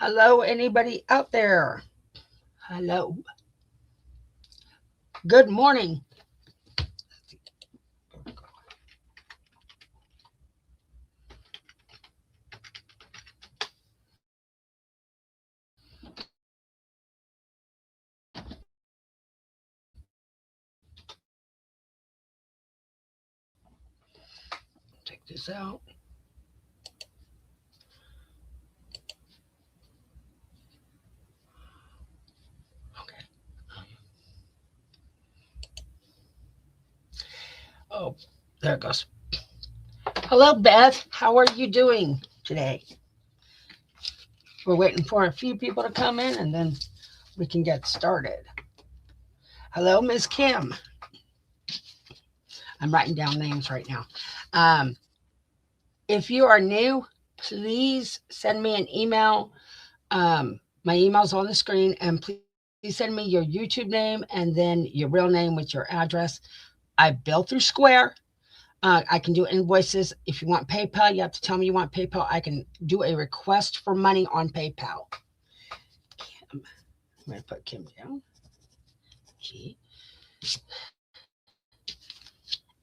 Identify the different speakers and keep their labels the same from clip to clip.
Speaker 1: Hello, anybody out there? Hello. Good morning. Take this out. Okay. Oh, there it goes. Hello, Beth. How are you doing today? We're waiting for a few people to come in and then we can get started. Hello, Miss Kim. I'm writing down names right now. Um, if you are new, please send me an email. My email's on the screen, and please send me your YouTube name and then your real name with your address. I bill through Square. I can do invoices. If you want PayPal, you have to tell me you want PayPal. I can do a request for money on PayPal. I'm going to put Kim down. G.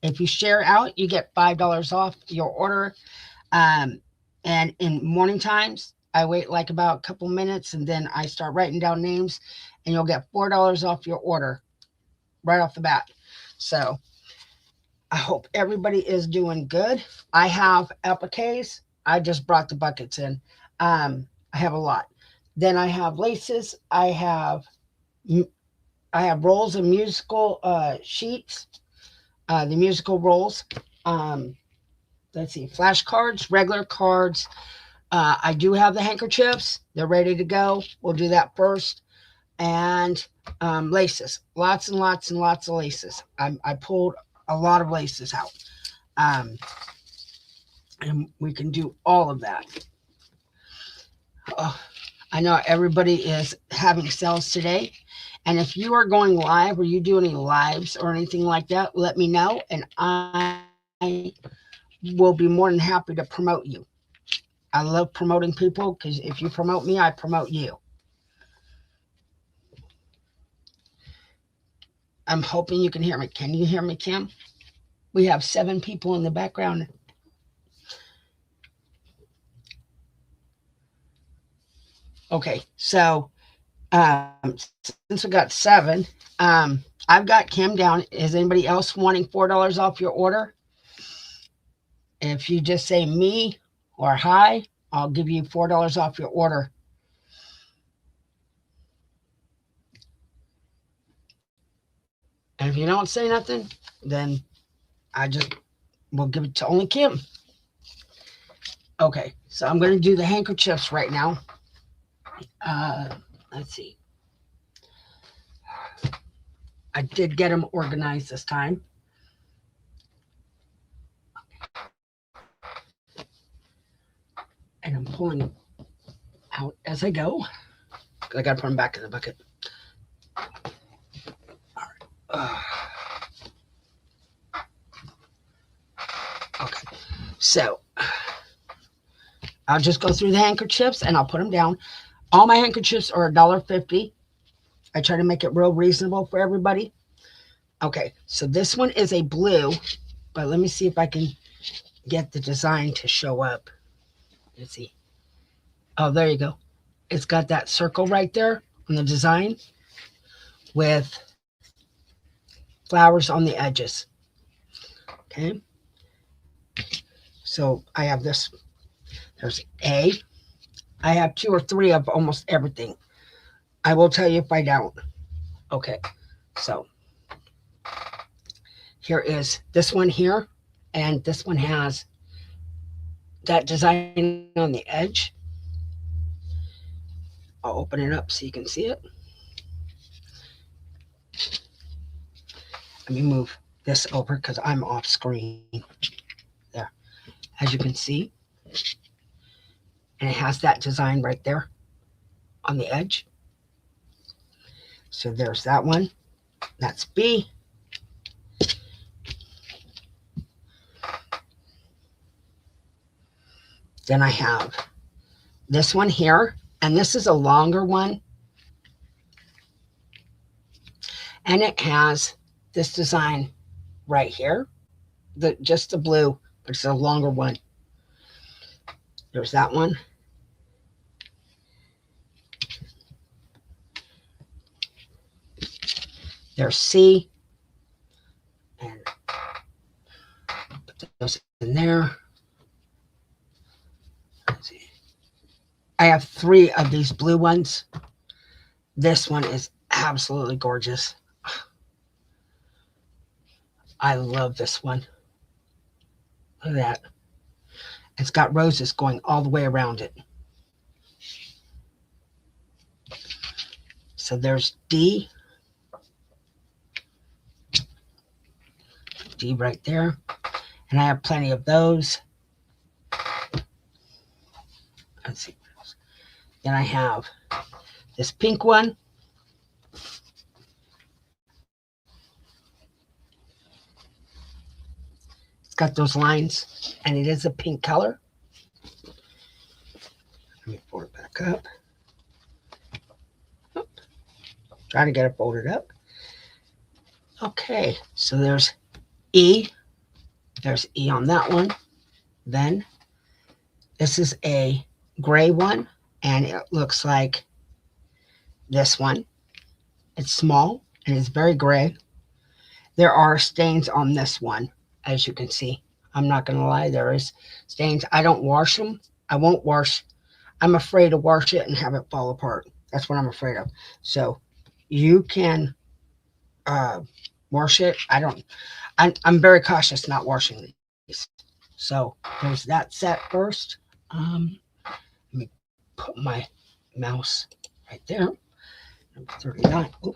Speaker 1: If you share out, you get $5 off your order. Um, and in morning times, I wait like about a couple minutes and then I start writing down names, and you'll get $4 off your order right off the bat. So I hope everybody is doing good. I have appliques. I just brought the buckets in. I have a lot. Then I have laces. I have rolls of musical sheets. The musical rolls. Um, let's see, flashcards, regular cards. I do have the handkerchiefs. They're ready to go. We'll do that first. And laces. Lots and lots and lots of laces. I pulled a lot of laces out. Um, and we can do all of that. Oh, I know everybody is having sales today. And if you are going live or you do any lives or anything like that, let me know. And I will be more than happy to promote you. I love promoting people because if you promote me, I promote you. I'm hoping you can hear me. Can you hear me, Kim? We have 7 people in the background. Okay, so since we got 7, I've got Kim down. Is anybody else wanting $4 off your order? If you just say me or hi, I'll give you $4 off your order. And if you don't say nothing, then I just will give it to only Kim. Okay, so I'm going to do the handkerchiefs right now. Let's see. I did get them organized this time. And I'm pulling out as I go. I got to put them back in the bucket. All right. Okay. So I'll just go through the handkerchiefs and I'll put them down. All my handkerchiefs are $1.50. I try to make it real reasonable for everybody. Okay, so this one is a blue, but let me see if I can get the design to show up. Let's see. Oh, there you go. It's got that circle right there on the design with flowers on the edges. Okay. So I have this. There's A. I have 2 or 3 of almost everything. I will tell you if I don't. Okay. So here is this one here, and this one has that design on the edge. I'll open it up so you can see it. Let me move this over because I'm off screen. There. As you can see, and it has that design right there on the edge. So there's that one. That's B. Then I have this one here. And this is a longer one. And it has this design right here. Just the blue, but it's a longer one. There's that one. There's C. And put those in there. Let's see. I have 3 of these blue ones. This one is absolutely gorgeous. I love this one. Look at that. It's got roses going all the way around it. So there's D. D right there. And I have plenty of those. Let's see. Then I have this pink one. It's got those lines, and it is a pink color. Let me fold it back up. Oh, try to get it folded up. Okay, so there's E. There's E on that one. Then this is a gray one, and it looks like this one. It's small, and it's very gray. There are stains on this one, as you can see. I'm not going to lie, there is stains. I don't wash them. I won't wash. I'm afraid to wash it and have it fall apart. That's what I'm afraid of. So you can wash it. I'm very cautious not washing these. So there's that set first. Let me put my mouse right there. Number 39. Ooh,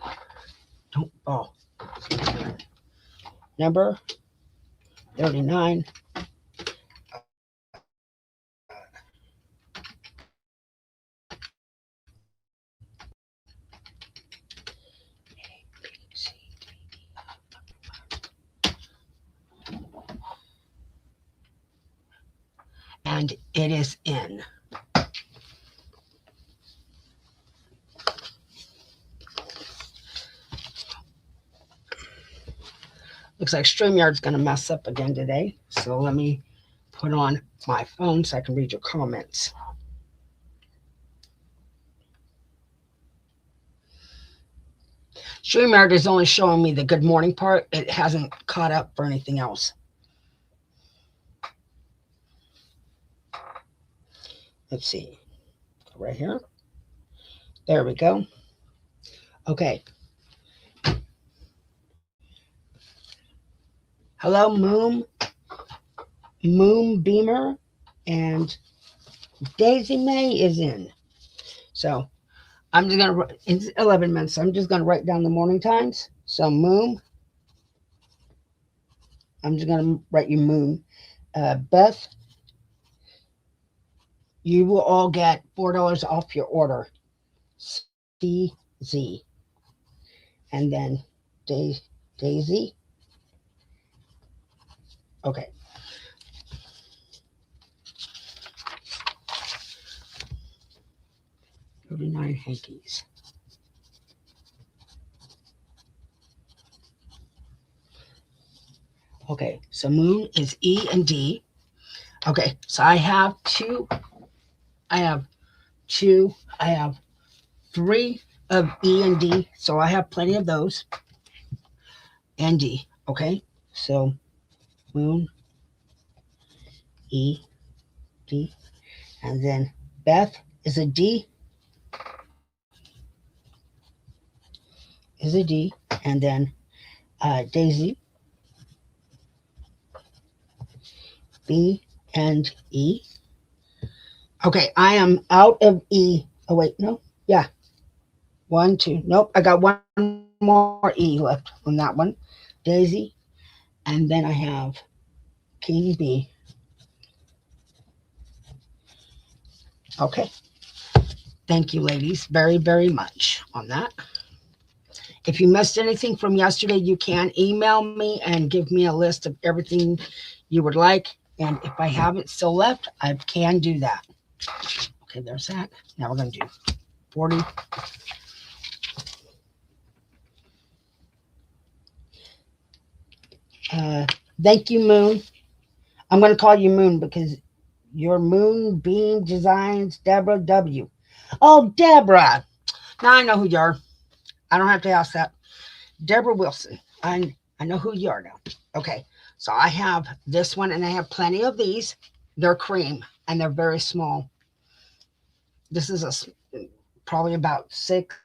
Speaker 1: don't fall. Number 39. And it is in. Looks like StreamYard's going to mess up again today. So let me put on my phone so I can read your comments. StreamYard is only showing me the good morning part. It hasn't caught up for anything else. Let's see. Go right here. There we go. Okay. Hello, Moon Beamer, and Daisy May is in. So I'm just going to, it's 11 minutes, so I'm just going to write down the morning times. So Moon, I'm just going to write you Moon. Beth, you will all get $4 off your order. CZ. And then Daisy. Okay. $39 hankies. Okay, so Moon is E and D. Okay, so I have 3 of E and D, so I have plenty of those. And D, okay? So Moon, E, D, and then Beth is a D. And then Daisy, B and E. Okay, I am out of E. Oh, wait, no. Yeah. 1, 2. Nope, I got one more E left on that one. Daisy. And then I have King B. Okay. Thank you, ladies, very, very much on that. If you missed anything from yesterday, you can email me and give me a list of everything you would like. And if I have it still left, I can do that. Okay, there's that. Now we're going to do 40. Thank you, Moon. I'm going to call you Moon because your Moonbeam Designs, Deborah W. Oh, Deborah. Now I know who you are. I don't have to ask that. Deborah Wilson. I know who you are now. Okay, so I have this one, and I have plenty of these. They're cream, and they're very small. This is probably about 6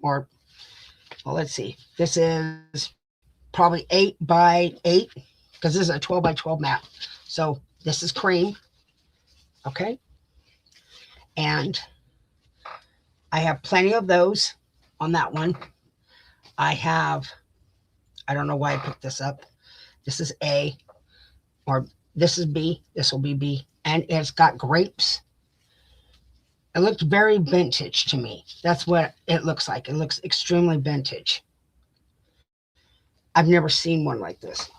Speaker 1: or, well, let's see. This is probably 8 by 8 because this is a 12 by 12 mat. So this is cream. Okay, and I have plenty of those on that one. I don't know why I picked this up. This is A, or this is B. This will be B. And it's got grapes. It looks very vintage to me. That's what it looks like. It looks extremely vintage. I've never seen one like this.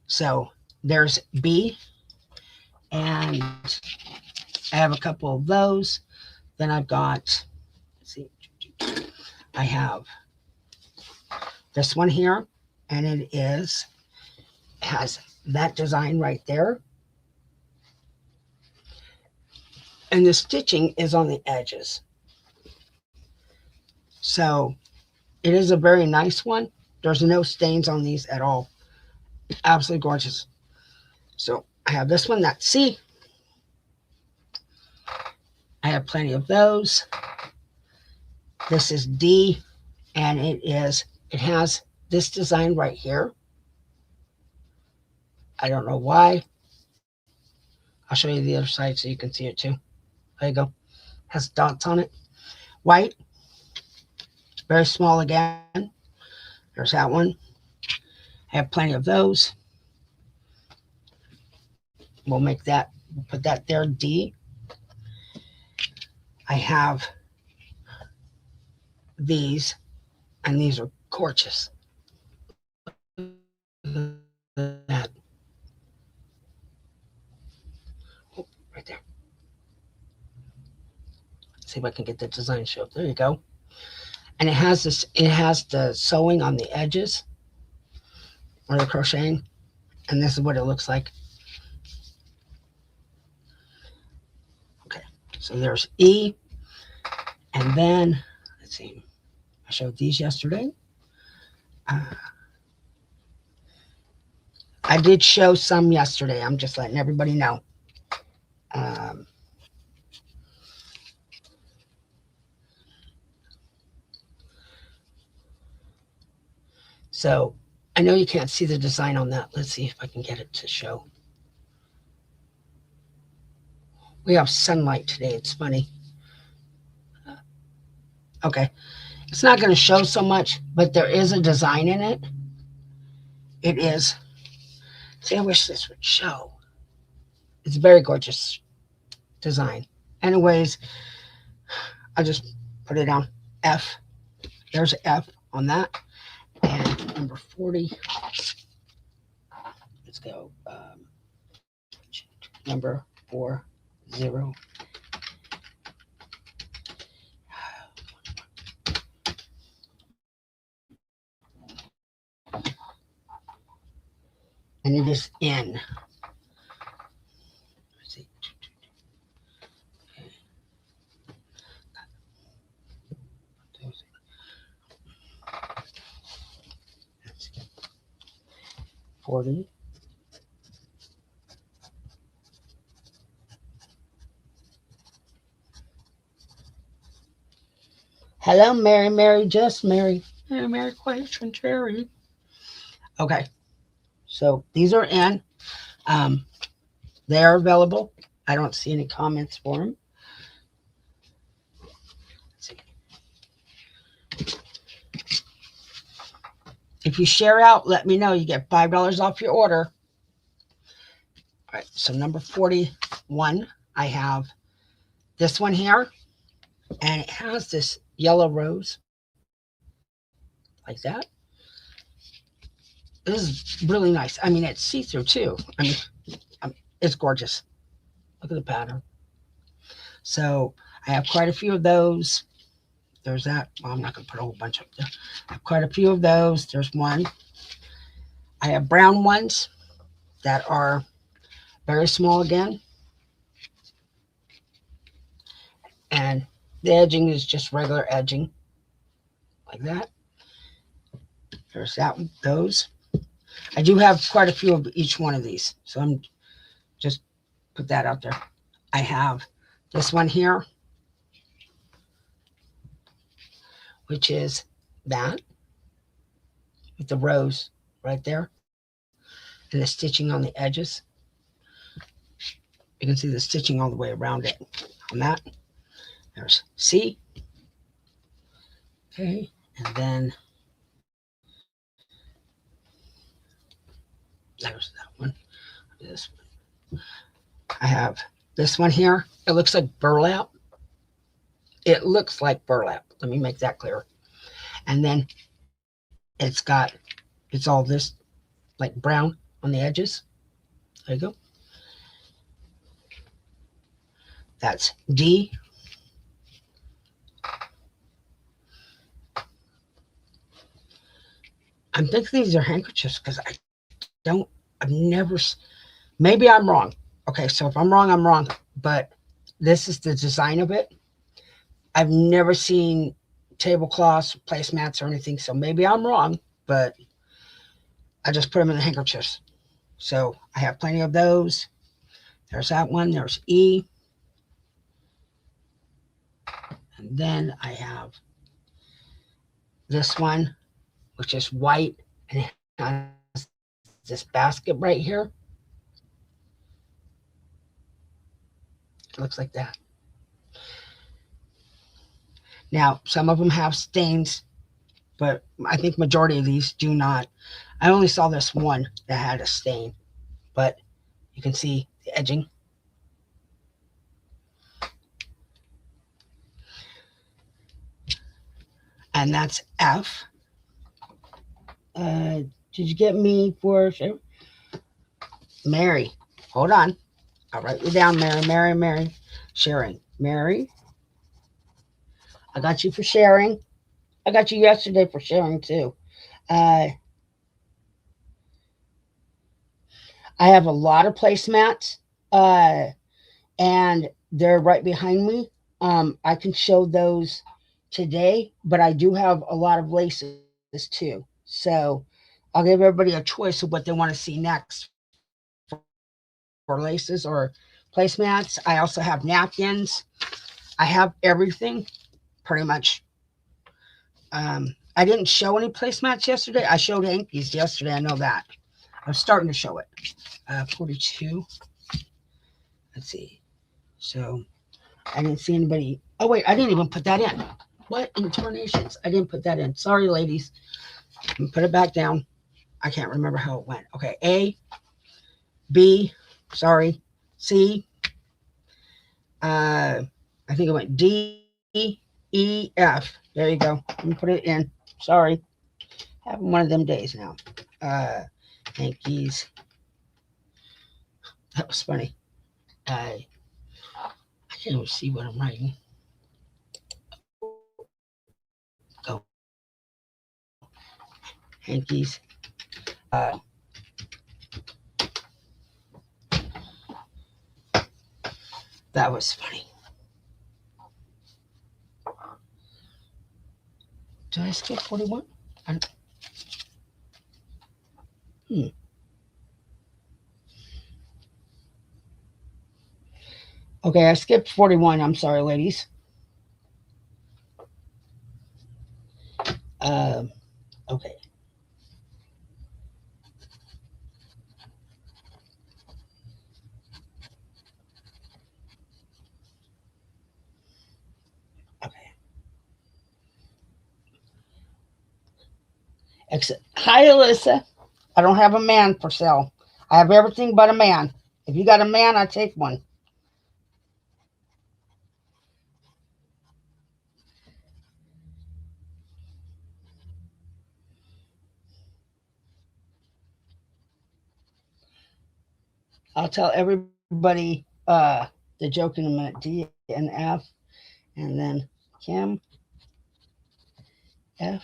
Speaker 1: So there's B, and I have a couple of those. Then I've got, let's see, I have this one here, and it has that design right there. And the stitching is on the edges. So it is a very nice one. There's no stains on these at all. Absolutely gorgeous. So I have this one, that's C. I have plenty of those. This is D, and it has this design right here. I don't know why. I'll show you the other side so you can see it too. There you go. Has dots on it. White. Very small again. There's that one. I have plenty of those. We'll put that there, D. I have these, and these are gorgeous. That. Oh, right there. See if I can get the design show. There you go. And it has the sewing on the edges or the crocheting, and this is what it looks like. Okay, so there's E, and then let's see, I showed these yesterday. I did show some yesterday. I'm just letting everybody know. So I know you can't see the design on that. Let's see if I can get it to show. We have sunlight today. It's funny. Okay. It's not going to show so much, but there is a design in it. It is. See, I wish this would show. It's a very gorgeous design. Anyways, I'll just put it on F. There's F on that. And number 40. Let's go. Number 40. And it is N. Let's see. Let's see. 40. Hello, Mary, just Mary. Mary question, Cherry. Okay, so these are in. They are available. I don't see any comments for them. Let's see. If you share out, let me know. You get $5 off your order. All right, so number 41, I have this one here, and it has this yellow rose like that. This is really nice. I mean, it's see-through too. I mean, it's gorgeous. Look at the pattern. So I have quite a few of those. There's that. Well, I'm not going to put a whole bunch up there. I have quite a few of those. There's one. I have brown ones that are very small again. And the edging is just regular edging like that. There's that one, those. I do have quite a few of each one of these. So I'm just put that out there. I have this one here, which is that with the rose right there and the stitching on the edges. You can see the stitching all the way around it on that. There's C. Okay. And then there's that one. This one. I have this one here. It looks like burlap. It looks like burlap. Let me make that clear. And then it's all this like brown on the edges. There you go. That's D. I'm thinking these are handkerchiefs because I've never, maybe I'm wrong. Okay, so if I'm wrong, I'm wrong. But this is the design of it. I've never seen tablecloths, placemats, or anything. So maybe I'm wrong, but I just put them in the handkerchiefs. So I have plenty of those. There's that one. There's E. And then I have this one, which is white and it has this basket right here. It looks like that. Now, some of them have stains, but I think majority of these do not. I only saw this one that had a stain, but you can see the edging. And that's F. Did you get me for sure? Mary? Hold on. I'll write you down, Mary. Sharing. Mary, I got you for sharing. I got you yesterday for sharing too. Uh, I have a lot of placemats, uh, and they're right behind me. I can show those today, but I do have a lot of laces too. So I'll give everybody a choice of what they want to see next for laces or placemats. I also have napkins. I have everything pretty much. I didn't show any placemats yesterday. I showed hankies yesterday. I know that. I'm starting to show it. 42. Let's see. So I didn't see anybody. Oh, wait. I didn't even put that in. What in tarnations? I didn't put that in. Sorry, ladies. Put it back down. I can't remember how it went. Okay. A, B, sorry. C, I think it went D, E, F. There you go. Let me put it in. Sorry. Having one of them days now. Uh, Yankees. That was funny. I can't even see what I'm writing. Go. Yankees. That was funny. Did I skip 41? Hmm. Okay, I skipped 41. I'm sorry, ladies. Um, okay. Okay. Hi, Alyssa. I don't have a man for sale. I have everything but a man. If you got a man, I take one. I'll tell everybody the joke in a minute. DA. and F, and then Kim, F,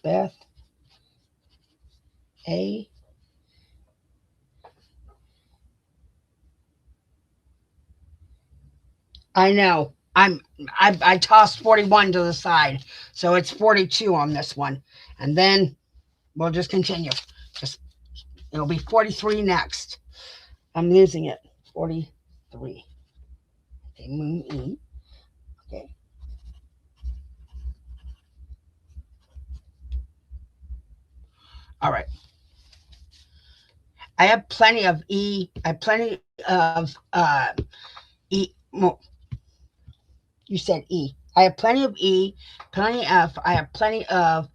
Speaker 1: Beth, A. I know. I tossed 41 to the side, so it's 42 on this one, and then we'll just continue. Just it'll be 43 next. I'm losing it. 43. Okay, Moon E. Okay. All right. I have plenty of E. I have plenty of E. You said E. I have plenty of E, plenty of F. I have plenty of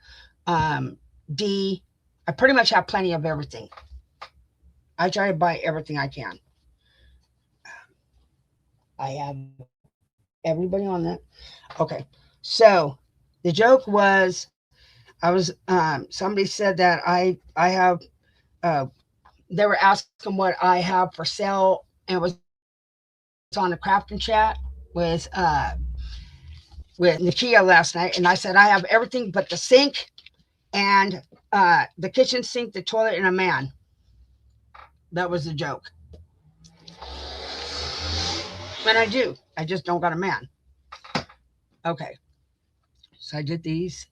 Speaker 1: D. I pretty much have plenty of everything. I try to buy everything I can. I have everybody on that. Okay. So the joke was I was somebody said that I have they were asking what I have for sale, and it was on the crafting chat with Nakia last night, and I said I have everything but the sink and the kitchen sink, the toilet, and a man. That was the joke. And I do. I just don't got a man. Okay. So I did these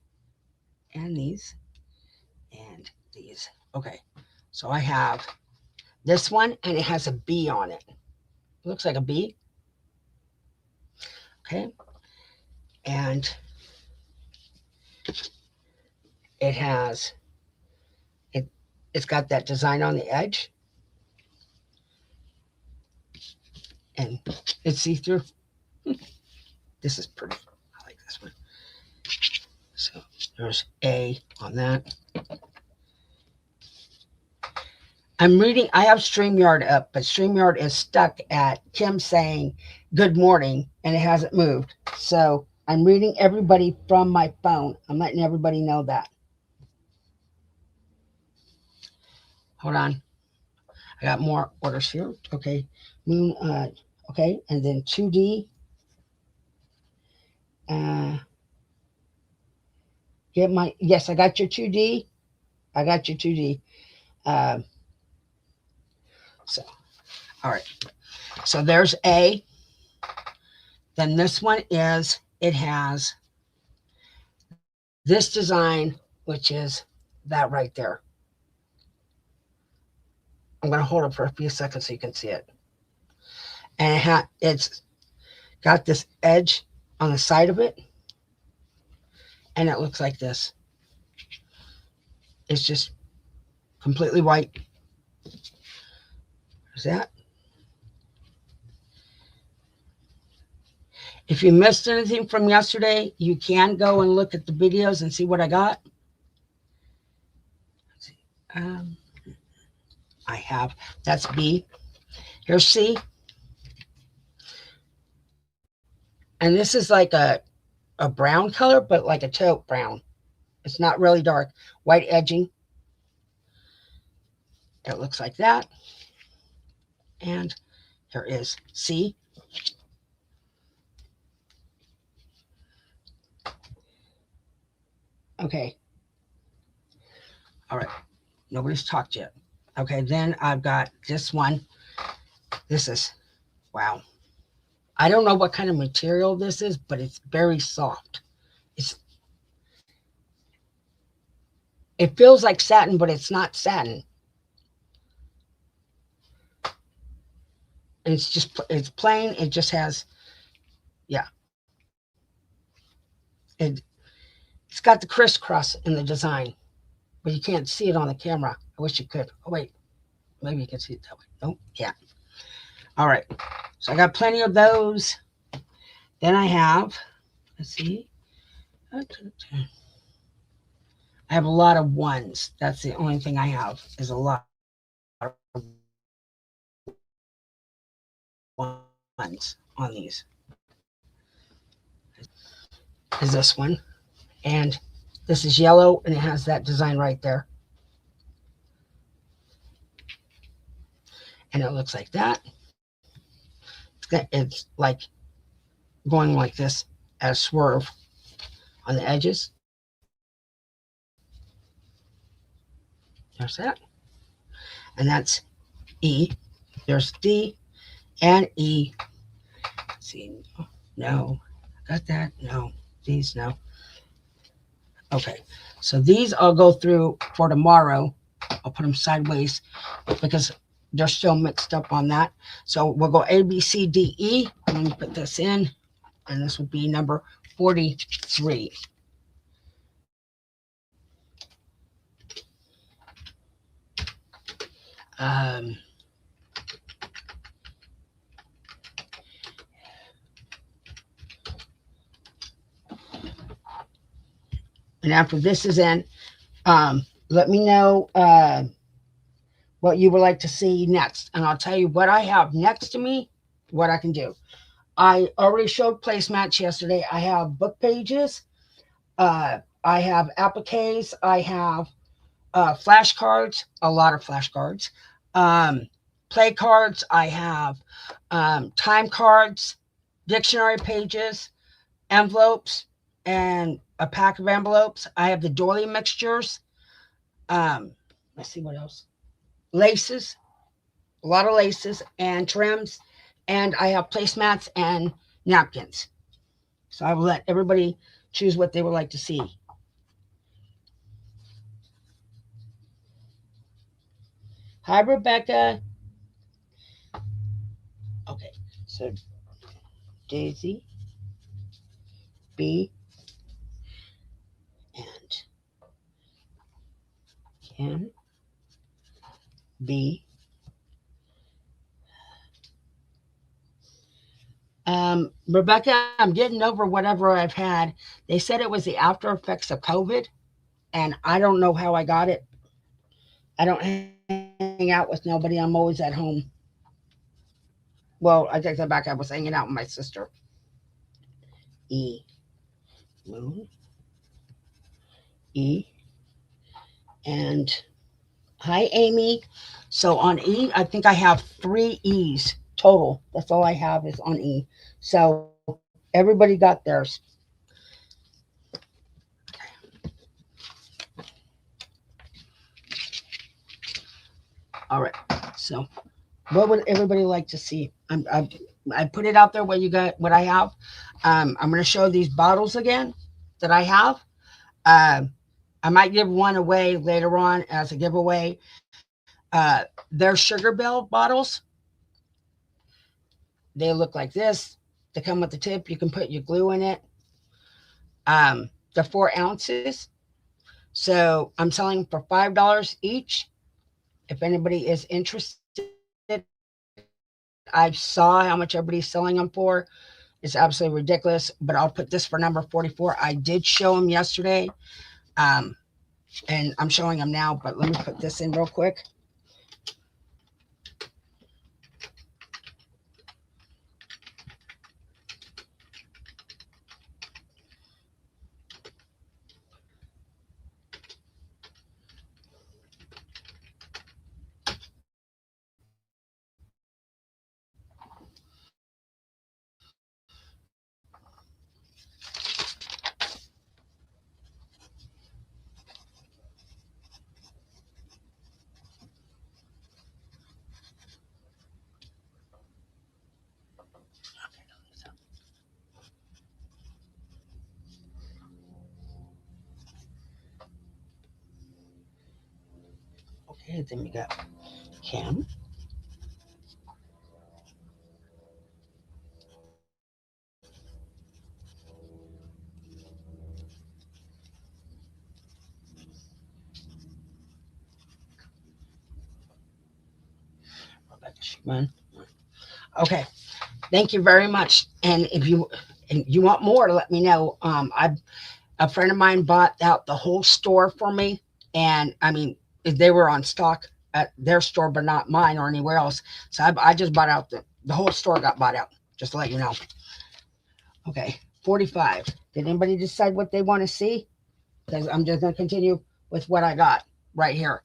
Speaker 1: and these and these. Okay. So I have this one, and it has a B on it. It looks like a B. Okay. And it has it's got that design on the edge, and it's see-through. This is pretty. I like this one. So there's A on that. I'm reading. I have StreamYard up, but StreamYard is stuck at Kim saying good morning, and it hasn't moved. So I'm reading everybody from my phone. I'm letting everybody know that. Hold on. I got more orders here. Okay. Moon. Okay. And then 2D. Yes, I got your 2D. I got your 2D. So, all right. So there's A. Then this one is, it has this design, which is that right there. I'm going to hold it for a few seconds so you can see it. And it's got this edge on the side of it. And it looks like this. It's just completely white. There's that. If you missed anything from yesterday, you can go and look at the videos and see what I got. Let's see. I have, that's B. Here's C. And this is like a brown color, but like a taupe brown. It's not really dark. White edging. It looks like that. And here is C. Okay. All right. Nobody's talked yet. Okay, then I've got this one. This is, wow. I don't know what kind of material this is, but it's very soft. It feels like satin, but it's not satin. And it's plain. It just has, yeah. It's got the crisscross in the design, but you can't see it on the camera. I wish you could. Oh, wait. Maybe you can see it that way. Nope, can't. All right. So I got plenty of those. Then I have, let's see. I have a lot of ones. That's the only thing I have is a lot of ones on these. Is this one. And this is yellow, and it has that design right there. And it looks like that. It's it's like going like this as swerve on the edges. There's that. And that's E. There's D and E. Let's see. No. Got that? No. These, no. Okay. So these I'll go through for tomorrow. I'll put them sideways because they're still mixed up on that. So we'll go A, B, C, D, E. Let me put this in. And this would be number 43. Um, and after this is in, let me know what you would like to see next. And I'll tell you what I have next to me, what I can do. I already showed placemats yesterday. I have book pages. I have appliques. I have flashcards, a lot of flashcards. Play cards. I have time cards, dictionary pages, envelopes, and a pack of envelopes. I have the doily mixtures. Let's see what else. Laces, a lot of laces and trims, and I have placemats and napkins. So I will let everybody choose what they would like to see. Hi, Rebecca. Okay, so Daisy, B, and Ken, B. Rebecca, I'm getting over whatever I've had. They said it was the after effects of COVID, and I don't know how I got it. I don't hang out with nobody. I'm always at home. Well, I take that back. I was hanging out with my sister. E, moon, E, and hi, Amy. So on E, I think I have 3 E's total. That's all I have is on E. So everybody got theirs. All right. So what would everybody like to see? I put it out there what you got, what I have. I'm going to show these bottles again that I have. I might give one away later on as a giveaway. They're Sugar Bell bottles. They look like this. They come with the tip. You can put your glue in it. They're 4 ounces. So I'm selling for $5 each. If anybody is interested, I saw how much everybody's selling them for. It's absolutely ridiculous, but I'll put this for number 44. I did show them yesterday, um, and I'm showing them now, but let me put this in real quick. Okay, then we got Cam. Rebecca Schumann. Okay, thank you very much. And you want more, let me know. A friend of mine bought out the whole store for me, and I mean they were on stock at their store, but not mine or anywhere else. So I just bought out the whole store got bought out. Just to let you know. Okay, 45. Did anybody decide what they want to see? Because I'm just gonna continue with what I got right here.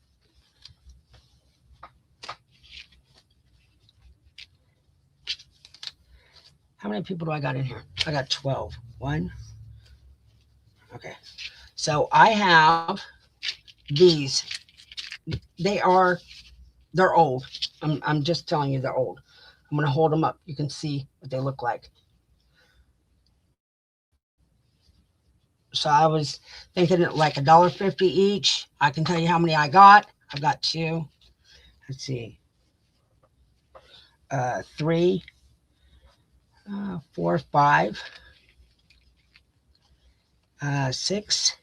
Speaker 1: How many people do I got in here? I got 12. One. Okay. So I have these. They're old. I'm just telling you they're old. I'm gonna hold them up. You can see what they look like. So I was thinking like $1.50 each. I can tell you how many I got. I've got two. Let's see. Three, four, five, six.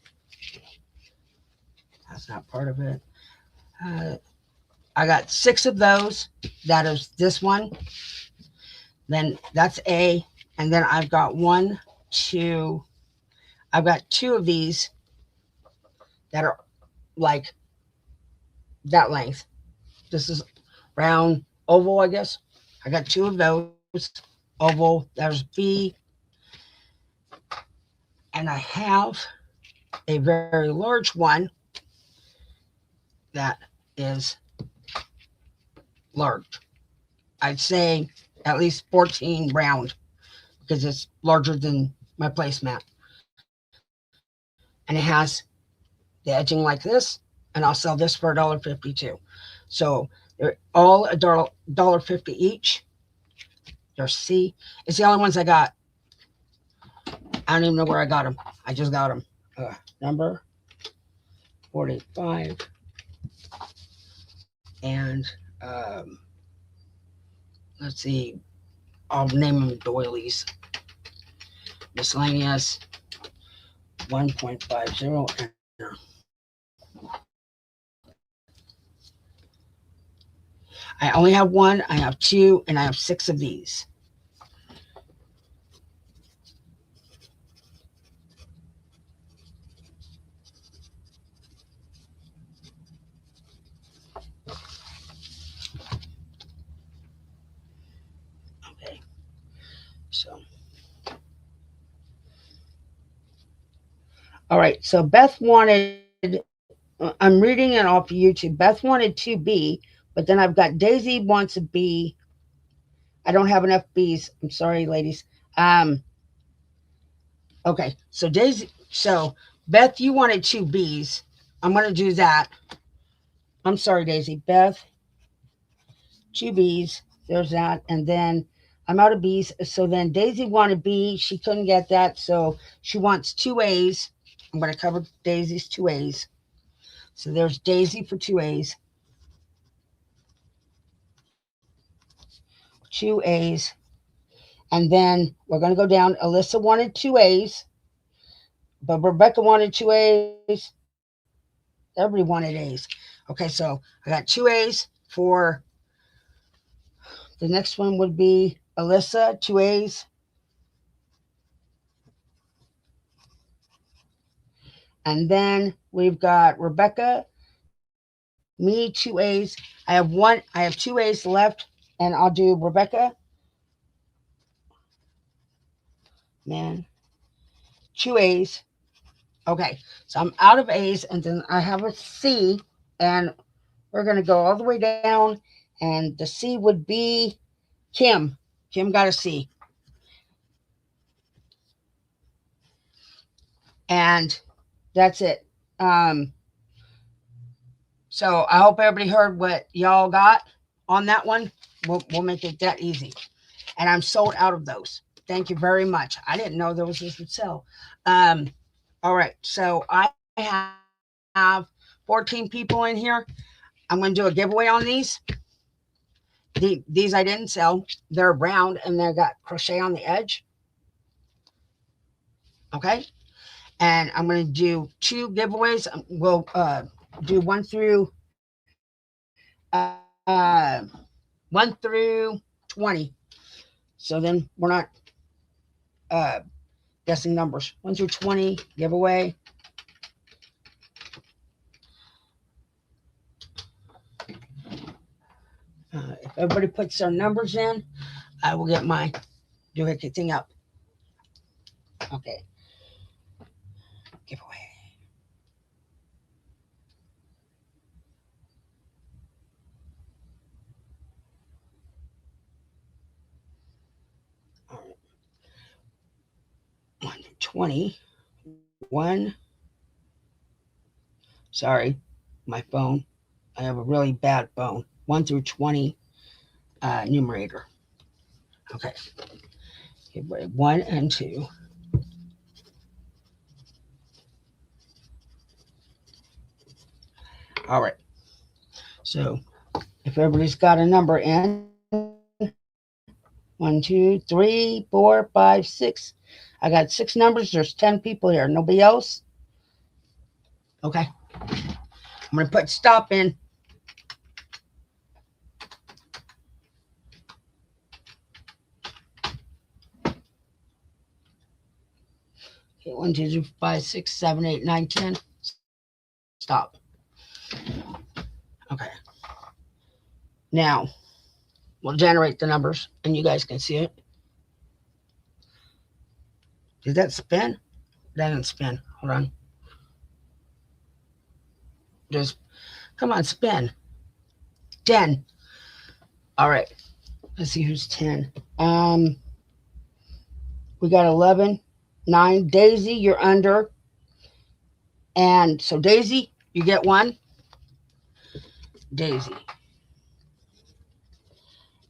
Speaker 1: That's not part of it. Uh, I got six of those. That is this one. Then that's A. And then I've got one, two. I've got two of these that are like that length. This is round oval, I guess. I got two of those oval. There's B. And I have a very large one that is large. I'd say at least 14 round because it's larger than my placemat. And it has the edging like this, and I'll sell this for $1.50 too. So they're all $1.50 each. They're C. It's the only ones I got. I don't even know where I got them. I just got them. Number 45. And let's see. I'll name them doilies. Miscellaneous 1.50. I only have one, I have two, and I have six of these. Okay, so. All right, so Beth wanted, I'm reading it off of YouTube. Beth wanted 2B, but then I've got Daisy wants a B. I don't have enough B's. I'm sorry, ladies. Okay, so Beth, you wanted two B's. I'm going to do that. I'm sorry, Daisy. Beth, two B's. There's that. And then I'm out of B's. So then Daisy wanted B. She couldn't get that. So she wants two A's. I'm going to cover Daisy's two A's. So there's Daisy for two A's. Two A's. And then we're going to go down. Alyssa wanted two A's. But Rebecca wanted two A's. Everybody wanted A's. Okay, so I got two A's for the next one would be Alyssa, two A's. And then we've got Rebecca, me, two A's. I have two A's left, and I'll do Rebecca. Man, two A's. Okay, so I'm out of A's, and then I have a C, and we're going to go all the way down, and the C would be Kim. Kim got a C. And that's it. So I hope everybody heard what y'all got on that one. We'll make it that easy. And I'm sold out of those. Thank you very much. I didn't know there was this would sell. All right. So I have 14 people in here. I'm going to do a giveaway on these. These I didn't sell. They're round and they've got crochet on the edge. Okay. And I'm going to do two giveaways. We'll do uh, 1 through 20. So then we're not uh, guessing numbers. 1 through 20 giveaway. If everybody puts their numbers in, I will get my doohickey thing up. Okay. Giveaway. All right. 20. 1. Sorry, my phone. I have a really bad phone. 1 through 20 numerator. Okay. 1 and 2. All right. So if everybody's got a number in 1, 2, 3, 4, 5, 6. I got 6 numbers. There's 10 people here. Nobody else? Okay. I'm going to put stop in. Okay, 1, 2, 3, 5, 6, 7, 8, 9, 10. Stop. Okay. Now, we'll generate the numbers, and you guys can see it. Did that spin? That didn't spin. Hold on. Just, come on, spin. 10. All right. Let's see who's 10. We got 11, 9. Daisy, you're under. And so Daisy, you get 1. Daisy.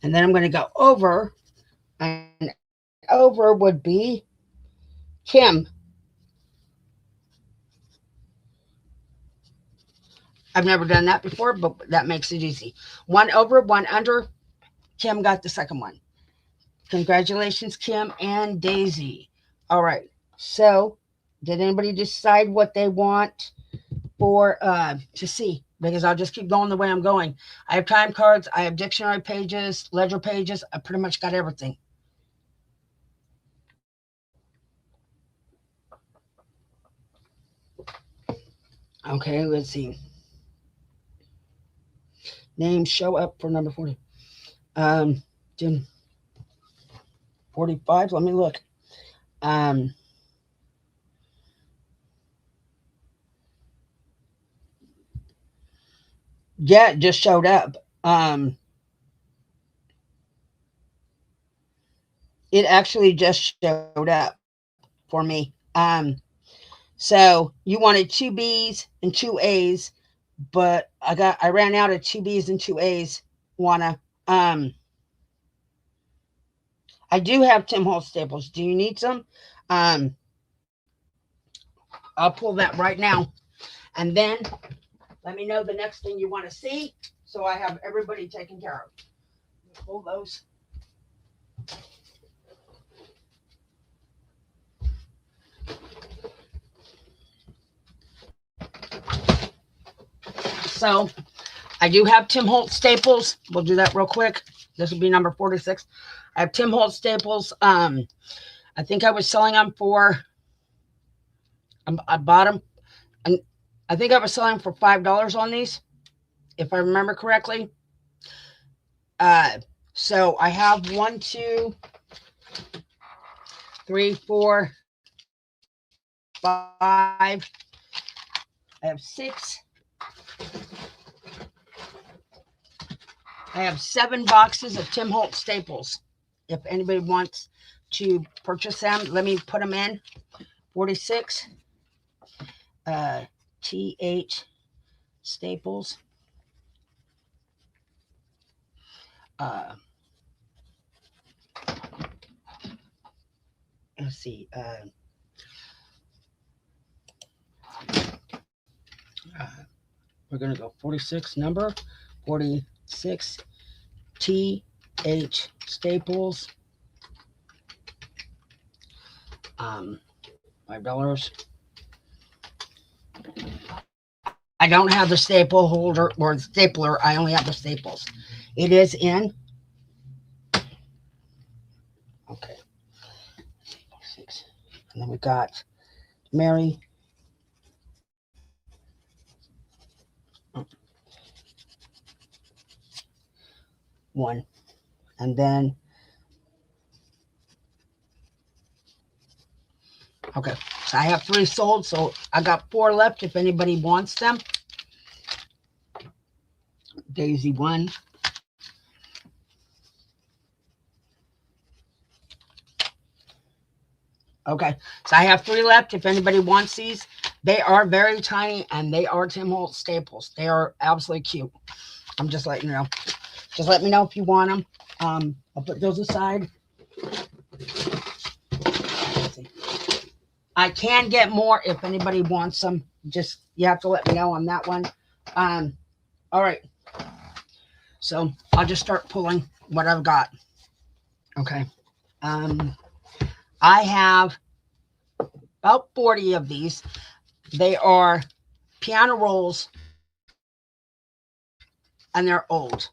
Speaker 1: And then I'm going to go over. And over would be Kim. I've never done that before, but that makes it easy. 1 over, 1 under. Kim got the second one. Congratulations, Kim and Daisy. All right. So, did anybody decide what they want for to see? Because I'll just keep going the way I'm going. I have time cards. I have dictionary pages, ledger pages. I pretty much got everything. Okay, let's see. Names show up for number 40. Jim. 45. Let me look. Yeah, it just showed up. It actually just showed up for me. So you wanted 2 B's and 2 A's, but I ran out of 2 B's and 2 A's. I do have Tim Holtz staples. Do you need some? I'll pull that right now. And then let me know the next thing you want to see, so I have everybody taken care of. Pull those. So I do have Tim Holtz staples. We'll do that real quick. This will be number 46. I have Tim Holtz staples. I think I was selling them for, I bought them, and I think I was selling for $5 on these, if I remember correctly. So I have 1, 2, 3, 4, 5. I have 6. I have 7 boxes of Tim Holtz staples. If anybody wants to purchase them, let me put them in. 46. TH staples. Let's see. We're going to go 46 number. 46 TH staples. $5. I don't have the staple holder or the stapler. I only have the staples. It is in. Okay. 6. And then we got Mary. One. And then. Okay. So I have 3 sold. So I got 4 left if anybody wants them. Daisy 1. Okay, so I have 3 left. If anybody wants these, they are very tiny and they are Tim Holtz staples. They are absolutely cute. I'm just letting you know. Just let me know if you want them. I'll put those aside. I can get more if anybody wants them. Just you have to let me know on that one. All right. So I'll just start pulling what I've got. Okay. I have about 40 of these. They are piano rolls and they're old.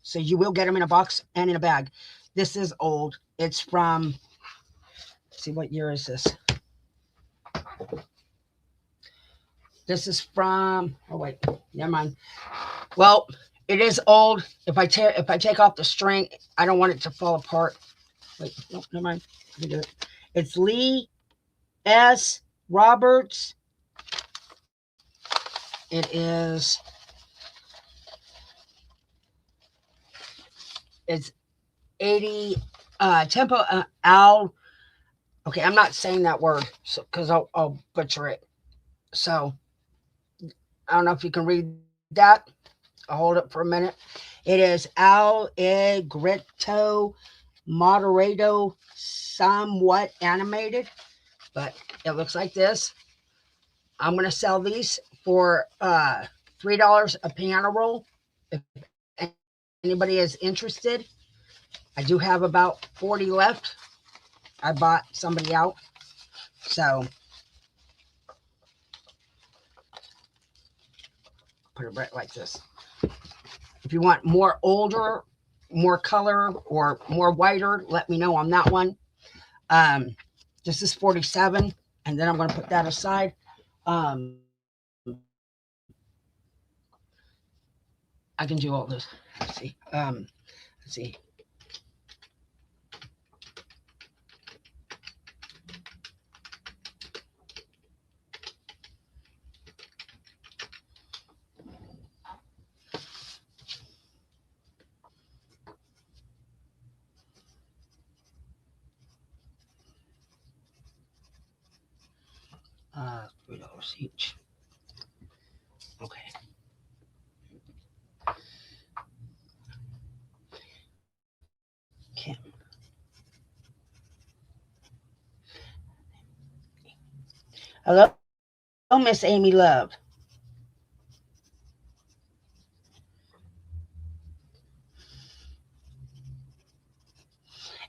Speaker 1: So you will get them in a box and in a bag. This is old. It's from, let's see, what year is this? This is from, oh wait, never mind. Well, it is old. If I take off the string, I don't want it to fall apart. Wait, no, never mind. I can do it. It's Lee S. Roberts. It is, it's 80 tempo al. Okay, I'm not saying that word because I'll butcher it. So I don't know if you can read that. I'll hold it for a minute. It is Allegretto Moderato, somewhat animated, but it looks like this. I'm going to sell these for $3 a piano roll. If anybody is interested, I do have about 40 left. I bought somebody out. So put it right like this. If you want more older, more color, or more whiter, let me know on that one. This is 47, and then I'm going to put that aside. I can do all this. Let's see. Let's see. $3 each. Okay. Kim. Hello, Miss Amy Love.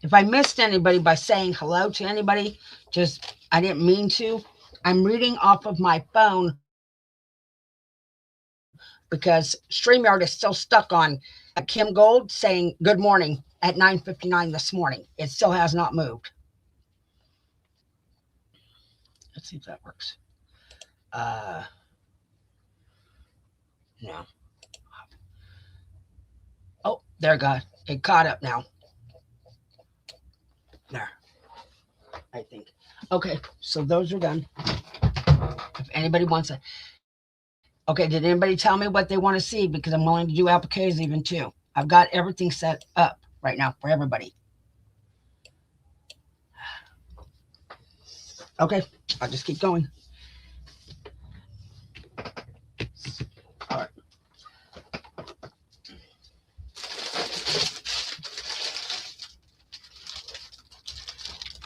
Speaker 1: If I missed anybody by saying hello to anybody, just I didn't mean to. I'm reading off of my phone because StreamYard is still stuck on Kim Gold saying good morning at 9:59 this morning. It still has not moved. Let's see if that works. No. Oh, there it got. It caught up now. There. I think. Okay, so those are done. If anybody wants it. Okay, did anybody tell me what they want to see? Because I'm willing to do appliques even too. I've got everything set up right now for everybody. Okay, I'll just keep going. All right.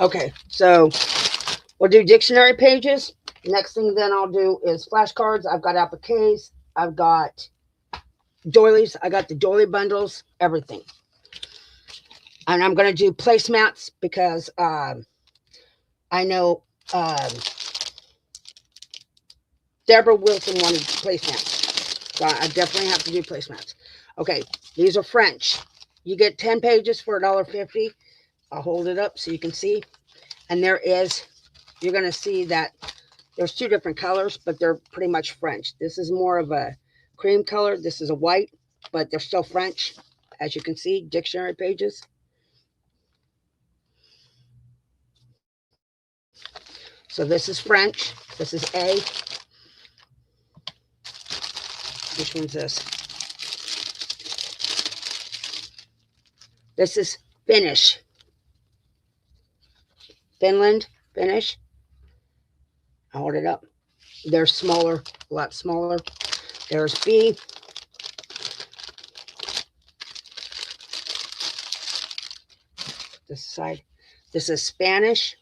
Speaker 1: Okay, so we'll do dictionary pages. Next thing then I'll do is flashcards. I've got appliques. I've got doilies. I got the doily bundles, everything. And I'm going to do placemats because I know Deborah Wilson wanted placemats. So I definitely have to do placemats. Okay, these are French. You get 10 pages for $1.50. I'll hold it up so you can see. And there is, you're going to see that there's 2 different colors, but they're pretty much French. This is more of a cream color. This is a white, but they're still French. As you can see, dictionary pages. So this is French. This is A. Which one's this? This is Finnish. Finland. finish. I hold it up. They're smaller, a lot smaller. There's B. This side. This is Spanish.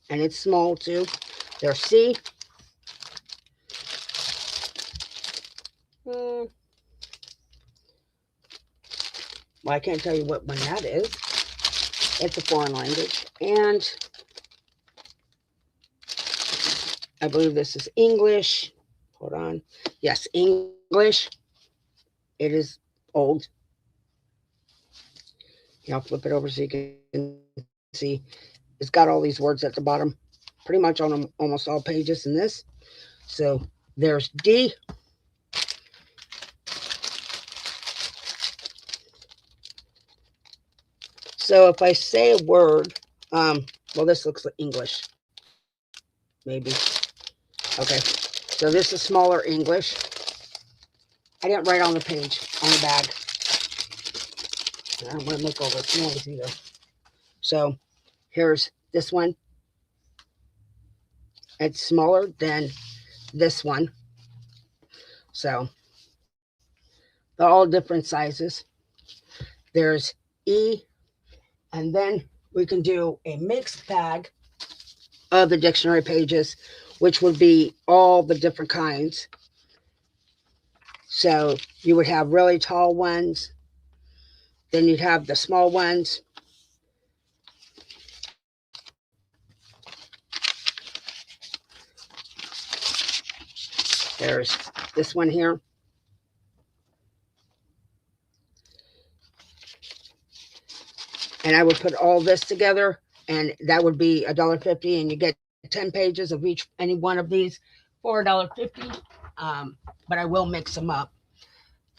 Speaker 1: And it's small too. There's C. Well, I can't tell you what one that is. It's a foreign language. And I believe this is English. Hold on. Yes, English. It is old. I'll flip it over so you can see. It's got all these words at the bottom. Pretty much on almost all pages in this. So there's D. So if I say a word, well, this looks like English. Maybe. Okay. So this is smaller English. I didn't write on the page, on the bag. I don't want to make all this noise either. So here's this one. It's smaller than this one. So they're all different sizes. There's E. And then we can do a mixed bag of the dictionary pages, which would be all the different kinds. So you would have really tall ones. Then you'd have the small ones. There's this one here. And I would put all this together, and that would be $1.50, and you get 10 pages of any one of these for $1.50. But I will mix them up.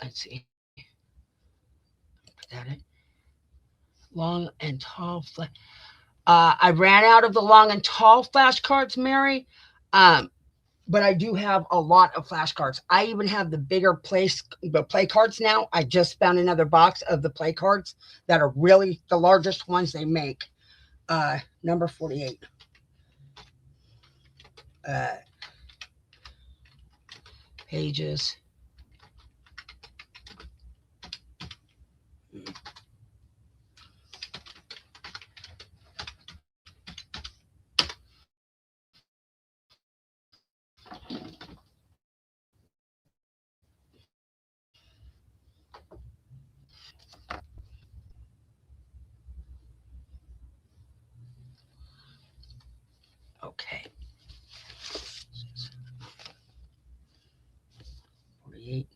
Speaker 1: Let's see. Put that in. Long and tall. I ran out of the long and tall flashcards, Mary. But I do have a lot of flashcards. I even have the bigger play cards now. I just found another box of the play cards that are really the largest ones they make. Number 48. Pages. Okay. 48.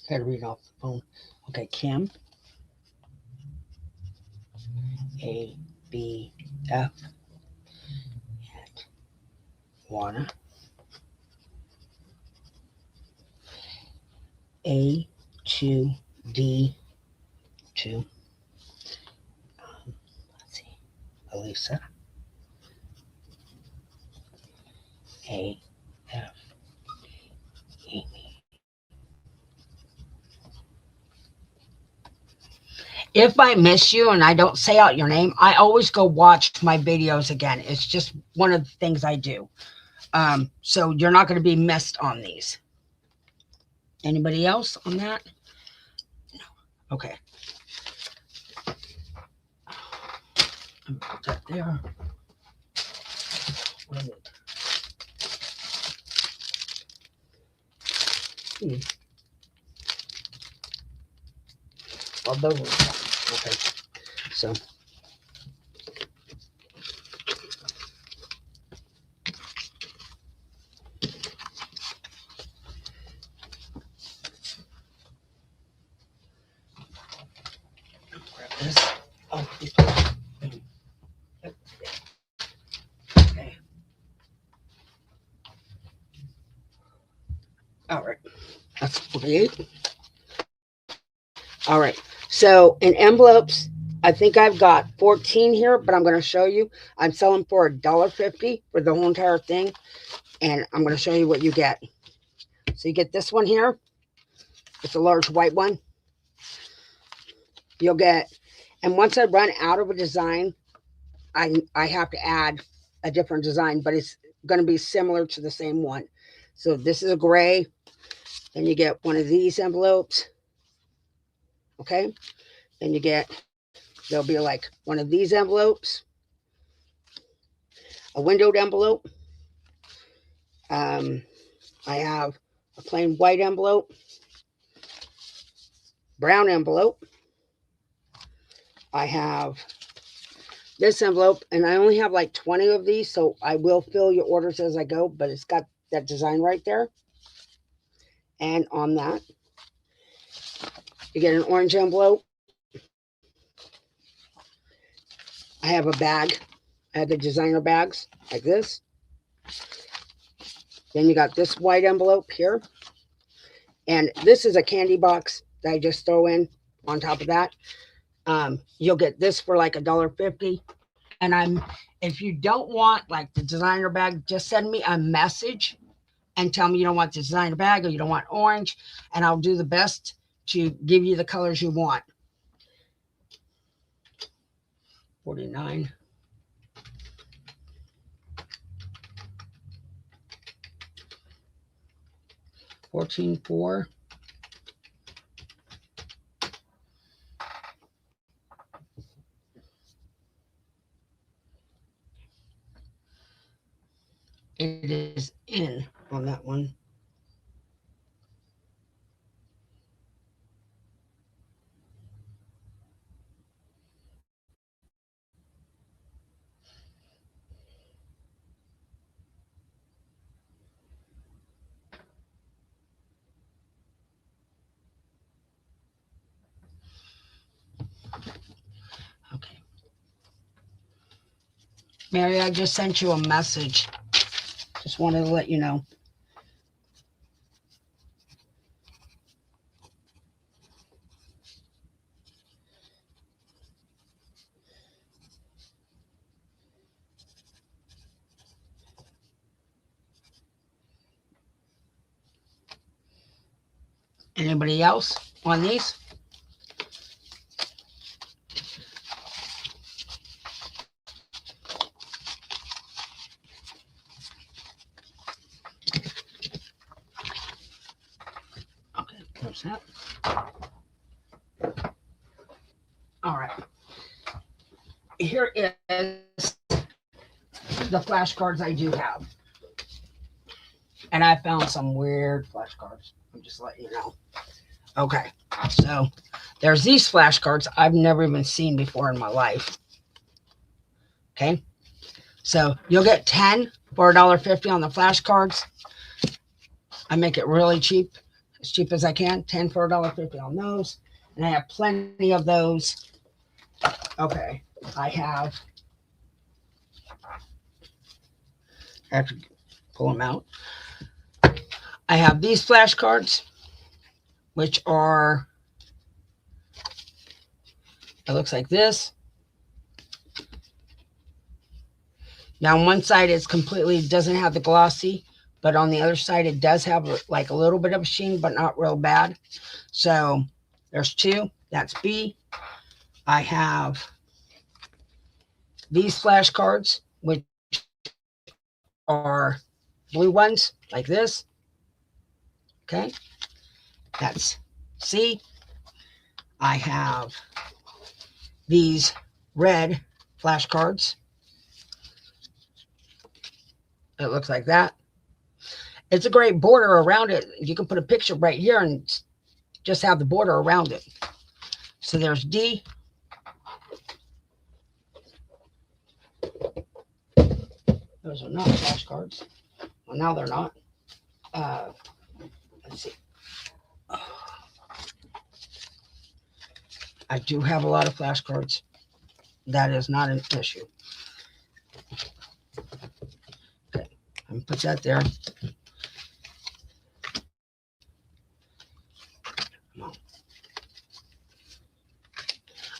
Speaker 1: Gotta read off the phone. Okay, Kim. A, B, F. And Juana. A, 2, D, 2. Let's see. Elisa. A, F, Amy. If I miss you and I don't say out your name, I always go watch my videos again. It's just one of the things I do. So you're not going to be missed on these. Anybody else on that? No. Okay. Put that there. What is it? Oh, those ones. Okay. So. Grab this. Oh, okay. All right. That's 48. All right. So in envelopes, I think I've got 14 here, but I'm going to show you. I'm selling for $1.50 for the whole entire thing. And I'm going to show you what you get. So you get this one here. It's a large white one. You'll get, and once I run out of a design, I have to add a different design, but it's going to be similar to the same one. So this is a gray. Then you get one of these envelopes. Okay. Then you get, there'll be like one of these envelopes, a windowed envelope. I have a plain white envelope, brown envelope. I have this envelope, and I only have like 20 of these, so I will fill your orders as I go, but it's got that design right there. And on that, you get an orange envelope. I have a bag. I have the designer bags like this. Then you got this white envelope here. And this is a candy box that I just throw in on top of that. You'll get this for like $1.50. And if you don't want like the designer bag, just send me a message and tell me you don't want the designer bag or you don't want orange, and I'll do the best to give you the colors you want. 49. $14.4. It is in on that one. Okay. Mary, I just sent you a message. Just wanted to let you know. Anybody else on these? Okay, there's that. All right. Here is the flashcards I do have. And I found some weird flashcards. I'm just letting you know. Okay, so there's these flashcards I've never even seen before in my life. Okay, so you'll get 10 for $1.50 on the flashcards. I make it really cheap, as cheap as I can. 10 for $1.50 on those. And I have plenty of those. Okay, I have to pull them out. I have these flashcards, which are, it looks like this. Now on one side it's completely doesn't have the glossy, but on the other side it does have like a little bit of sheen, but not real bad. So there's two. That's B. I have these flashcards, which are blue ones like this. Okay, that's C. I have these red flashcards. It looks like that. It's a great border around it. You can put a picture right here and just have the border around it. So there's D. Those are not flashcards. Well, now they're not. Let's see. I do have a lot of flashcards. That is not an issue. Okay, I'm gonna put that there.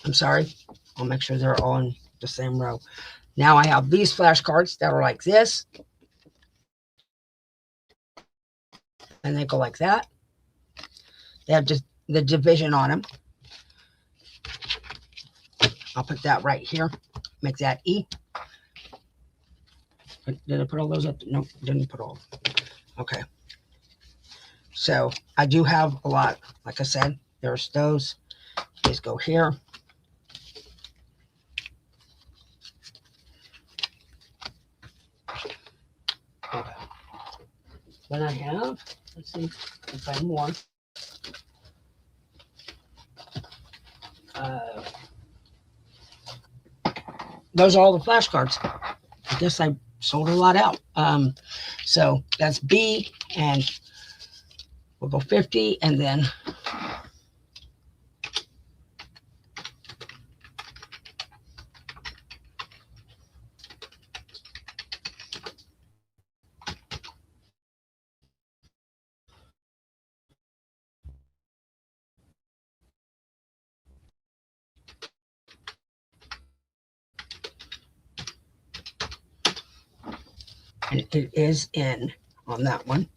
Speaker 1: I'm sorry. I'll make sure they're all in the same row. Now I have these flashcards that are like this, and they go like that. They have just the division on them. I'll put that right here. Make that E. Did I put all those up? Nope, didn't put all. Okay. So I do have a lot. Like I said, there's those. These go here. Okay. Then I have, let's see if I have more. Those are all the flashcards. I guess I sold a lot out. So that's B, and we'll go 50, and then and it is in on that one.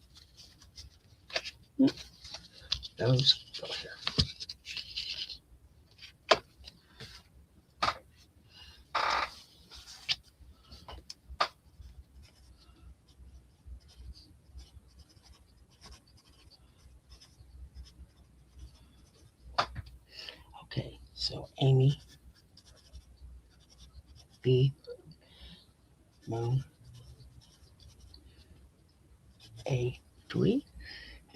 Speaker 1: Those go here. Okay, so Amy, B, Moon, A3,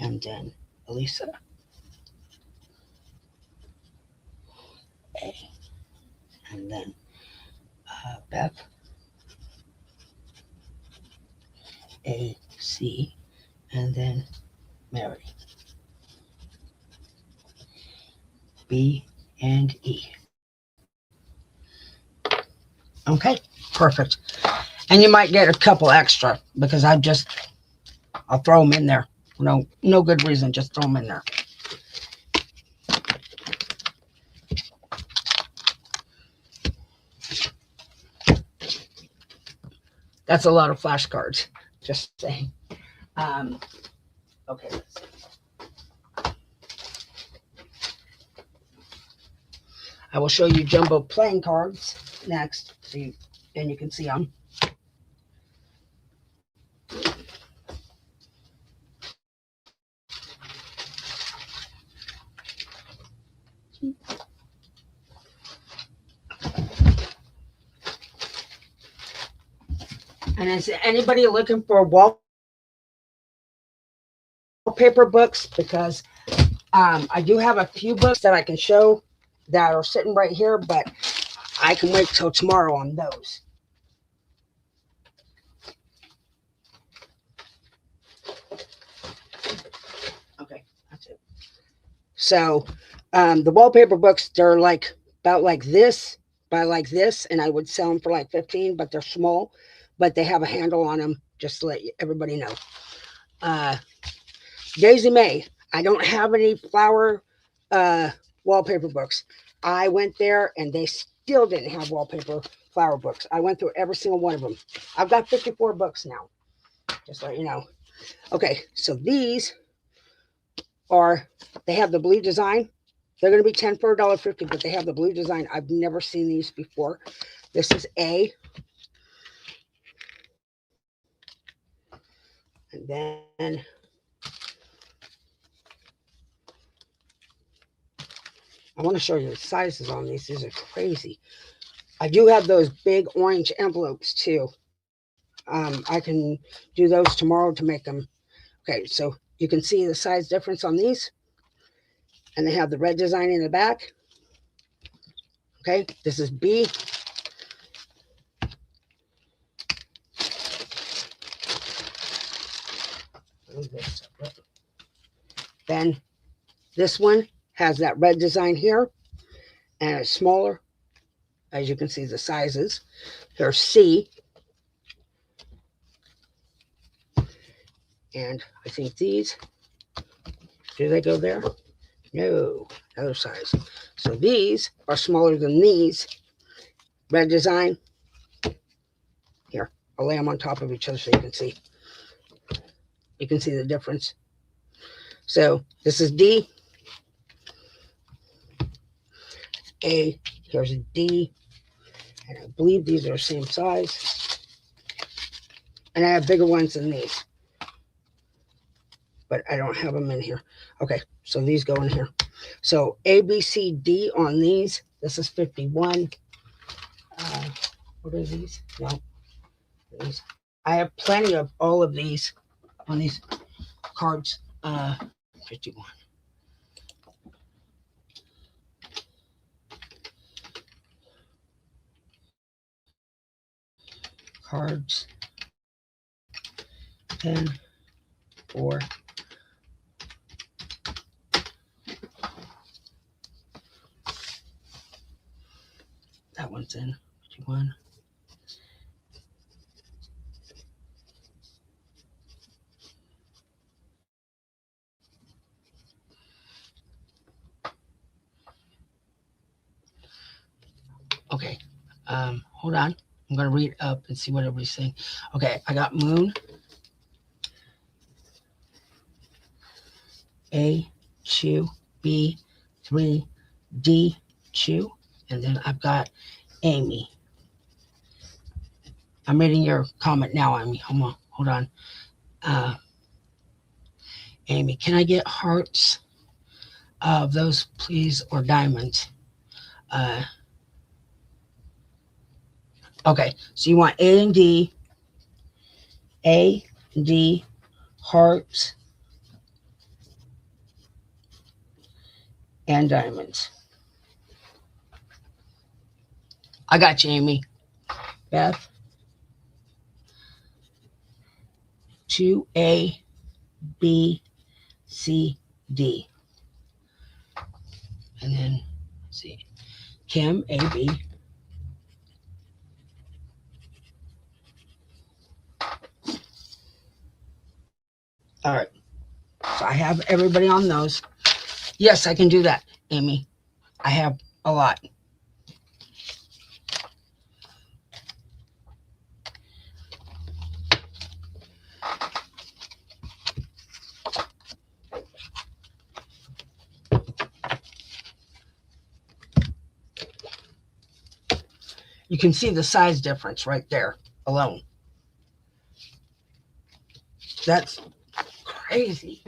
Speaker 1: and then Elisa, A, and then Beth, A, C, and then Mary, B, and E. Okay, perfect. And you might get a couple extra because I'll throw them in there. No good reason, just throw them in there. That's a lot of flashcards, just saying. Okay, let's see. I will show you jumbo playing cards next, and you can see them. And is anybody looking for wallpaper books? Because I do have a few books that I can show that are sitting right here, but I can wait till tomorrow on those. Okay, that's it. So the wallpaper books, they're like about like this by like this, and I would sell them for like 15, but they're small, but they have a handle on them, just to let everybody know. Daisy May, I don't have any flower wallpaper books. I went there and they still didn't have wallpaper flower books. I went through every single one of them. I've got 54 books now, just so you know. Okay, so these they have the blue design. They're going to be 10 for $1.50, but they have the blue design. I've never seen these before. This is A. And then I want to show you the sizes on these. These are crazy. I do have those big orange envelopes too. I can do those tomorrow to make them. Okay, so you can see the size difference on these. And they have the red design in the back. Okay, this is B. Then this one has that red design here, and it's smaller. As you can see, the sizes. Here's C. And I think these, do they go there? No, other size. So these are smaller than these. red design. Here, I'll lay them on top of each other so you can see. You can see the difference. So this is D, A, here's a D, and I believe these are the same size. And I have bigger ones than these, but I don't have them in here. Okay, so these go in here. So A, B, C, D on these. This is 51. What are these? No, these. I have plenty of all of these on these cards. 51. Cards. 10, 4. That one's in 51. Okay. Hold on. I'm going to read up and see what everybody's saying. Okay, I got moon. A, 2, B, 3, D, 2. And then I've got Amy. I'm reading your comment now, Amy. Hold on. Amy, can I get hearts of those, please, or diamonds? Okay, so you want A and D, hearts, and diamonds. I got you, Amy. Beth. 2, A, B, C, D. And then, let's see, Kim, A, B. All right. So I have everybody on those. Yes, I can do that, Amy. I have a lot. You can see the size difference right there alone. That's crazy.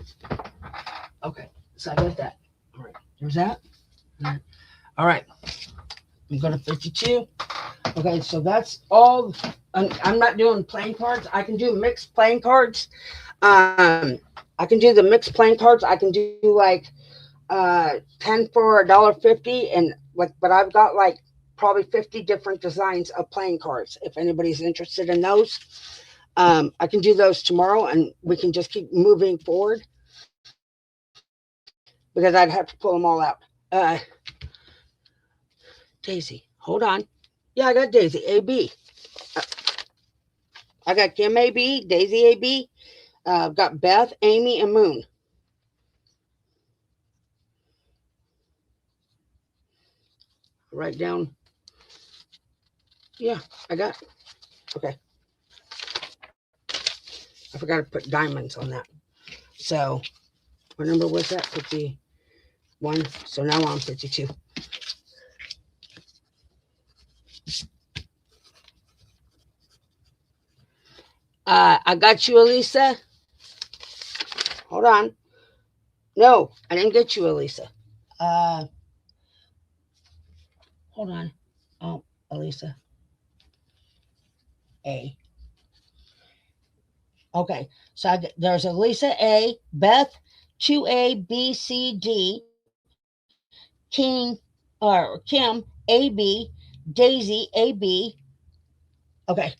Speaker 1: Okay, so I got that. All right, there's that. All right, I'm going to 52. Okay, so that's all. I'm not doing playing cards. I can do mixed playing cards. I can do the mixed playing cards. I can do like 10 for $1.50, and like, but I've got like probably 50 different designs of playing cards. If anybody's interested in those, I can do those tomorrow, and we can just keep moving forward because I'd have to pull them all out. Daisy, hold on. Yeah, I got Daisy AB. I got Kim AB, Daisy AB. I've got Beth, Amy, and Moon. Write down. Yeah, I got. Okay. I forgot to put diamonds on that. So, what number was that? 51. So now I'm 52. I got you, Elisa. Hold on. No, I didn't get you, Elisa. Hold on. Oh, Elisa. A. Okay, so there's Elisa A, Beth 2A, B, C, D, King or Kim A, B, Daisy A, B. Okay.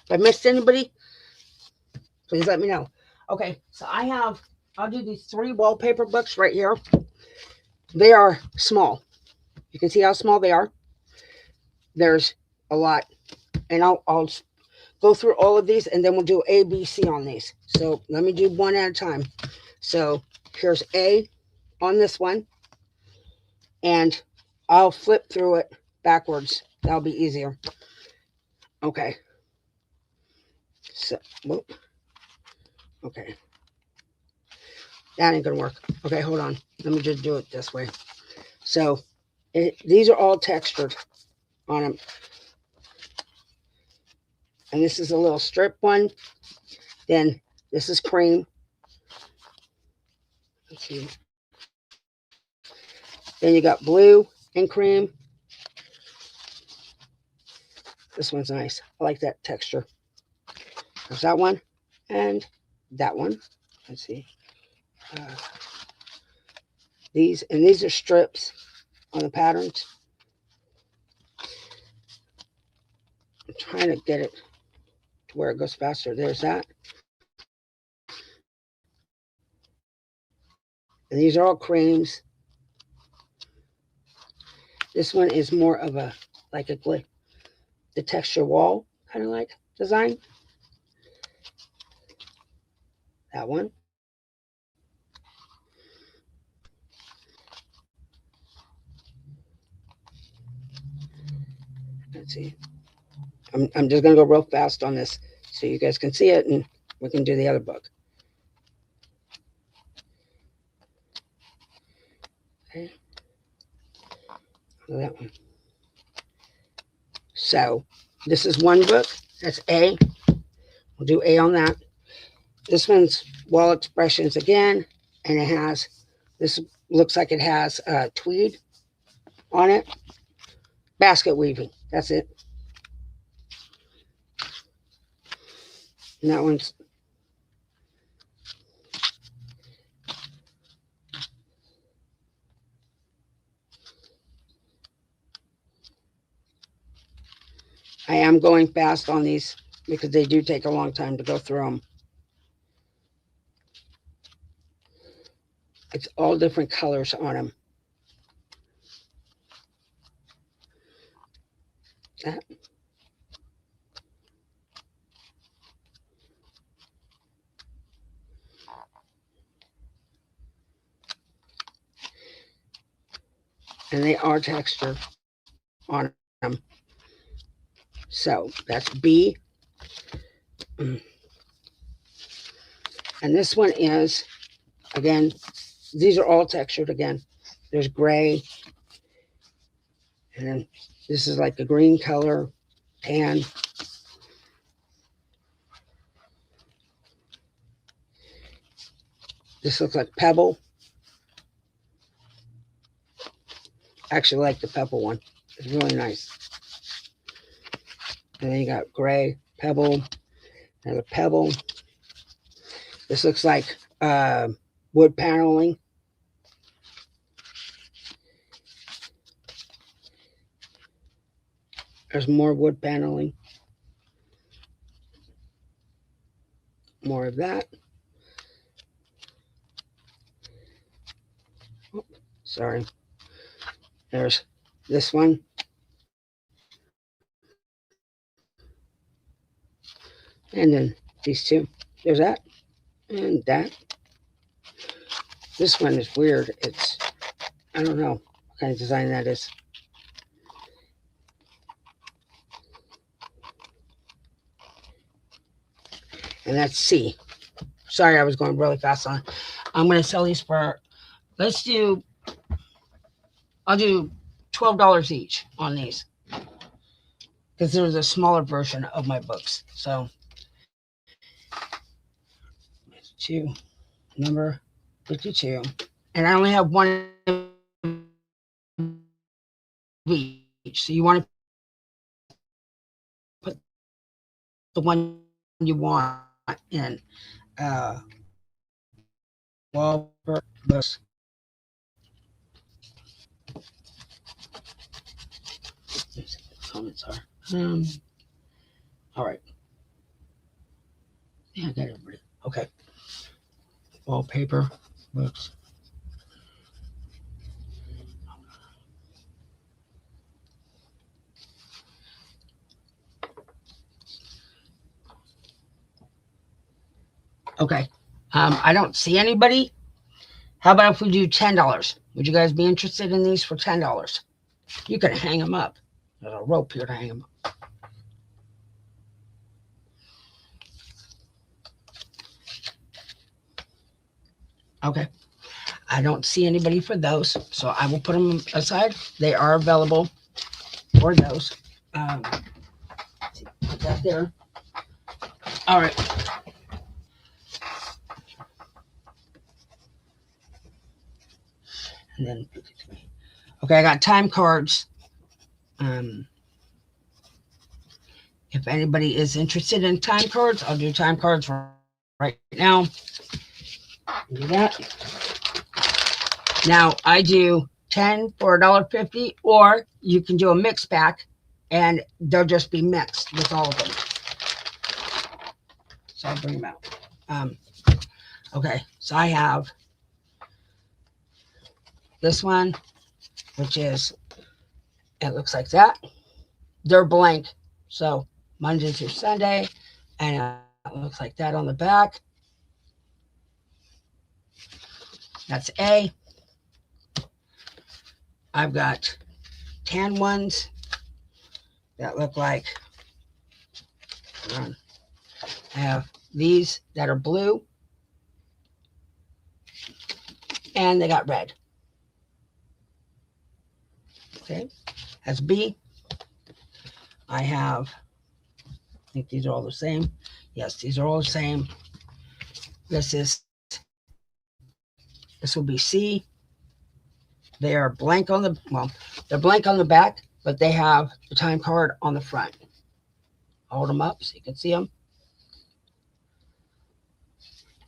Speaker 1: If I missed anybody, please let me know. Okay, so I'll do these 3 wallpaper books right here. They are small. You can see how small they are. There's a lot. And I'll go through all of these, and then we'll do A, B, C on these. So let me do one at a time. So here's A on this one. And I'll flip through it backwards. That'll be easier. Okay. So, whoop. Okay. That ain't gonna work. Okay, hold on. Let me just do it this way. So, these are all textured on them. And this is a little strip one. Then this is cream. Let's see. Then you got blue and cream. This one's nice. I like that texture. There's that one and that one. Let's see. These are strips on the patterns. I'm trying to get it to where it goes faster. There's that. And these are all creams. This one is more of a, like the texture wall kind of like design. That one. Let's see. I'm just going to go real fast on this so you guys can see it and we can do the other book. Okay. That one. So this is one book. That's A. We'll do A on that. This one's Wall Expressions again. And it has, this looks like it has tweed on it. Basket weaving. That's it. And that one's I am going fast on these because they do take a long time to go through them. It's all different colors on them. That. And they are textured on them. So that's B. And this one is, again, these are all textured again. There's gray. And then this is like a green color, tan. This looks like pebble. I actually like the pebble one. It's really nice. And then you got gray, pebble, and a pebble. This looks like wood paneling. There's more wood paneling. More of that. Oh, sorry. There's this one. And then these two. There's that. And that. This one is weird. It's, I don't know what kind of design that is. And that's C. Sorry, I was going really fast on it. I'm going to sell these for, I'll do $12 each on these. Because there's a smaller version of my books. So, number 52. And I only have one of each. So you want to put the one you want in. Wallpaper books. Let's see what the comments are. All right. Yeah, I got everybody. Okay. Wallpaper books. Okay. I don't see anybody. How about if we do $10? Would you guys be interested in these for $10? You can hang them up. There's a rope here to hang them up. Okay. I don't see anybody for those, so I will put them aside. They are available for those. Put that there. All right. And then, okay, I got time cards. If anybody is interested in time cards, I'll do time cards right now. Do that. Now I do 10 for $1.50, or you can do a mix pack and they'll just be mixed with all of them. So I'll bring them out. Okay, so I have this one, which is, it looks like that. They're blank. So Monday through Sunday, and it looks like that on the back. That's A. I've got tan ones that look like, I have these that are blue, and they got red. Okay, that's B. I have, I think these are all the same. Yes, these are all the same. This will be C. They are blank on the, well, they're blank on the back, but they have the time card on the front. I'll hold them up so you can see them.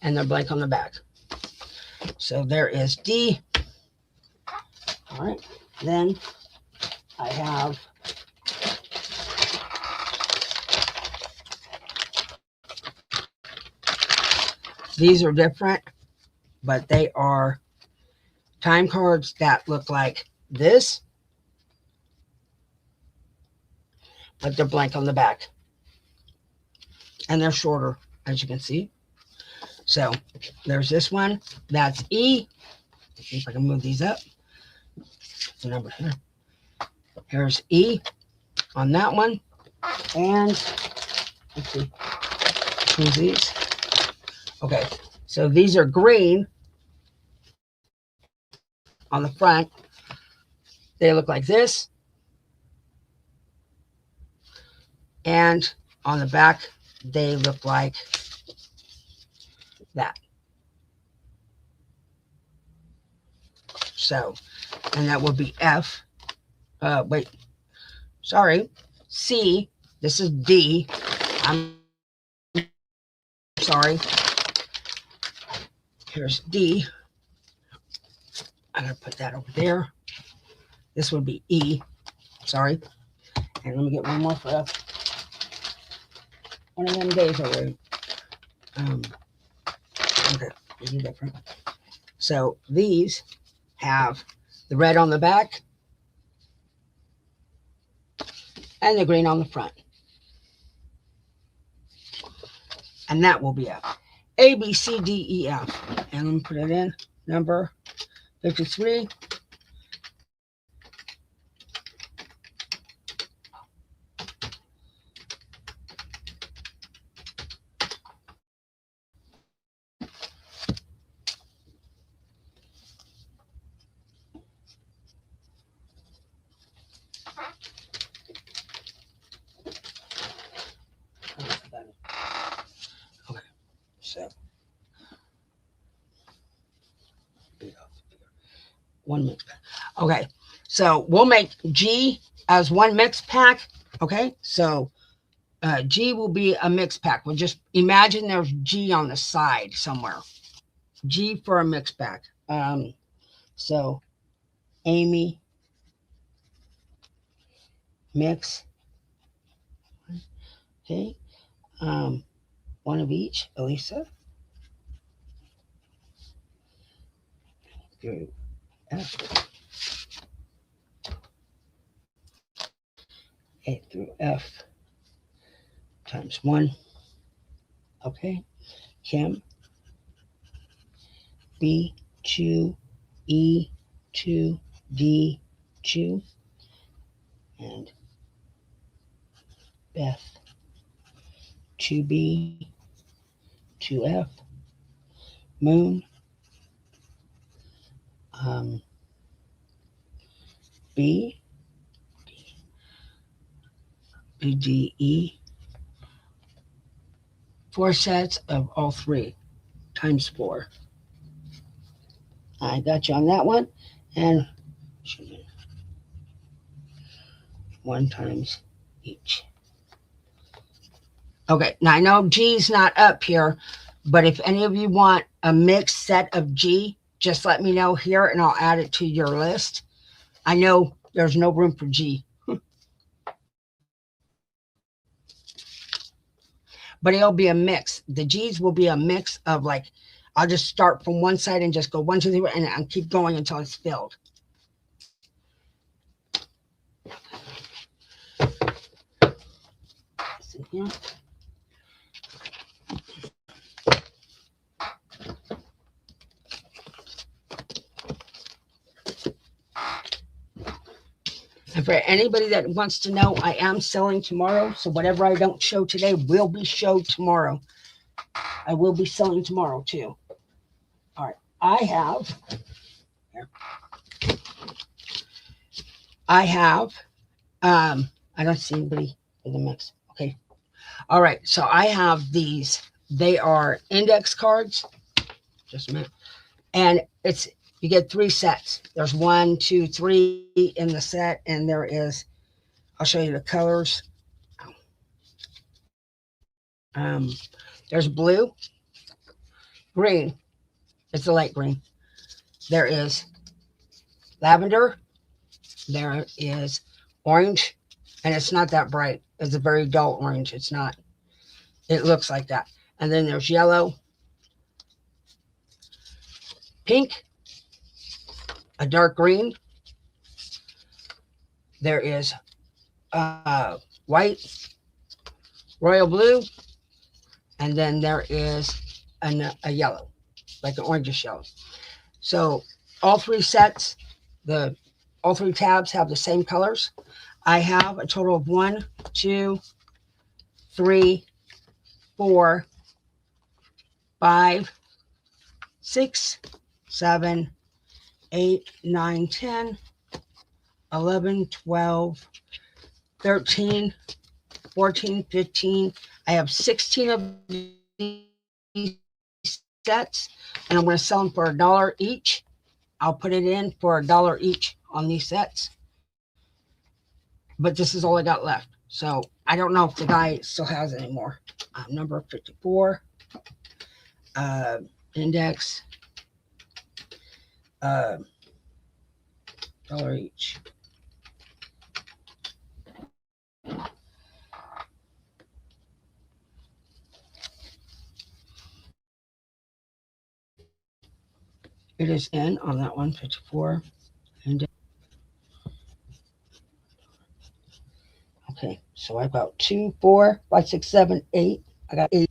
Speaker 1: And they're blank on the back. So there is D. All right. Then I have these are different, but they are time cards that look like this, but they're blank on the back. And they're shorter, as you can see. So there's this one. That's E. Let's see if I can move these up. The number here. Here's E on that one. And let's see. Who's these? Okay. So these are green on the front. They look like this. And on the back, they look like that. So, and that would be F. Wait, sorry. C. This is D. I'm sorry. Here's D. I'm going to put that over there. This would be E. Sorry. And let me get one more for F. One of them days already. Okay, these are different. So these have the red on the back and the green on the front. And that will be F. A, B, C, D, E, F. And let me put it in. Number 53. Okay, so one mix pack. Okay, so we'll make G as one mix pack. Okay, so G will be a mix pack. We'll just imagine there's G on the side somewhere. G for a mix pack. So Amy, mix. Okay, one of each. Elisa, through F. A through F times 1. Okay. Kim, B, 2, E, 2, D, 2. and Beth, 2B, 2F, Moon, um, B, BDE, 4 sets of all 3 times 4. I got you on that one. And 1 times each. Okay, now I know G's not up here, but if any of you want a mixed set of G, just let me know here and I'll add it to your list. I know there's no room for G. But it'll be a mix. The G's will be a mix of like, I'll just start from one side and just go 1, 2, 3, and I'll keep going until it's filled. Here. And for anybody that wants to know, I am selling tomorrow. So whatever I don't show today will be showed tomorrow. I will be selling tomorrow too. All right. I don't see anybody in the mix. Okay. All right. So I have these. They are index cards. Just a minute. And you get 3 sets. There's 1, 2, 3 in the set, and there is, I'll show you the colors. There's blue, green. It's a light green. There is lavender. There is orange, and it's not that bright. It's a very dull orange. It's not. It looks like that. And then there's yellow, pink, a dark green. There is white, royal blue, and then there is a yellow, like an orangish yellow. So all 3 sets, all 3 tabs have the same colors. I have a total of 1, 2, 3, 4, 5, 6, 7, 8, 9, 10, 11, 12, 13, 14, 15. I have 16 of these sets, and I'm going to sell them for $1 each. I'll put it in for $1 each on these sets. But this is all I got left. So I don't know if the guy still has any more. Number 54. Index. $1 each. It is in on that one, 54. And okay, so I've got 2, 4, 5, 6, 7, 8. I got 8.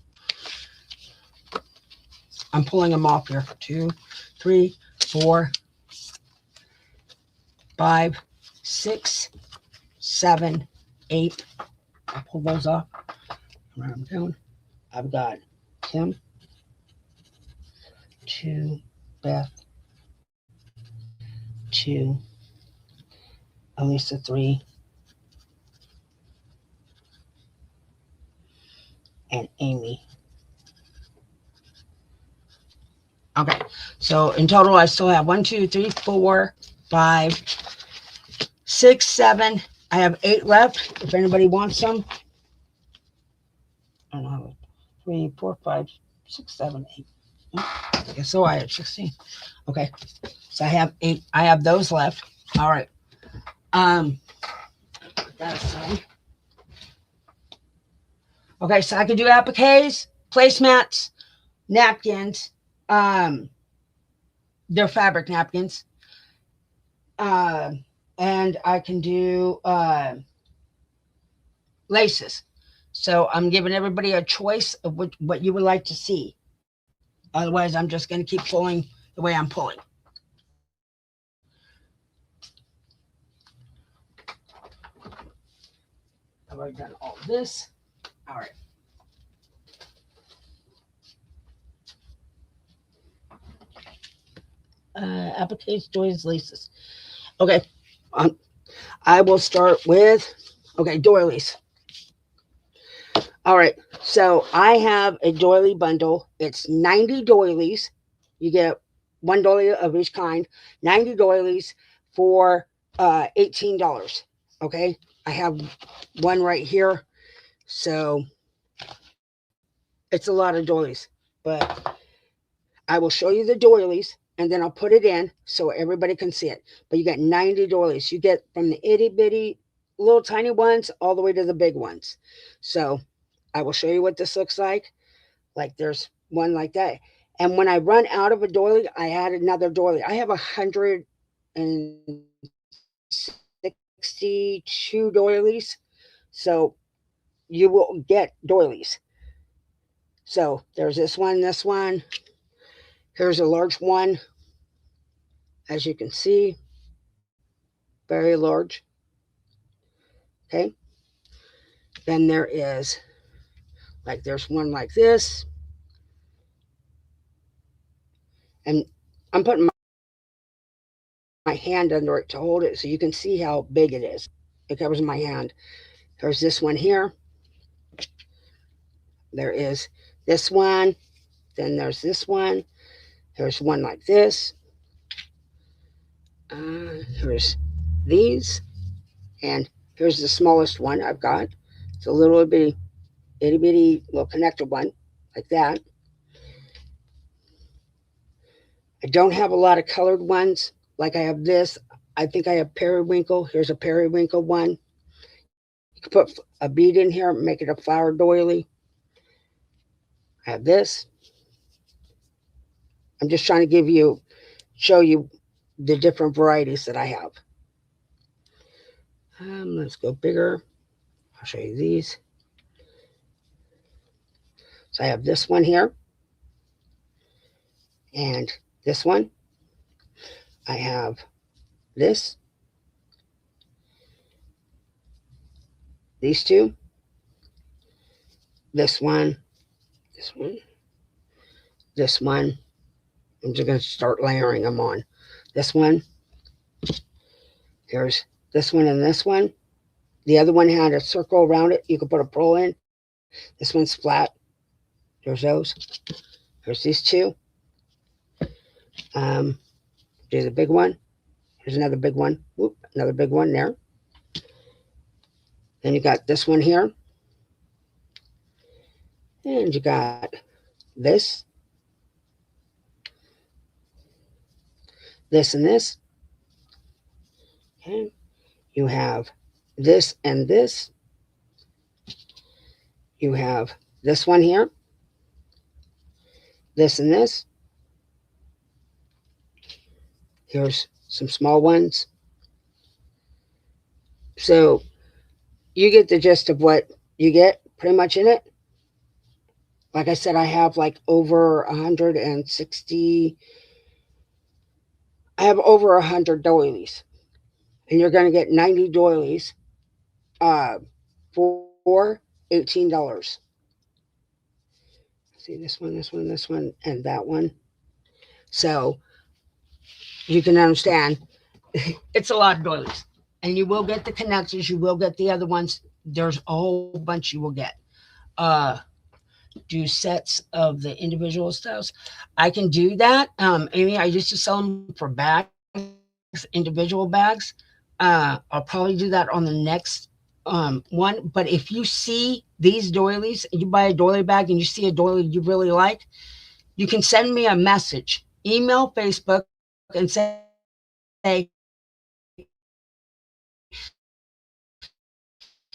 Speaker 1: I'm pulling them off here. 2, 3, 4, 5, 6, 7, 8. I'll pull those off. Write them down. I've got Kim, 2, Beth, 2, Elisa, 3, and Amy. Okay, so in total, I still have 1, 2, 3, 4, 5, 6, 7. I have 8 left. If anybody wants some, I don't know, 3, 4, 5, 6, 7, 8. I guess so. I have 16. Okay, so I have 8. I have those left. All right. That's okay. So I can do appliques, placemats, napkins. They're fabric napkins. And I can do laces. So I'm giving everybody a choice of what you would like to see. Otherwise, I'm just going to keep pulling the way I'm pulling. I've already done all this. All right. Appliques, doilies, laces. Okay. Um, I will start with, okay, doilies. All right. So I have a doily bundle. It's 90 doilies. You get one doily of each kind, 90 doilies for $18. Okay. I have one right here. So it's a lot of doilies, but I will show you the doilies and then I'll put it in so everybody can see it. But you get 90 doilies. You get from the itty bitty little tiny ones all the way to the big ones. So I will show you what this looks like. Like there's one like that. And when I run out of a doily, I add another doily. I have 162 doilies. So you will get doilies. So there's this one. Here's a large one, as you can see, very large. Okay. Then there is, like, there's one like this. And I'm putting my hand under it to hold it so you can see how big it is. It covers my hand. There's this one here. There is this one. Then there's this one. There's one like this. Here's these. And here's the smallest one I've got. It's a little bitty, itty bitty little connector one, like that. I don't have a lot of colored ones. Like I have this. I think I have periwinkle. Here's a periwinkle one. You can put a bead in here, make it a flower doily. I have this. I'm just trying to show you the different varieties that I have. Let's go bigger. I'll show you these. So I have this one here. And this one. I have this. These two. This one. This one. This one. I'm just going to start layering them on. This one. Here's this one and this one. The other one had a circle around it. You could put a pearl in. This one's flat. There's those. There's these two. There's a big one. Here's another big one. Whoop, another big one there. Then you got this one here. And you got this. This and this. Okay. You have this and this. You have this one here. This and this. Here's some small ones. So you get the gist of what you get pretty much in it. Like I said, I have like over 160. I have over 100 doilies. And you're going to get 90 doilies for $18. See this one, and that one. So you can understand it's a lot of doilies. And you will get the connectors, you will get the other ones. There's a whole bunch you will get. Do sets of the individual styles. I can do that. Amy, I used to sell them for bags, individual bags. I'll probably do that on the next one. But if you see these doilies, you buy a doily bag and you see a doily you really like, you can send me a message, email, Facebook, and say, do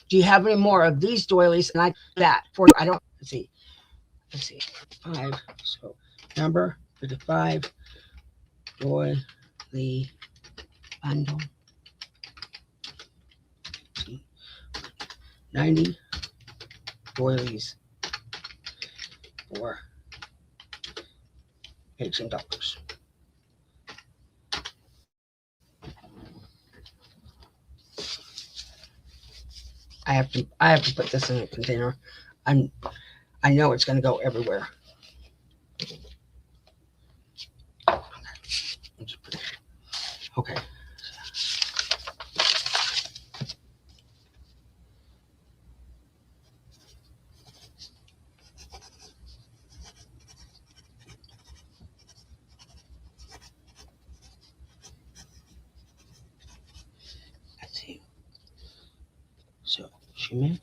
Speaker 1: you have any more of these doilies? And I that for I don't see. Let's see. 5. So number 55 doily bundle. 90 doilies for $18. I have to put this in a container. I know it's going to go everywhere. Okay. Let's see. So, Shima,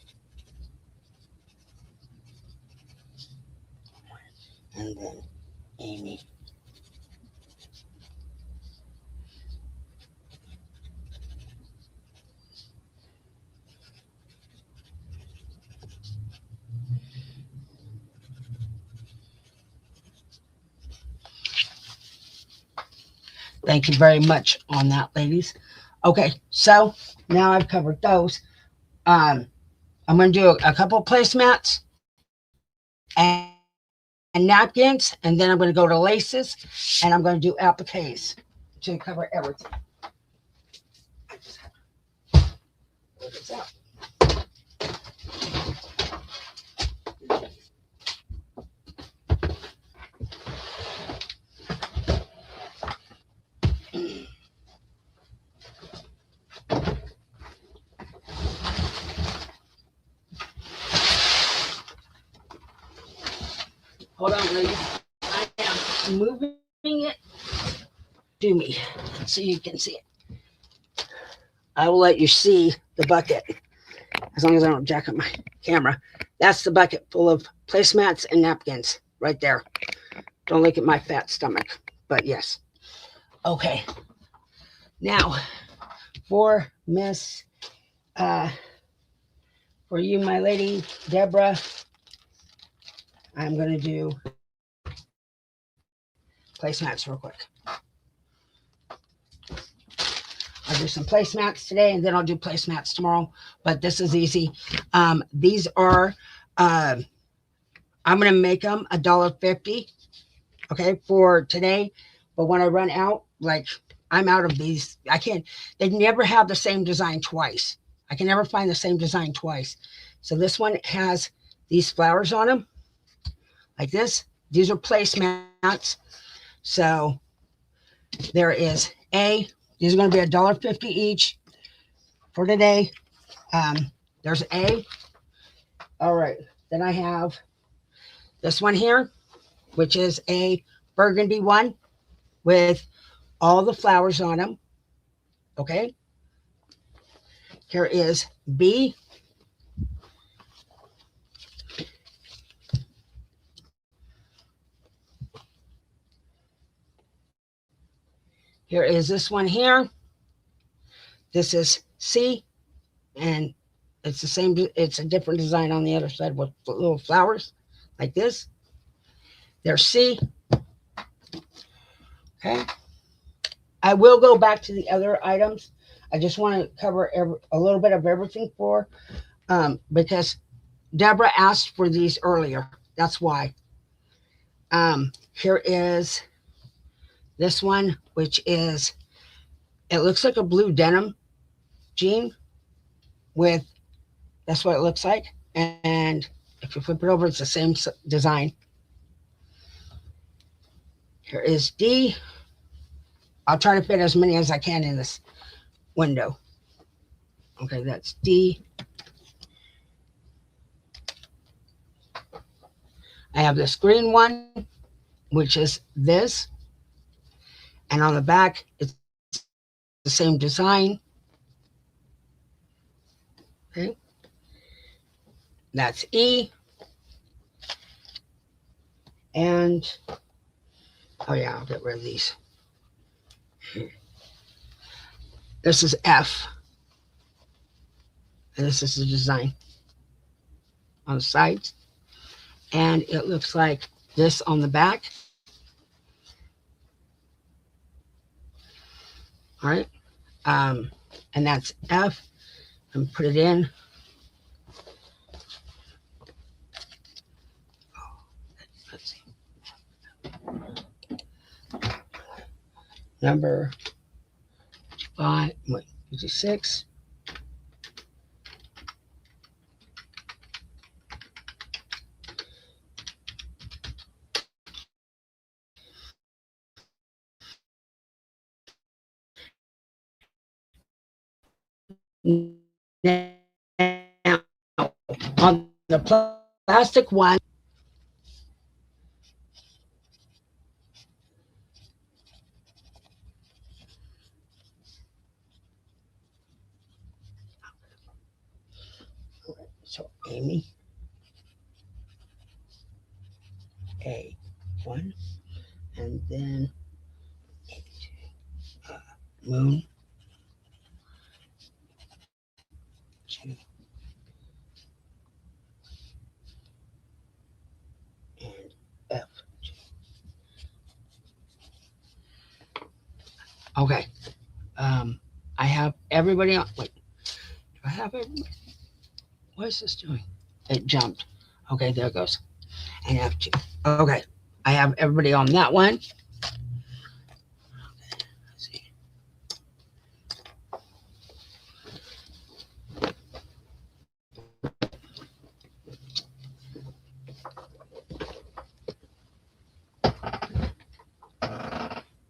Speaker 1: and then Amy. Thank you very much on that, ladies. Okay, so now I've covered those. I'm going to do a couple placemats and napkins, and then I'm going to go to laces, and I'm going to do appliques to cover everything. I just have to pull this out. Hold on, ladies. I am moving it. Do me so you can see it. I will let you see the bucket as long as I don't jack up my camera. That's the bucket full of placemats and napkins right there. Don't look at my fat stomach, but yes. Okay. Now, for Miss, for you, my lady, Deborah, I'm going to do placemats real quick. I'll do some placemats today, and then I'll do placemats tomorrow, but this is easy. These are, I'm going to make them $1.50, okay, for today, but when I run out, like, I'm out of these. I can't, they never have the same design twice. I can never find the same design twice. So this one has these flowers on them, like this. These are placemats. So there is these are going to be $1.50 each for today. There's all right. Then I have this one here, which is a burgundy one with all the flowers on them. Okay. Here is B. Here is this one here. This is C, and it's the same. It's a different design on the other side with little flowers like this. There's C. Okay. I will go back to the other items. I just want to cover a little bit of everything because Deborah asked for these earlier. That's why. Here is this one, which is, it looks like a blue denim jean with, that's what it looks like. And if you flip it over, it's the same design. Here is D. I'll try to fit as many as I can in this window. Okay, that's D. I have this green one, which is this. And on the back, it's the same design. Okay. That's E. And, oh yeah, I'll get rid of these. This is F. And this is the design on the sides. And it looks like this on the back. All right. And that's F. And put it in. Let's see. Number 5, wait, 6. Now, on the plastic one, so Amy, A1, and then Moon, 2, and F. Okay. I have everybody on. Wait, do I have everybody? What is this doing? It jumped. Okay, there it goes. And F2. Okay, I have everybody on that one. Let's see.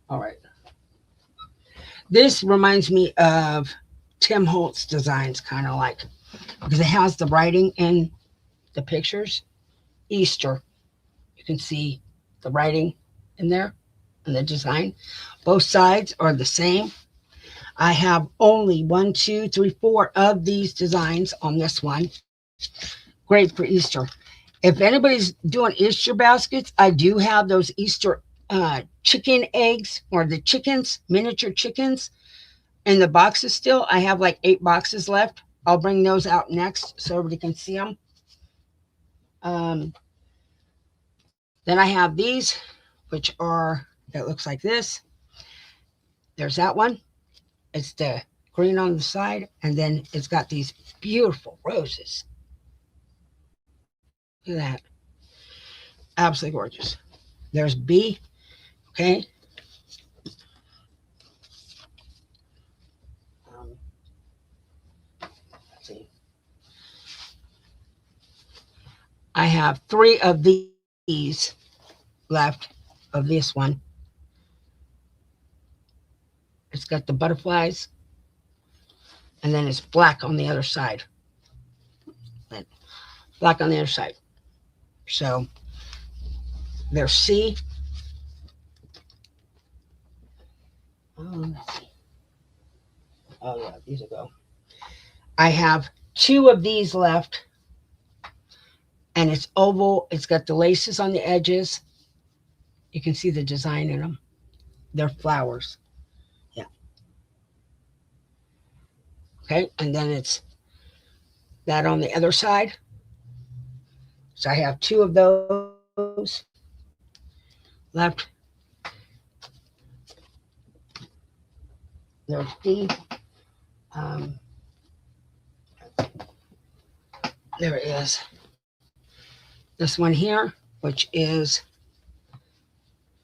Speaker 1: All right. This reminds me of Tim Holtz designs, kind of like, because it has the writing in the pictures. Easter, you can see the writing in there and the design. Both sides are the same. I have only 1, 2, 3, 4 of these designs on this one. Great for Easter. If anybody's doing Easter baskets, I do have those Easter chicken eggs, or the chickens, miniature chickens, in the boxes still. I have like 8 boxes left. I'll bring those out next so everybody can see them. Then I have these, which are, it looks like this. There's that one. It's the green on the side, and then it's got these beautiful roses. Look at that. Absolutely gorgeous. There's B. Okay. Let's see. I have 3 of these left of this one. It's got the butterflies, and then it's black on the other side. Black on the other side. So there's C. Let's see. Oh yeah, these will go. I have 2 of these left, and it's oval. It's got the laces on the edges. You can see the design in them. They're flowers. Yeah. Okay, and then it's that on the other side. So I have 2 of those left. There's D. Um, there is this one here, which is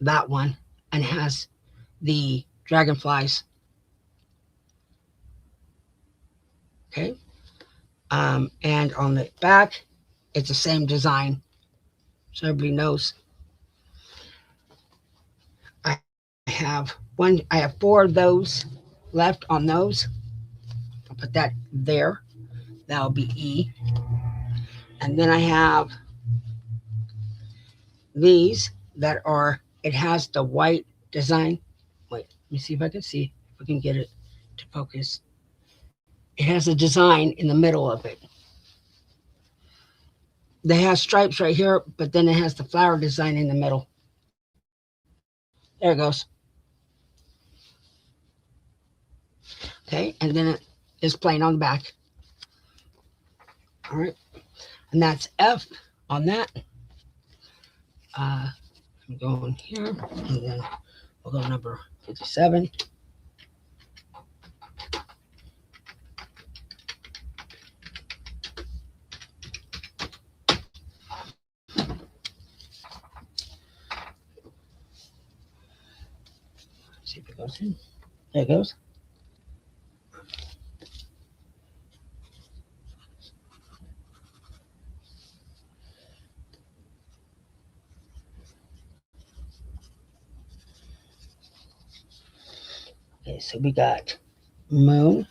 Speaker 1: that one, and has the dragonflies. Okay. And on the back, it's the same design. So everybody knows. I have 4 of those left on those. I'll put that there. That'll be E. And then I have these that are, it has the white design. Wait, let me see if I can see, if we can get it to focus. It has a design in the middle of it. They have stripes right here, but then it has the flower design in the middle. There it goes. Okay, and then it is plain on the back. All right, and that's F on that. I'm going here, and then we'll go number 57. See if it goes in. There it goes. Okay, so we got moon,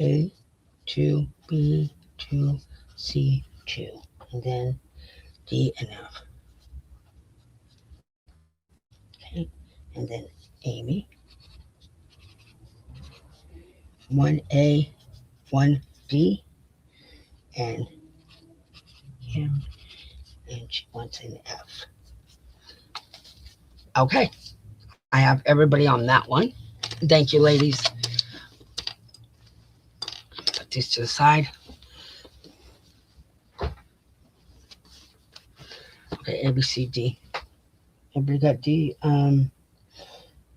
Speaker 1: A, 2, B, 2, C, 2, and then D and F. Okay, and then Amy, 1A, 1D, and Kim, and she wants an F. Okay, I have everybody on that one. Thank you, ladies. Put these to the side. Okay, A, B, C, D. Everybody got D.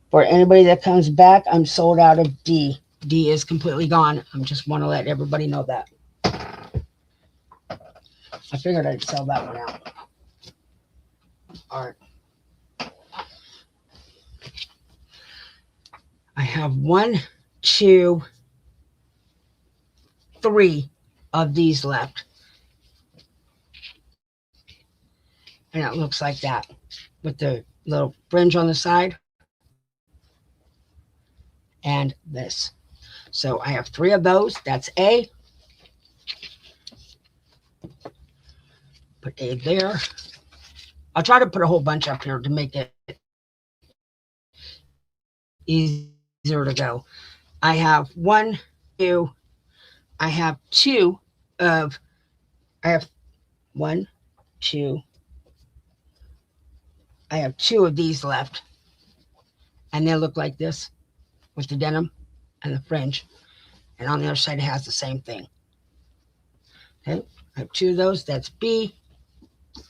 Speaker 1: For anybody that comes back, I'm sold out of D. D is completely gone. I just want to let everybody know that. I figured I'd sell that one out. All right. I have 1, 2, 3 of these left. And it looks like that with the little fringe on the side and this. So I have 3 of those. That's A. Put A there. I'll try to put a whole bunch up here to make it easier to go. I have 1, 2. I have 2 of. I have 1, 2. I have 2 of these left, and they look like this with the denim and the fringe. And on the other side, it has the same thing. Okay, I have 2 of those. That's B. 1,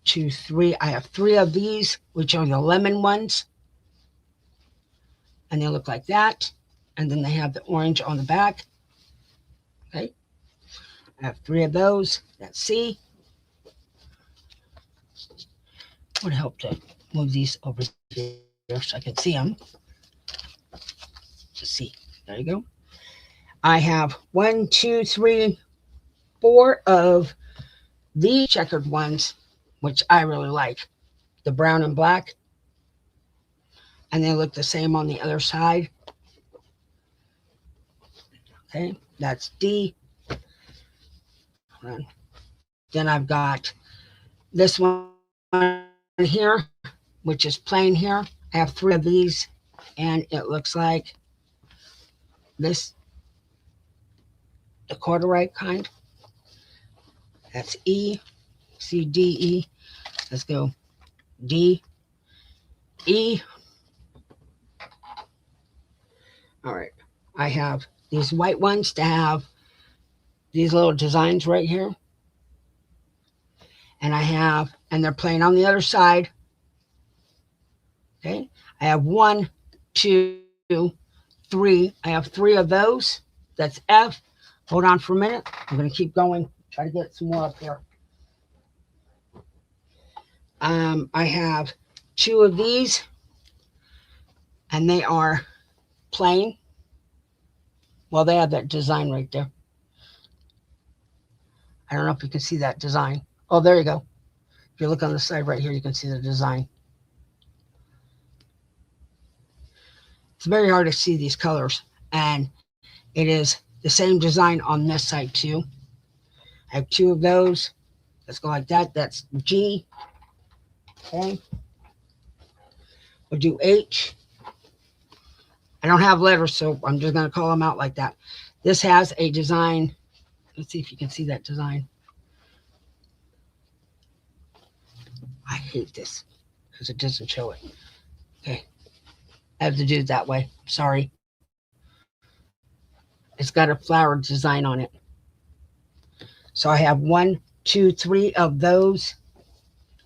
Speaker 1: 2, 3. I have 3 of these, which are the lemon ones, and they look like that. And then they have the orange on the back. Okay, I have 3 of those. That's C. Would help to move these over here so I can see them. Just see. There you go. I have 1, 2, 3, 4 of these checkered ones, which I really like. The brown and black. And they look the same on the other side. Okay, that's D. Then I've got this one here, which is plain here. I have 3 of these, and it looks like this, the corduroy kind. That's E, C, D, E. Let's go D, E. All right. I have these white ones to have these little designs right here. And I have, and they're plain on the other side. Okay. I have 1, 2, 3. I have 3 of those. That's F. Hold on for a minute. I'm going to keep going. Try to get some more up here. I have 2 of these, and they are plain. Well, they have that design right there. I don't know if you can see that design. Oh, there you go. If you look on the side right here, you can see the design. It's very hard to see these colors, and it is the same design on this side too. I have 2 of those. Let's go like that. That's G. Okay. We'll do H. I don't have letters, so I'm just going to call them out like that. This has a design. Let's see if you can see that design. I hate this because it doesn't show it. Okay. I have to do it that way. Sorry. It's got a flower design on it. So I have 1, 2, 3 of those.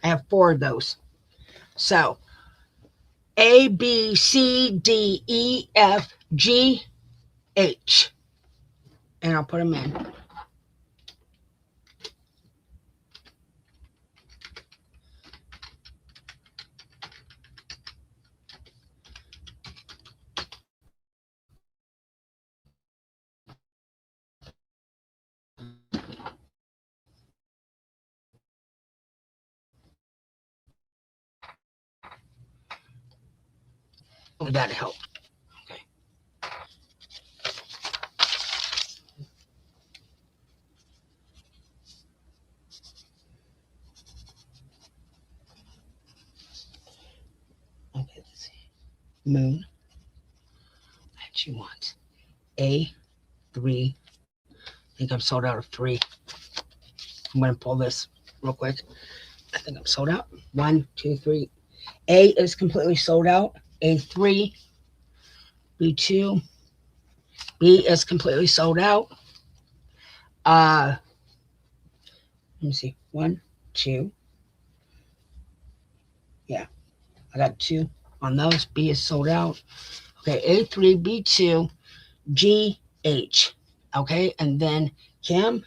Speaker 1: I have 4 of those. So A, B, C, D, E, F, G, H. And I'll put them in. That'll help. Okay. moon that she wants. A3. I think I'm sold out of 3. I'm going to pull this real quick. I think I'm sold out. 1, 2, 3. A is completely sold out. A3, B2, B is completely sold out. Let me see. 1, 2. Yeah, I got 2 on those. B is sold out. Okay, A3, B2, G, H. Okay, and then Kim,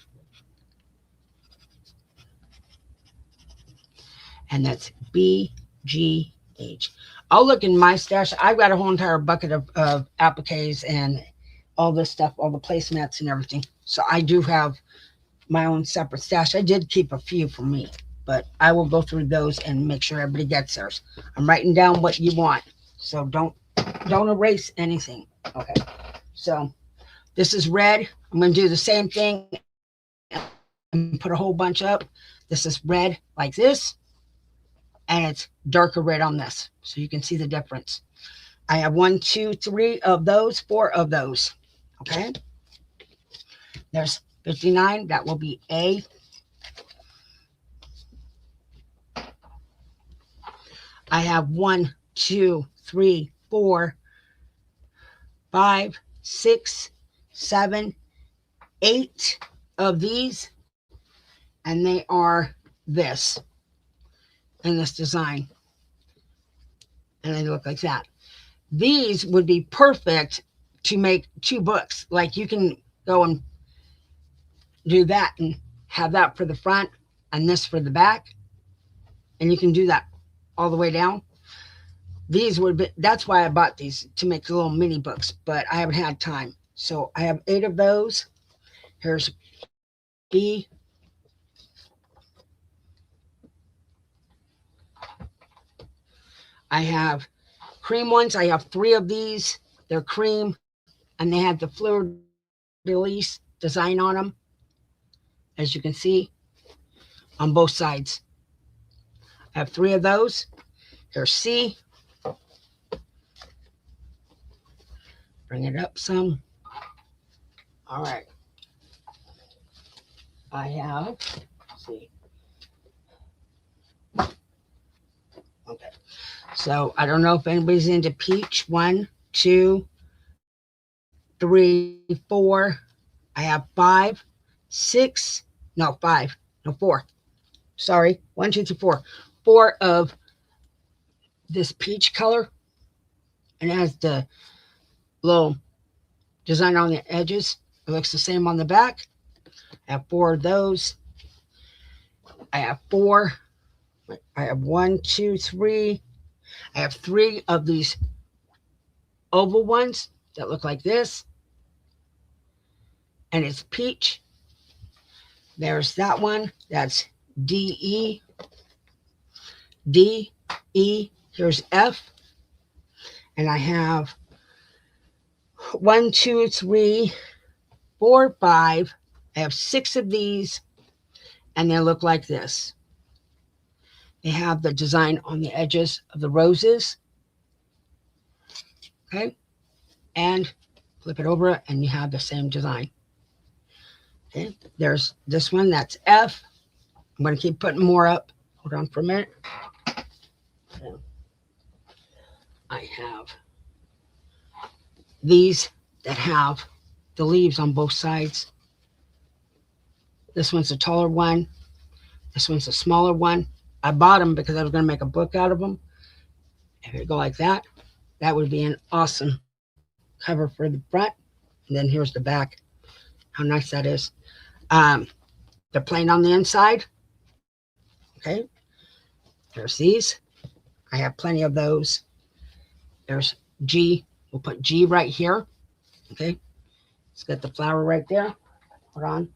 Speaker 1: and that's B, G, H. I'll look in my stash. I've got a whole entire bucket of appliques and all this stuff, all the placemats and everything. So I do have my own separate stash. I did keep a few for me, but I will go through those and make sure everybody gets theirs. I'm writing down what you want, so don't erase anything. Okay, so this is red. I'm going to do the same thing and put a whole bunch up. This is red like this, and it's darker red on this, so you can see the difference. I have 1, 2, 3 of those, 4 of those. Okay, there's 59. That will be A. I have 1, 2, 3, 4, 5, 6, 7, 8 of these, and they are this in this design, and they look like that. These would be perfect to make 2 books. Like you can go and do that and have that for the front and this for the back, and you can do that all the way down. These would be, that's why I bought these, to make little mini books, but I haven't had time. So I have 8 of those. Here's B. I have cream ones. I have 3 of these. They're cream, and they have the fleur de lis design on them, as you can see, on both sides. I have 3 of those. Here's C. Bring it up some. All right. I have, let's see. Okay. So I don't know if anybody's into peach. 1, 2, 3, 4. I have 5, 6, no, 5, no, 4. Sorry. 1, 2, 3, 4. 4 of this peach color. And it has the little design on the edges. It looks the same on the back. I have 4 of those. I have 4. I have 1, 2, 3. I have 3 of these oval ones that look like this. And it's peach. There's that one. That's D, E. Here's F. And I have 1, 2, 3, 4, 5. I have 6 of these, and they look like this. They have the design on the edges of the roses. Okay. And flip it over, and you have the same design. Okay. There's this one. That's F. I'm going to keep putting more up. Hold on for a minute. So I have these that have the leaves on both sides. This one's a taller one. This one's a smaller one. I bought them because I was going to make a book out of them. If it go like that, that would be an awesome cover for the front. And then here's the back. How nice that is. They're plain on the inside. Okay. There's these. I have plenty of those. There's G. We'll put G right here. Okay. It's got the flower right there. Hold on.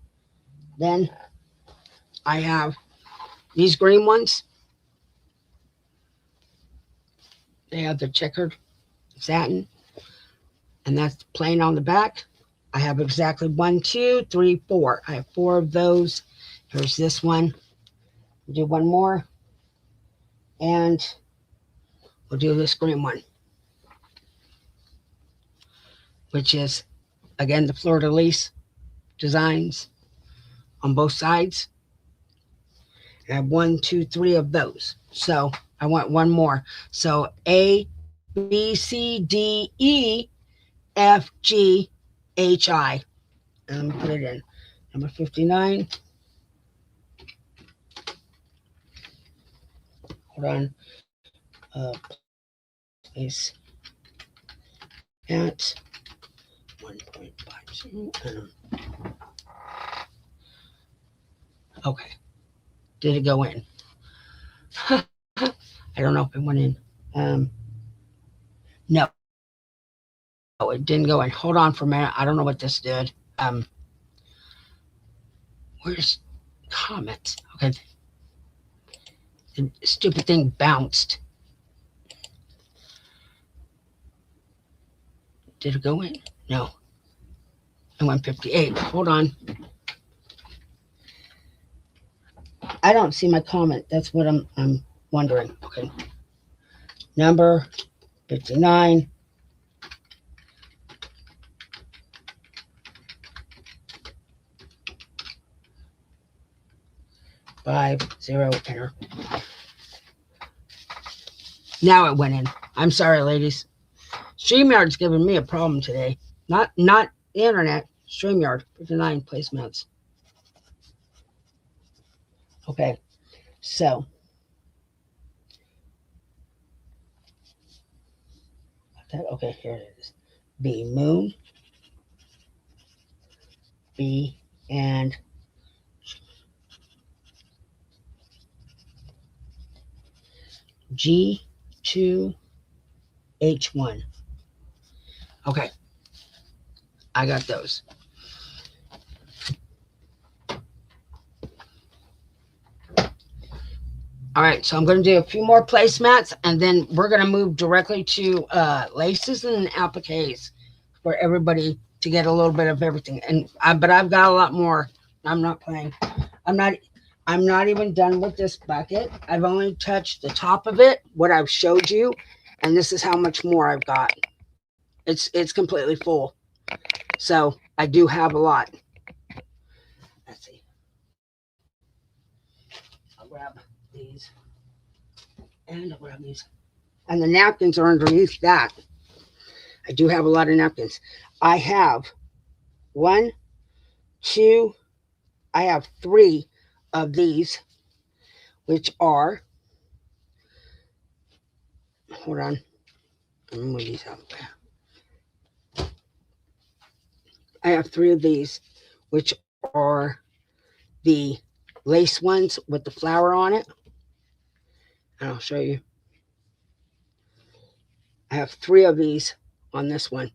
Speaker 1: Then I have these green ones. They have the checkered satin, and that's plain on the back. I have exactly 1, 2, 3, 4. I have 4 of those. Here's this one. We'll do one more, and we'll do this green one. which is, again, the fleur-de-lis designs on both sides. I have 1, 2, 3 of those. So I want one more. So A, B, C, D, E, F, G, H, I. And let me put it in. Number 59. Hold on. Place at 1.50. Okay. Did it go in? I don't know if it went in. No, it didn't go in. Hold on for a minute. I don't know what this did. Where's comments? Okay. The stupid thing bounced. Did it go in? No. It went 58. Hold on. I don't see my comment. That's what I'm wondering. Okay. Number 59. Five, 0, enter. Now it went in. I'm sorry, ladies. StreamYard's giving me a problem today. Not the internet. StreamYard, 59 placements. Okay, so okay, here it is. B, moon, B, and G2, H1. Okay, I got those. All right, so I'm going to do a few more placemats, and then we're going to move directly to laces and appliques for everybody to get a little bit of everything. But I've got a lot more. I'm not playing. I'm not even done with this bucket. I've only touched the top of it, what I've showed you, and this is how much more I've got. It's completely full. So I do have a lot. Let's see. I'll grab these. And I'll grab these. And the napkins are underneath that. I do have a lot of napkins. I have 1, 2, I have 3 of these, which are, hold on, let me move these out. I have 3 of these, which are the lace ones with the flower on it. And I'll show you. I have 3 of these on this one.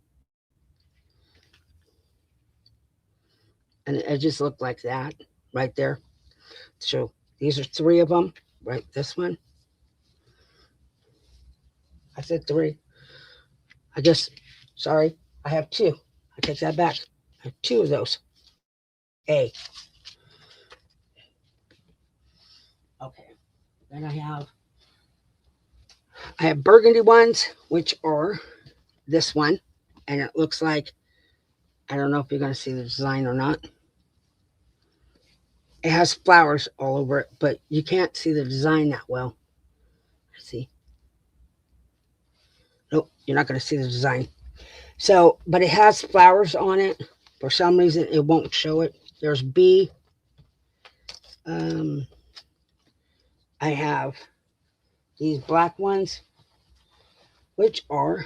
Speaker 1: And it just looked like that right there. So these are 3 of them, right? This one. I said 3. I guess, sorry, I have 2. I take that back. I have 2 of those. A. Okay. Then I have burgundy ones, which are this one. And it looks like, I don't know if you're going to see the design or not. It has flowers all over it, but you can't see the design that well. Let's see. Nope, you're not going to see the design. So, but it has flowers on it. For some reason, it won't show it. There's B. I have these black ones, which are,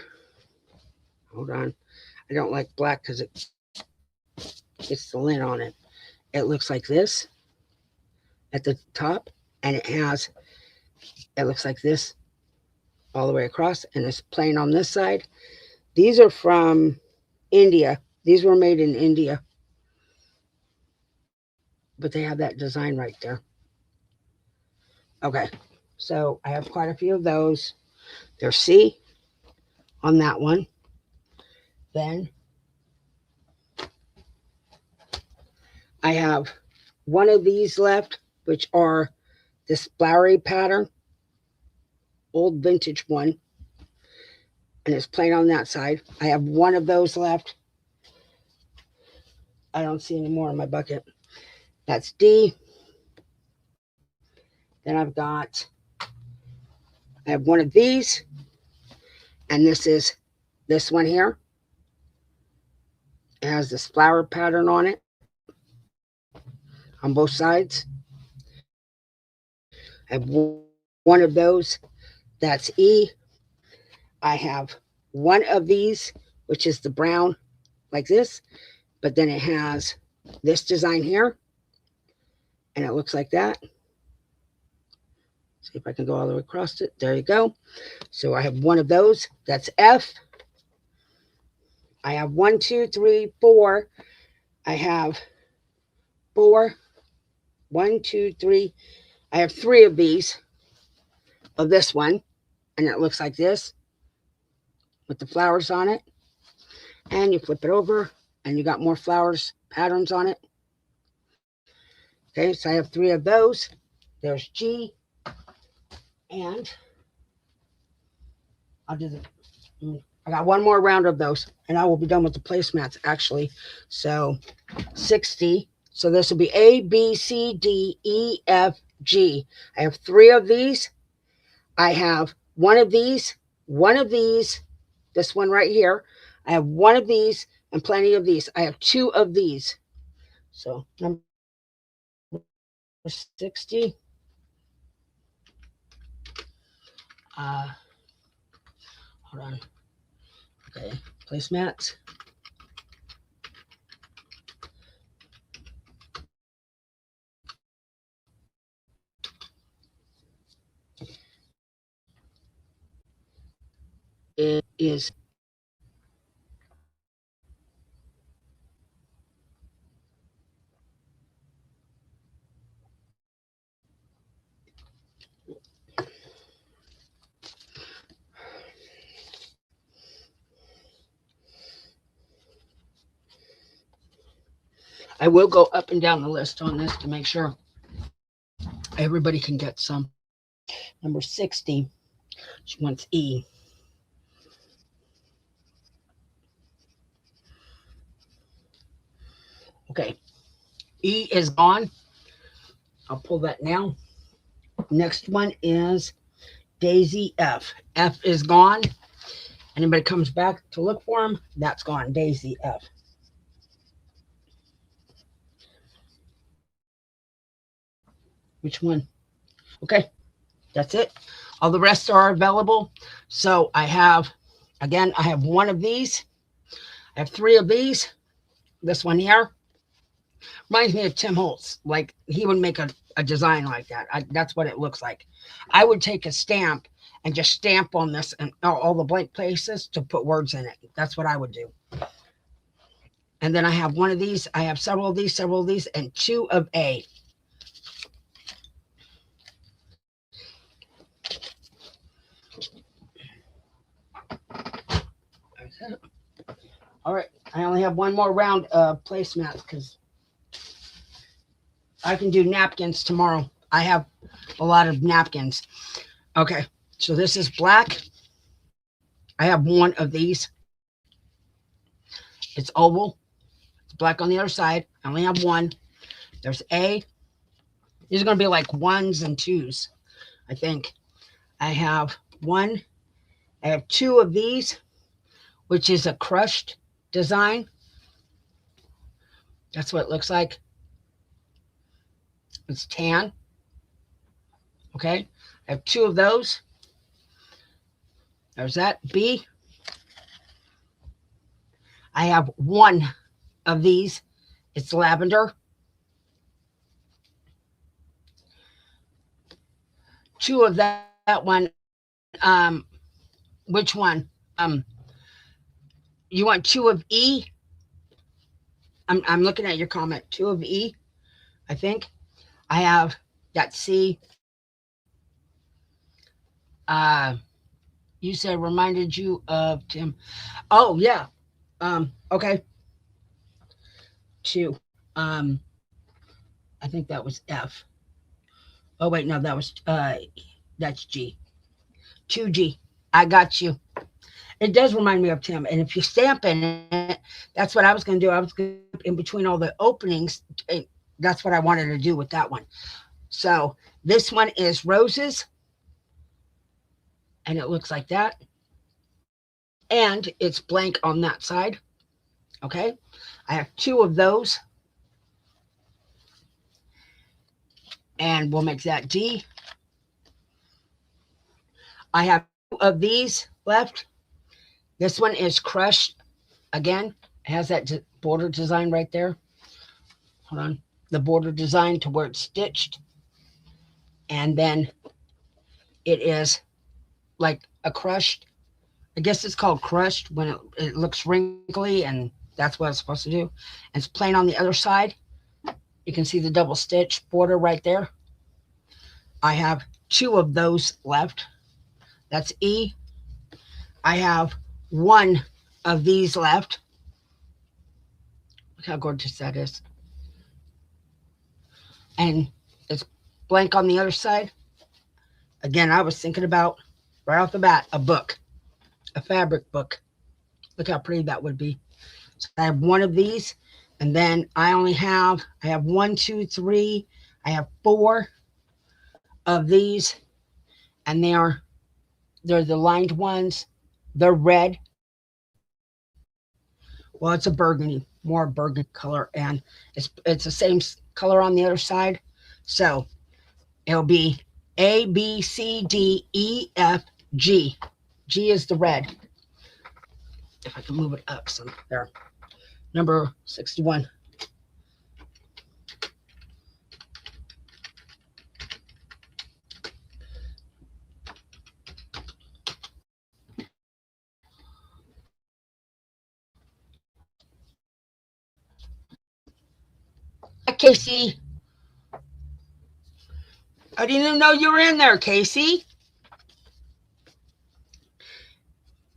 Speaker 1: hold on, I don't like black because it's the lint on it. It looks like this at the top, and it looks like this all the way across, and it's plain on this side. These are from India. These were made in India, but they have that design right there. Okay, so I have quite a few of those. There's C on that one. Then I have one of these left, which are this flowery pattern, old vintage one, and it's plain on that side. I have one of those left, I don't see any more in my bucket. That's D. Then I have one of these, and this is this one here. It has this flower pattern on it on both sides. I have one of those. That's E. I have one of these, which is the brown, like this, but then it has this design here, and it looks like that. See if I can go all the way across it. There you go. So I have one of those. That's F. I have 1, 2, 3, 4. I have 4. 1, 2, 3. I have 3 of these, of this one, and it looks like this with the flowers on it. And you flip it over, and you got more flowers patterns on it. Okay, so I have 3 of those. There's G, and I'll do I got one more round of those, and I will be done with the placemats actually. So 60. So this will be A, B, C, D, E, F, G. I have 3 of these. I have one of these, this one right here. I have one of these and plenty of these. I have 2 of these. So number 60. Hold on. Okay, placemats. It is I will go up and down the list on this to make sure everybody can get some. Number 60, she wants E. Okay, E is gone. I'll pull that now. Next one is Daisy F. F is gone. Anybody comes back to look for him, that's gone. Daisy F. Which one? Okay, that's it. All the rest are available. So I have, again, I have one of these. I have 3 of these. This one here reminds me of Tim Holtz. Like he would make a design like that. That's what it looks like. I would take a stamp and just stamp on this and all the blank places to put words in it. That's what I would do. And then I have one of these. I have several of these, and 2 of A. All right, I only have one more round of placemats because I can do napkins tomorrow. I have a lot of napkins. Okay, so this is black. I have one of these. It's oval. It's black on the other side. I only have one. There's A. These are going to be like 1s and 2s, I think. I have 1. I have 2 of these, which is a crushed design. That's what it looks like. It's tan. Okay. I have 2 of those. There's that. B. I have 1 of these. It's lavender. 2 of that one. Which one? You want 2 of E? I'm looking at your comment. 2 of E, I think. I have that C. You said reminded you of Tim. Oh yeah. Okay. 2. I think that was F. Oh wait, no, that was that's G. 2G. I got you. It does remind me of Tim. And if you stamp in it, that's what I was going to do. I was going to stamp in between all the openings. That's what I wanted to do with that one. So this one is roses, and it looks like that. And it's blank on that side. Okay. I have two of those, and we'll make that D. I have two of these left. This one is crushed again. It has that border design right there. Hold on. The border design to where it's stitched. And then it is like a crushed, I guess it's called crushed when it looks wrinkly, and that's what it's supposed to do. And it's plain on the other side. You can see the double stitch border right there. I have two of those left. That's E. I have one of these left. Look how gorgeous that is. And it's blank on the other side. Again, I was thinking about, right off the bat, a book, a fabric book. Look how pretty that would be. So I have one of these, and then I have 1, 2, 3, I have 4 of these, and they're the lined ones. They're red. Well, it's a burgundy, more burgundy color, and it's the same color on the other side. So it'll be A, B, C, D, E, F, G. G is the red. If I can move it up some there. Number 61. Hi, Casey. I didn't even know you were in there, Casey.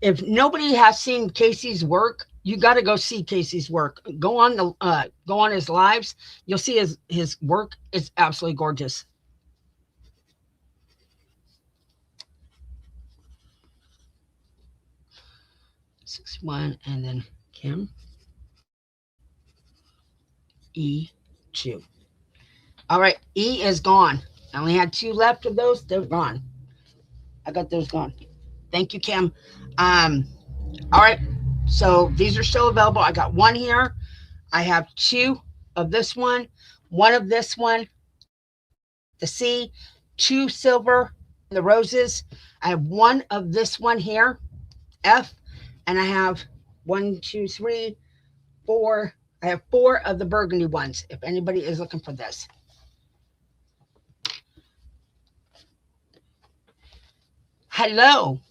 Speaker 1: If nobody has seen Casey's work, you got to go see Casey's work. Go on his lives. You'll see his work. It's absolutely gorgeous. 61, and then Kim E 2. All right, E is gone. I only had 2 left of those. They're gone. I got those gone. Thank you, Kim. All right, so these are still available. I got 1 here. I have 2 of this one of this one, the C, 2 silver, the roses. I have 1 of this one here, F, and I have 1, 2, 3, 4. I have 4 of the burgundy ones, if anybody is looking for this. Hello,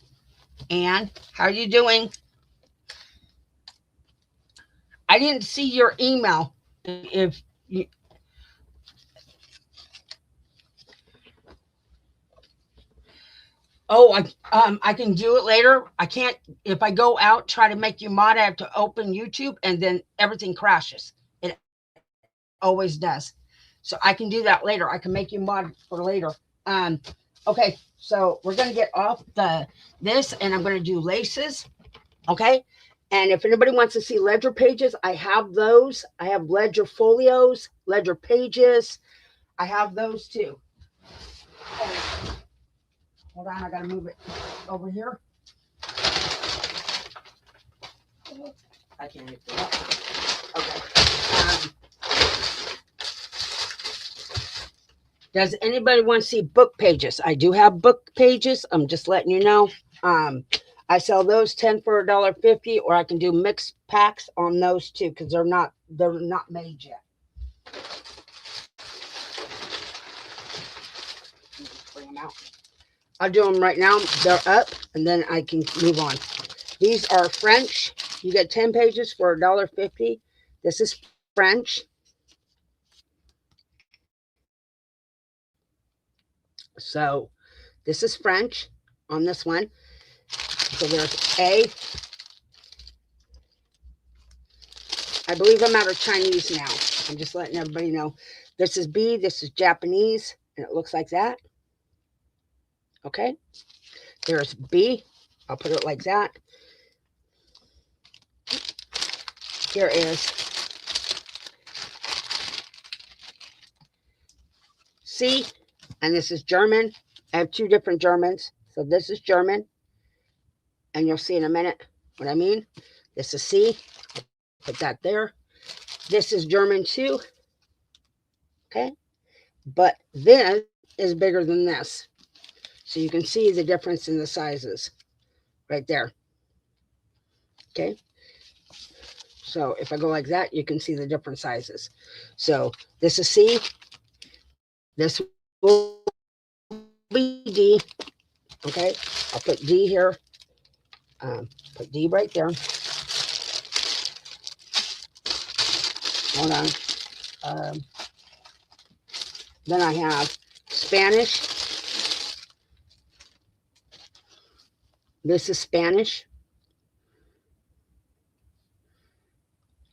Speaker 1: Anne. How are you doing? I didn't see your email. If you, I can do it later. I can't. If I go out, try to make you mod, I have to open YouTube, and then everything crashes. It always does. So I can do that later. I can make you mod for later. Okay. So we're gonna get off this, and I'm gonna do laces. Okay. And if anybody wants to see ledger pages, I have those. I have ledger folios, ledger pages. I have those too. Oh, hold on, I gotta move it over here. I can't hit that. Okay. Does anybody want to see book pages? I do have book pages. I'm just letting you know. I sell those 10 for $1.50, or I can do mixed packs on those too, because they're not made yet. Bring them out. I'll do them right now. They're up, and then I can move on. These are French. You get 10 pages for $1.50. This is French. So this is French on this one. So there's A. I believe I'm out of Chinese now. I'm just letting everybody know. This is B. This is Japanese, and it looks like that. Okay. There's B. I'll put it like that. here is C, and this is German. I have 2 different Germans. So this is German, and you'll see in a minute what I mean. This is C. Put that there. This is German too. Okay. But this is bigger than this. So you can see the difference in the sizes right there. Okay. So if I go like that, you can see the different sizes. So this is C. This will be D. Okay. I'll put D here. Put D right there. Hold on. Then I have Spanish. This is Spanish.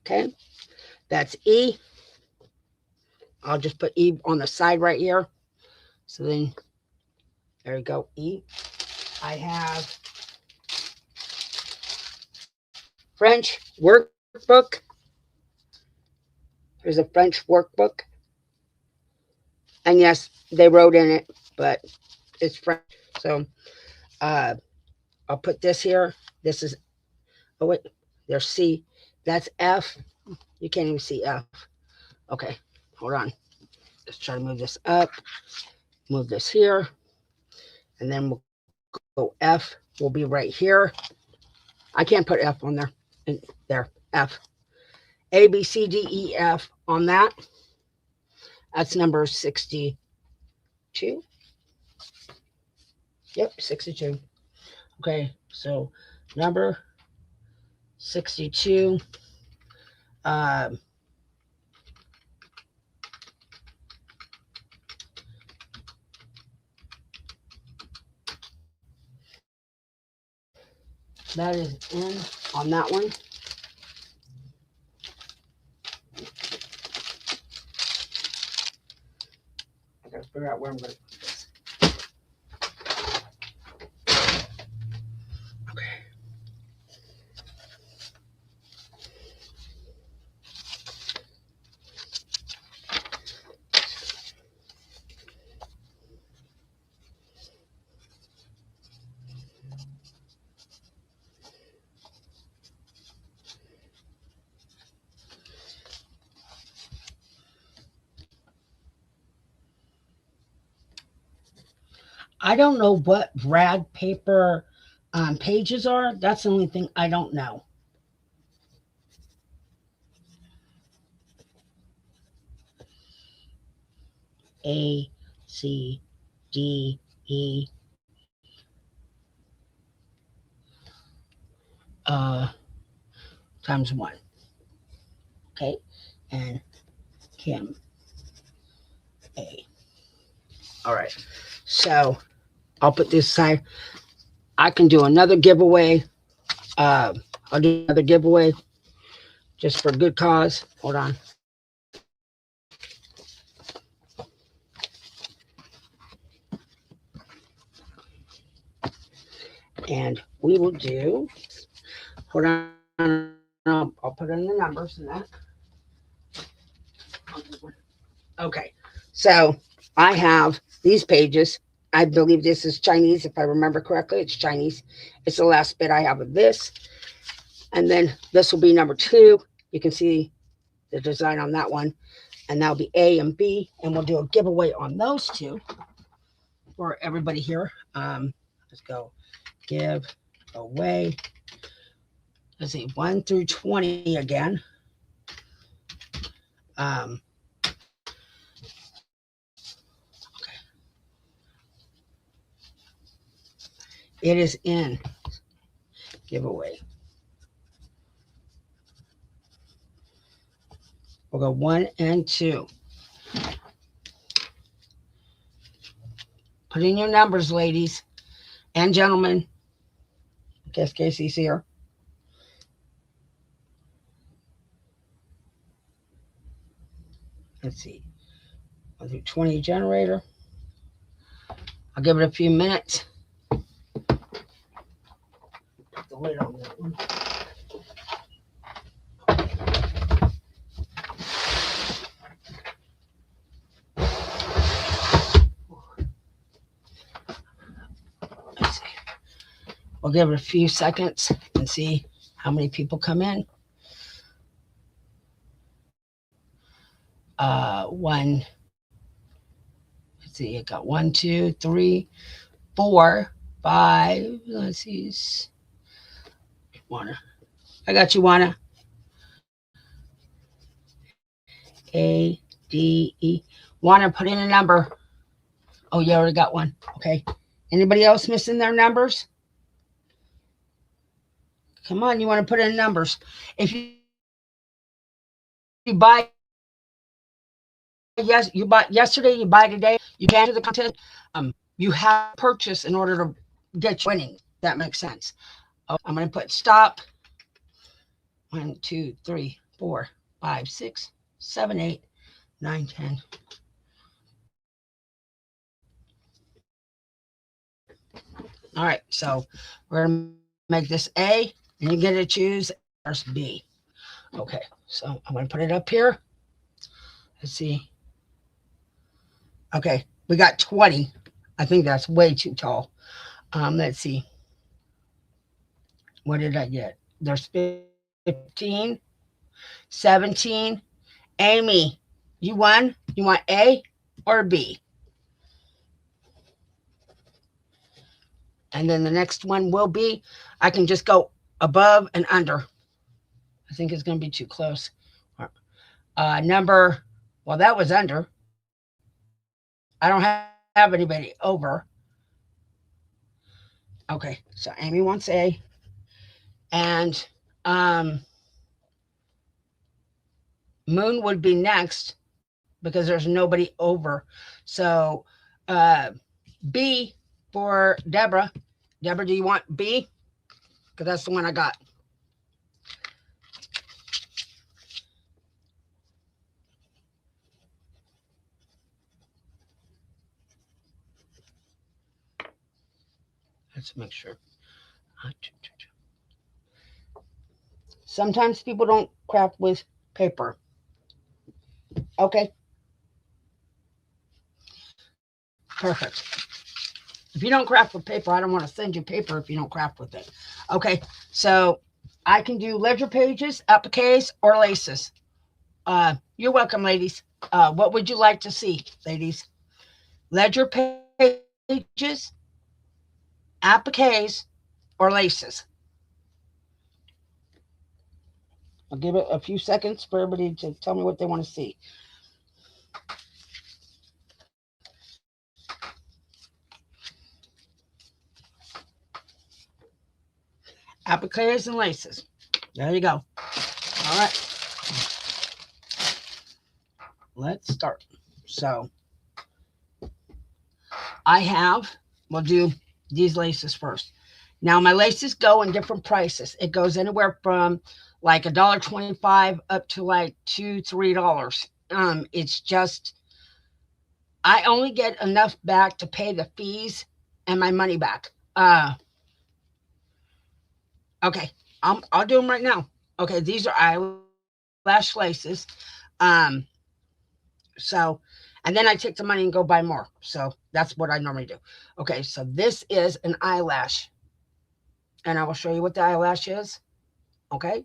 Speaker 1: Okay. That's E. I'll just put E on the side right here. So then, there you go, E. I have French workbook. There's a French workbook. And yes, they wrote in it, but it's French. So I'll put this here. This is, oh wait, there's C. That's F. You can't even see F. Okay, hold on. Let's try to move this up. Move this here. And then we'll go F. Will be right here. I can't put F on there. There, F. A, B, C, D, E, F on that. That's number 62. Yep, 62. Okay, so number 62. That is in on that one. I gotta figure out where I'm gonna put this. Okay. I don't know what rad paper pages are. That's the only thing I don't know. A, C, D, E, times 1. Okay, and Kim A. All right, so I'll put this aside. I can do another giveaway. I'll do another giveaway just for a good cause. Hold on. And we will do, hold on, I'll put in the numbers and that. Okay, so I have these pages. I believe this is Chinese, if I remember correctly. It's Chinese. It's the last bit I have of this. And then this will be number 2. You can see the design on that one. And that'll be A and B. And we'll do a giveaway on those 2 for everybody here. Let's go. Give away. Let's see, 1 through 20 again. Okay. It is in giveaway. We'll go 1 and 2. Put in your numbers, ladies and gentlemen. I guess Casey's here. Let's see. 1 through 20 generator. I'll give it a few minutes. Put the lid on that one. We'll give it a few seconds and see how many people come in. One. Let's see. I got 1, 2, 3, 4, 5. Let's see. Wanna. I got you, Wanna. A, D, E. Wanna put in a number. Oh, you already got one. Okay. Anybody else missing their numbers? Come on, you want to put in numbers. If you buy you bought yesterday, you buy today, you can't do the contest. You have to purchase in order to get you winning. That makes sense. Oh, I'm going to put stop. 1, 2, 3, 4, 5, 6, 7, 8, 9, 10. All right, so we're going to make this A, and you get to choose first B. Okay, so I'm going to put it up here. Let's see. Okay, we got 20. I think that's way too tall. Let's see. What did I get? There's 15, 17. Amy, you won? You want A or B? And then the next one will be, I can just go above and under. I think it's going to be too close. Number, well, that was under. I don't have anybody over. Okay, so Amy wants A. And Moon would be next because there's nobody over. So B for Deborah. Deborah, do you want B? Because that's the one I got. Let's make sure. Sometimes people don't craft with paper. Okay. Perfect. If you don't craft with paper, I don't want to send you paper if you don't craft with it. Okay. So I can do ledger pages, appliques, or laces. You're welcome, ladies. What would you like to see, ladies? Ledger pages, appliques, or laces? I'll give it a few seconds for everybody to tell me what they want to see. Appliques and laces. There you go. All right. Let's start. So we'll do these laces first. Now my laces go in different prices. It goes anywhere from like $1.25 up to like $2, $3. It's just, I only get enough back to pay the fees and my money back. Okay, I'll do them right now. Okay, these are eyelash laces. So, and then I take the money and go buy more. So that's what I normally do. Okay, so this is an eyelash. And I will show you what the eyelash is. Okay.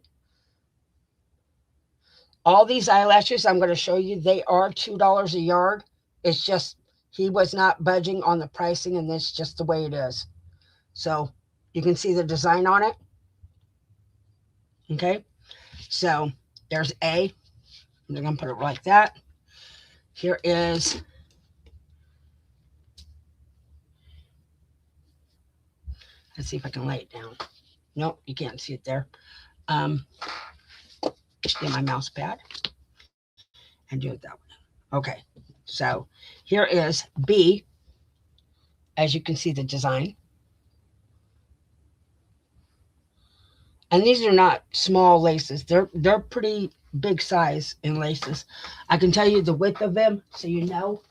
Speaker 1: All these eyelashes I'm going to show you, they are $2 a yard. It's just, he was not budging on the pricing, and that's just the way it is. So you can see the design on it. Okay. So there's A. I'm going to put it like that. Here is let's see if I can lay it down. Nope, you can't see it there. Get my mouse pad and do it that way. Okay, so here is B. As you can see the design. And these are not small laces. They're pretty big size in laces. I can tell you the width of them so you know.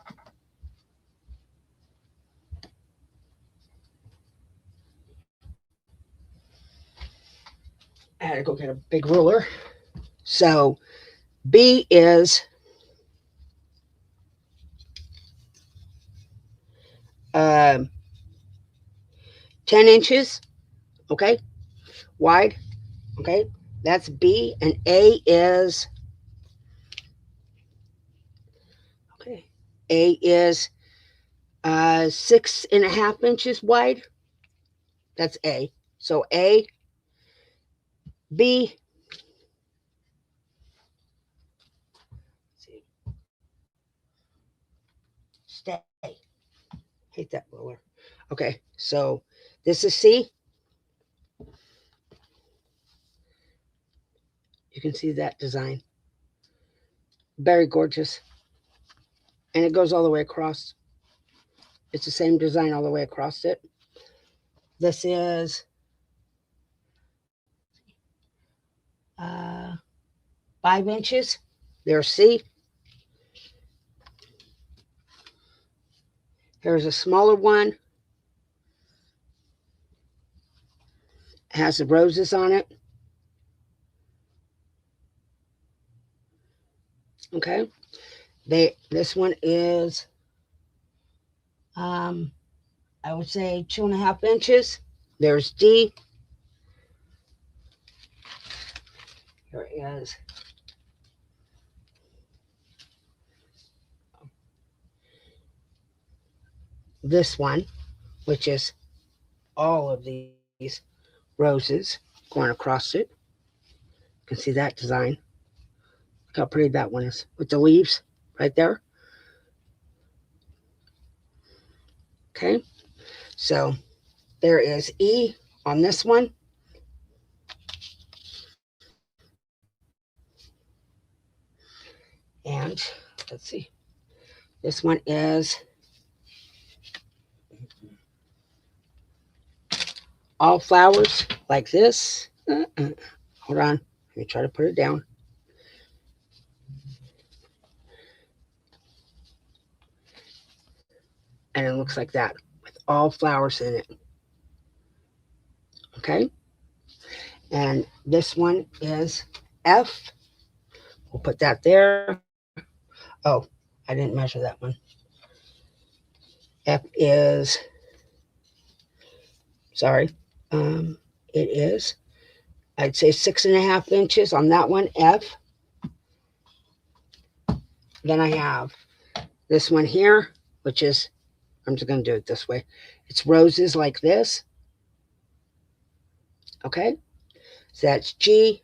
Speaker 1: I had to go get a big ruler. So B is 10 inches Okay, wide. Okay, that's B, and A is, okay, A is 6.5 inches wide. That's A. So A, B, see, stay. Hate that ruler. Okay, so this is C. You can see that design. Very gorgeous. And it goes all the way across. It's the same design all the way across it. This is uh, 5 inches. There's C. Here's a smaller one. It has the roses on it. Okay. This one is I would say 2.5 inches. There's D. Here is this one, which is all of these roses going across it. You can see that design. Look how pretty that one is with the leaves right there. Okay, so there is E on this one. And let's see, this one is all flowers like this. Hold on, let me try to put it down. And it looks like that with all flowers in it. Okay, and this one is F. We'll put that there. Oh, I didn't measure that one. F is, sorry, it is, I'd say 6.5 inches on that one, F. Then I have this one here, which is, I'm just going to do it this way. It's roses like this. Okay, so that's G.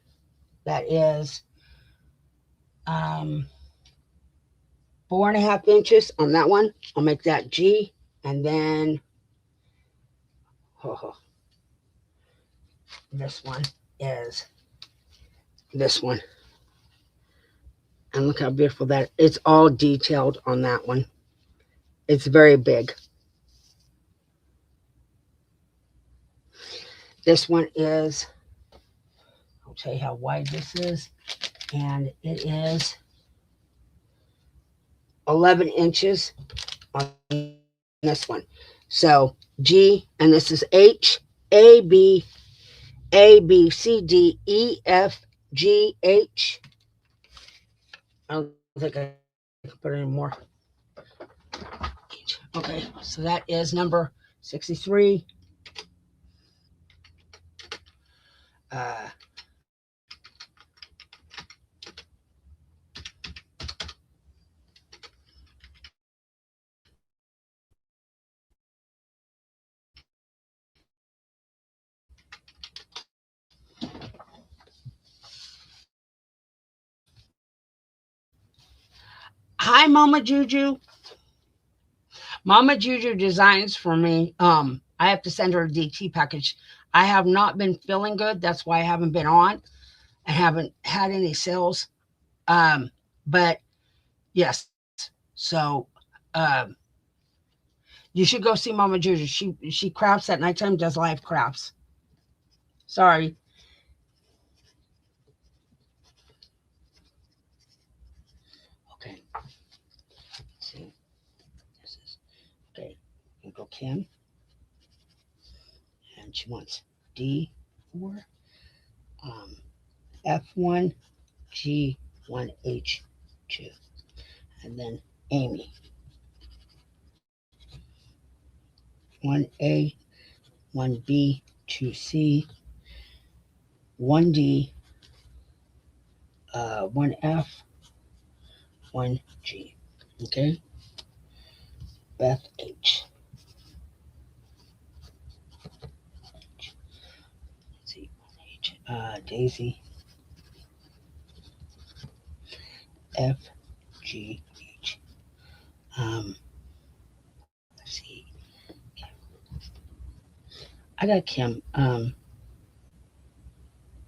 Speaker 1: That is 4.5 inches on that one. I'll make that G. And then oh, this one is this one. And look how beautiful that is. It's all detailed on that one. It's very big. This one is, I'll tell you how wide this is. And it is 11 inches on this one. So G, and this is H, A, B, A, B, C, D, E, F, G, H. I don't think I can put any more. Okay, so that is number 63. Uh, Hi, Mama Juju. Mama Juju designs for me. I have to send her a DT package. I have not been feeling good. That's why I haven't been on. I haven't had any sales. But yes, so um, you should go see Mama Juju. She crafts at nighttime. Does live crafts. Sorry. Okay. Let's see. This is okay. You go Kim, and she wants D4, um, F1, G1H2, and then Amy 1A, 1B, 2C, 1D, 1F, 1G. Okay, Beth H. Let's see, H. Daisy F, G, H. Let's see. I got Kim.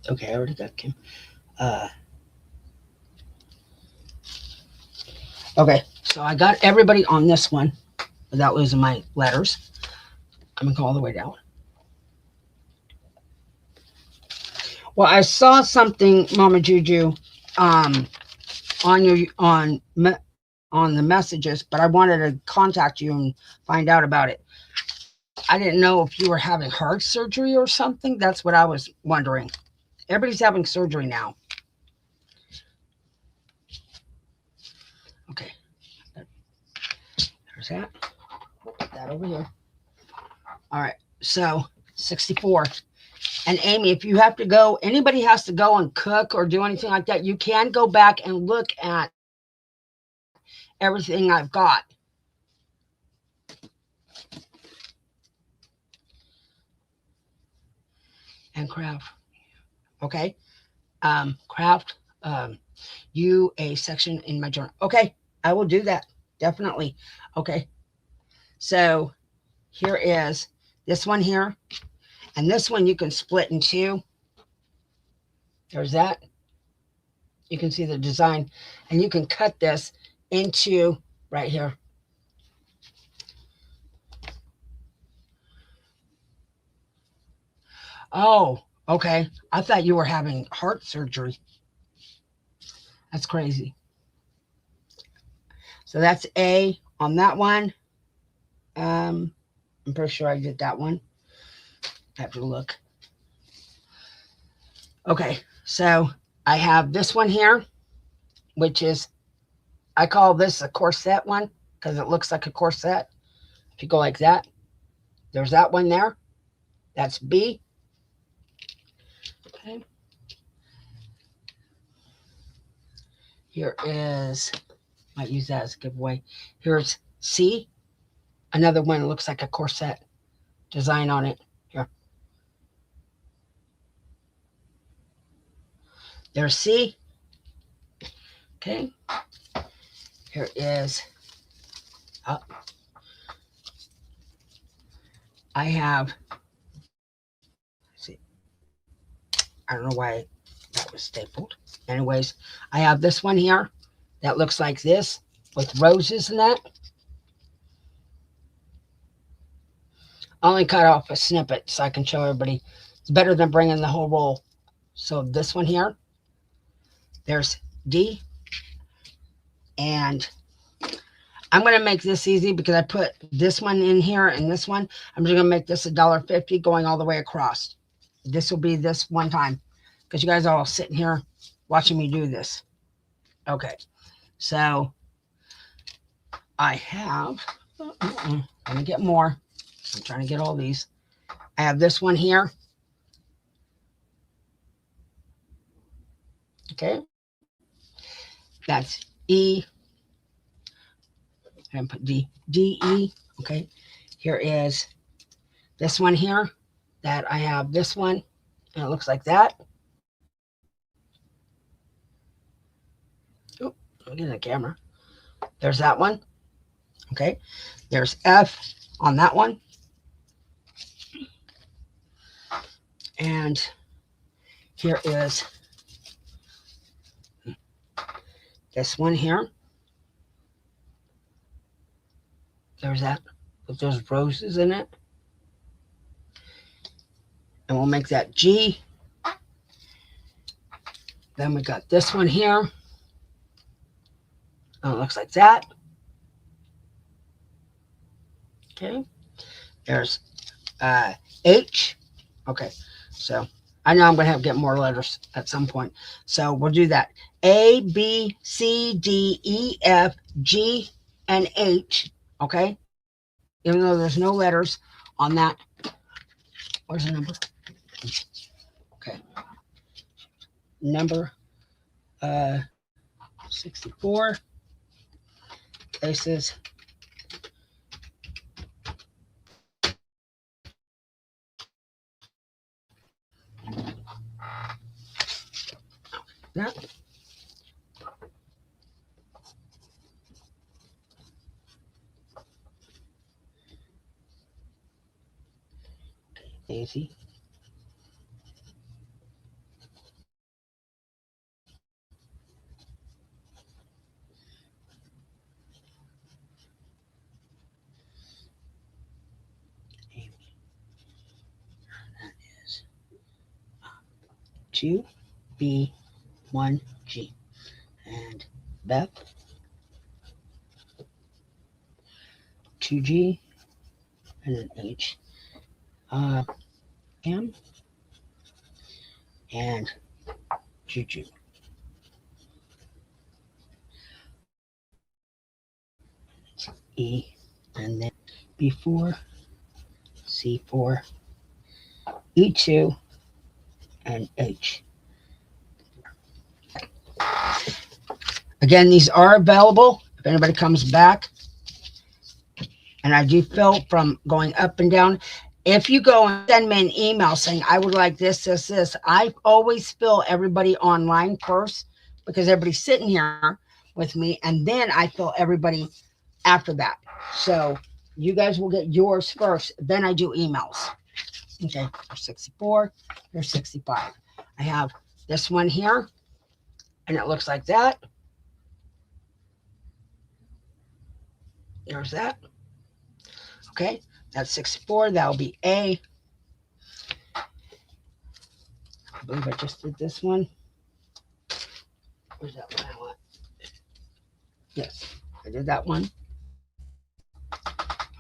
Speaker 1: Okay, I already got Kim. Okay, so I got everybody on this one without losing my letters. I'm gonna go all the way down. Well, I saw something, Mama Juju, on the messages, but I wanted to contact you and find out about it. I didn't know if you were having heart surgery or something. That's what I was wondering. Everybody's having surgery now. Okay. There's that. We'll put that over here. All right. So 64. And Amy, if you have to go, anybody has to go and cook or do anything like that, you can go back and look at everything I've got. And craft. Okay. Craft. You a section in my journal. Okay. I will do that. Definitely. Okay. So here is this one here. And this one you can split in two. There's that. You can see the design. And you can cut this into right here. Oh, okay. I thought you were having heart surgery. That's crazy. So that's A on that one. I'm pretty sure I did that one. I have to look. Okay, so I have this one here, which is, I call this a corset one because it looks like a corset. If you go like that, there's that one there. That's B. Okay. Here is, might use that as a giveaway. Here's C. Another one that looks like a corset design on it. Here. There's C. Okay. Here is, I have, see, I don't know why that was stapled. Anyways, I have this one here that looks like this with roses in that. I only cut off a snippet so I can show everybody. It's better than bringing the whole roll. So this one here, there's D. And I'm going to make this easy because I put this one in here and this one. I'm just going to make this $1.50 going all the way across. This will be this one time because you guys are all sitting here watching me do this. Okay. So I have, let me get more. I'm trying to get all these. I have this one here. Okay. That's E. And put D, D, E. Okay. Here is this one here that I have this one. And it looks like that. Oh, look at the camera. There's that one. Okay. There's F on that one. And here is this one here. There's that with those roses in it. And we'll make that G. Then we got this one here. Oh, it looks like that. Okay. There's H. Okay. So I know I'm going to have to get more letters at some point. So we'll do that. A, B, C, D, E, F, G, and H. Okay. Even though there's no letters on that. Where's the number? Okay. Number 64. Places. That. Daisy. That is 2B1G. And Beth, 2G, and an H. M, and Juju. E, and then B4, C4, E2, and H. Again, these are available if anybody comes back. And I do fill from going up and down. If you go and send me an email saying, I would like this, this, this, I always fill everybody online first because everybody's sitting here with me. And then I fill everybody after that. So you guys will get yours first. Then I do emails. Okay, there's 64, there's 65. I have this one here, and it looks like that. There's that. Okay, that's 64. That'll be A. I believe I just did this one. Where's that one I want? Yes, I did that one.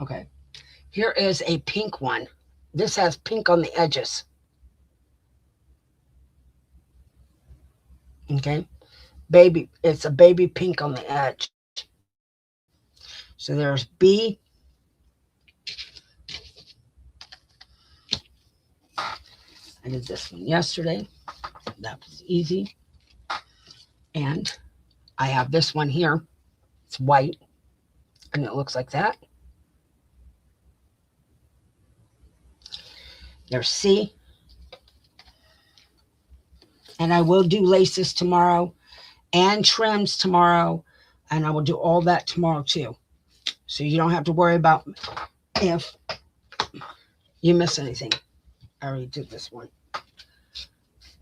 Speaker 1: Okay, here is a pink one. This has pink on the edges. Okay, baby, it's a baby pink on the edge. So there's B. I did this one yesterday. That was easy. And I have this one here. It's white. And it looks like that. There's C. And I will do laces tomorrow and trims tomorrow. And I will do all that tomorrow too. So you don't have to worry about if you miss anything. I already did this one.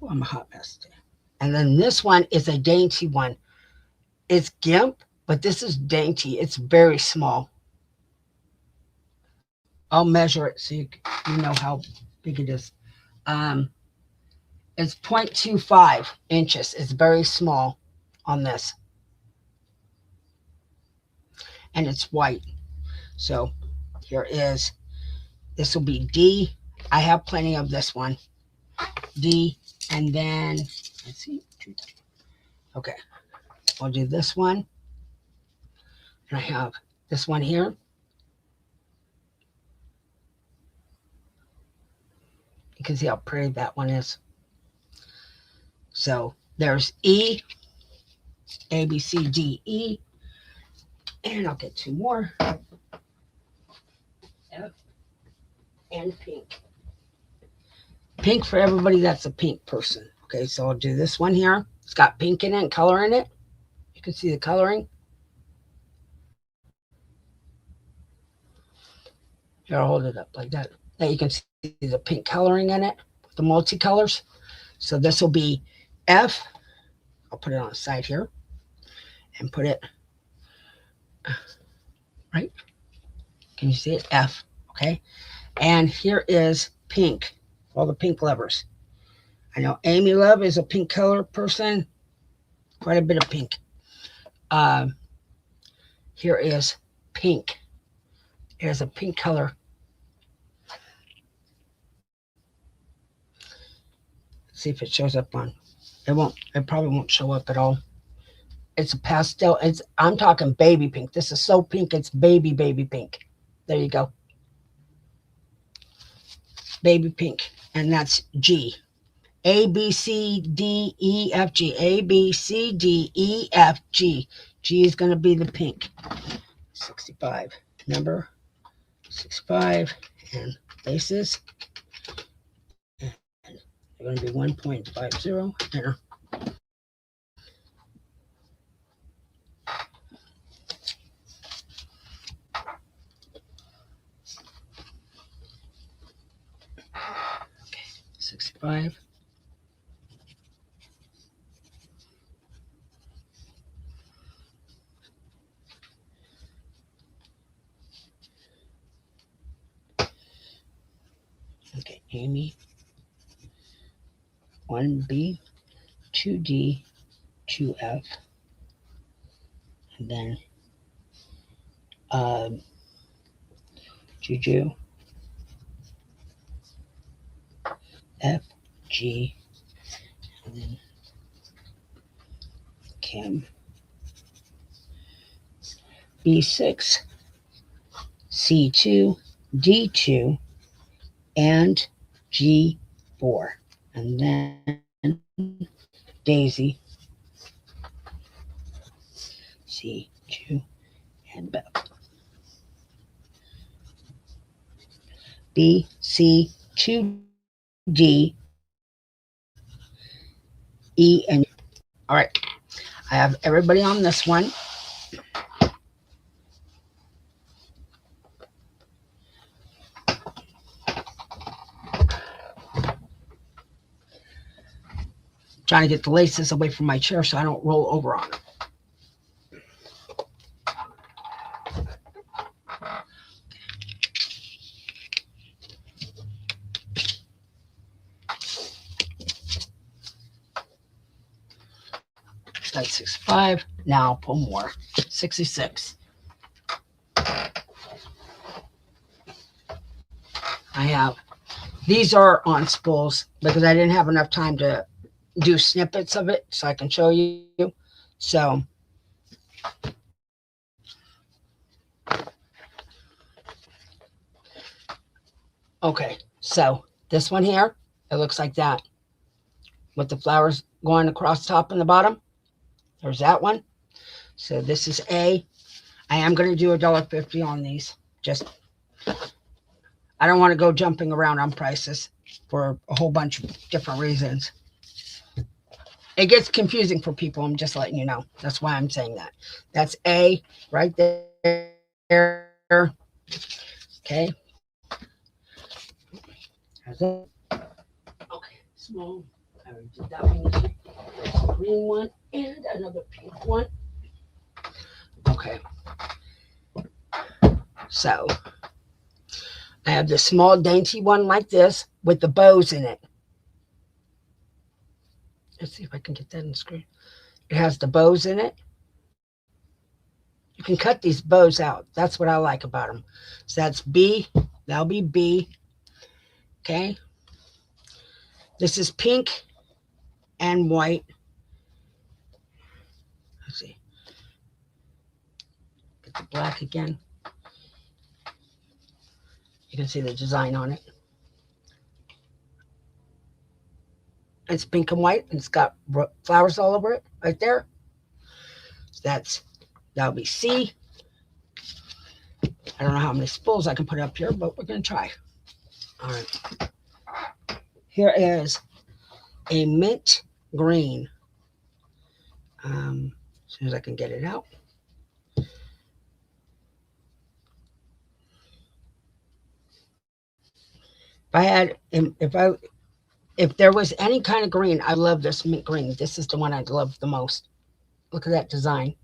Speaker 1: Oh, I'm a hot mess today. And then this one is a dainty one. It's GIMP, but this is dainty. It's very small. I'll measure it so you know how big it is. It's 0.25 inches. It's very small on this. And it's white. So here is, this will be D. I have plenty of this one. D. And then, let's see. Okay. I'll do this one. And I have this one here. You can see how pretty that one is. So there's E, A, B, C, D, E. And I'll get two more. F and pink. Pink for everybody that's a pink person. Okay, so I'll do this one here. It's got pink in it and color in it. You can see the coloring. Here, I'll hold it up like that. Now you can see the pink coloring in it, the multicolors. So this will be F. I'll put it on the side here and put it right. Can you see it? F. Okay. And here is pink. All the pink lovers. I know Amy Love is a pink color person. Quite a bit of pink. Here is pink. There's a pink color. Let's see if it shows up on. It won't. It probably won't show up at all. It's a pastel. I'm talking baby pink. This is so pink. It's baby pink. There you go. baby pink, and that's G. A, B, C, D, E, F, G. A, B, C, D, E, F, G. G is going to be the pink. 65. Number 65. And bases. And they're going to be 1.50. Enter. Okay. 65. Okay, Amy. 1B, 2D, 2F, and then Juju, F, G, and then Kim, B6, C2, D2, and G4. And then Daisy, C2, and Beth. B, C, 2D, E, and all right. I have everybody on this one. Trying to get the laces away from my chair so I don't roll over on them. That's 65. Now pull more. 66. I have, these are on spools because I didn't have enough time to do snippets of it so I can show you. So okay, so this one here, it looks like that with the flowers going across the top and the bottom. There's that one. So this is A. I am going to do $1.50 on these. Just, I don't want to go jumping around on prices for a whole bunch of different reasons. It gets confusing for people. I'm just letting you know. That's why I'm saying that. That's A right there. Okay. Okay, small. I already did that one. There's a green one and another pink one. Okay. So I have the small dainty one like this with the bows in it. Let's see if I can get that in the screen. It has the bows in it. You can cut these bows out. That's what I like about them. So that's B. That'll be B. Okay. This is pink and white. Let's see. Get the black again. You can see the design on it. It's pink and white, and it's got flowers all over it right there. So that'll be C. I don't know how many spools I can put up here, but we're going to try. All right. Here is a mint green. As soon as I can get it out. If there was any kind of green, I love this mint green. This is the one I love the most. Look at that design.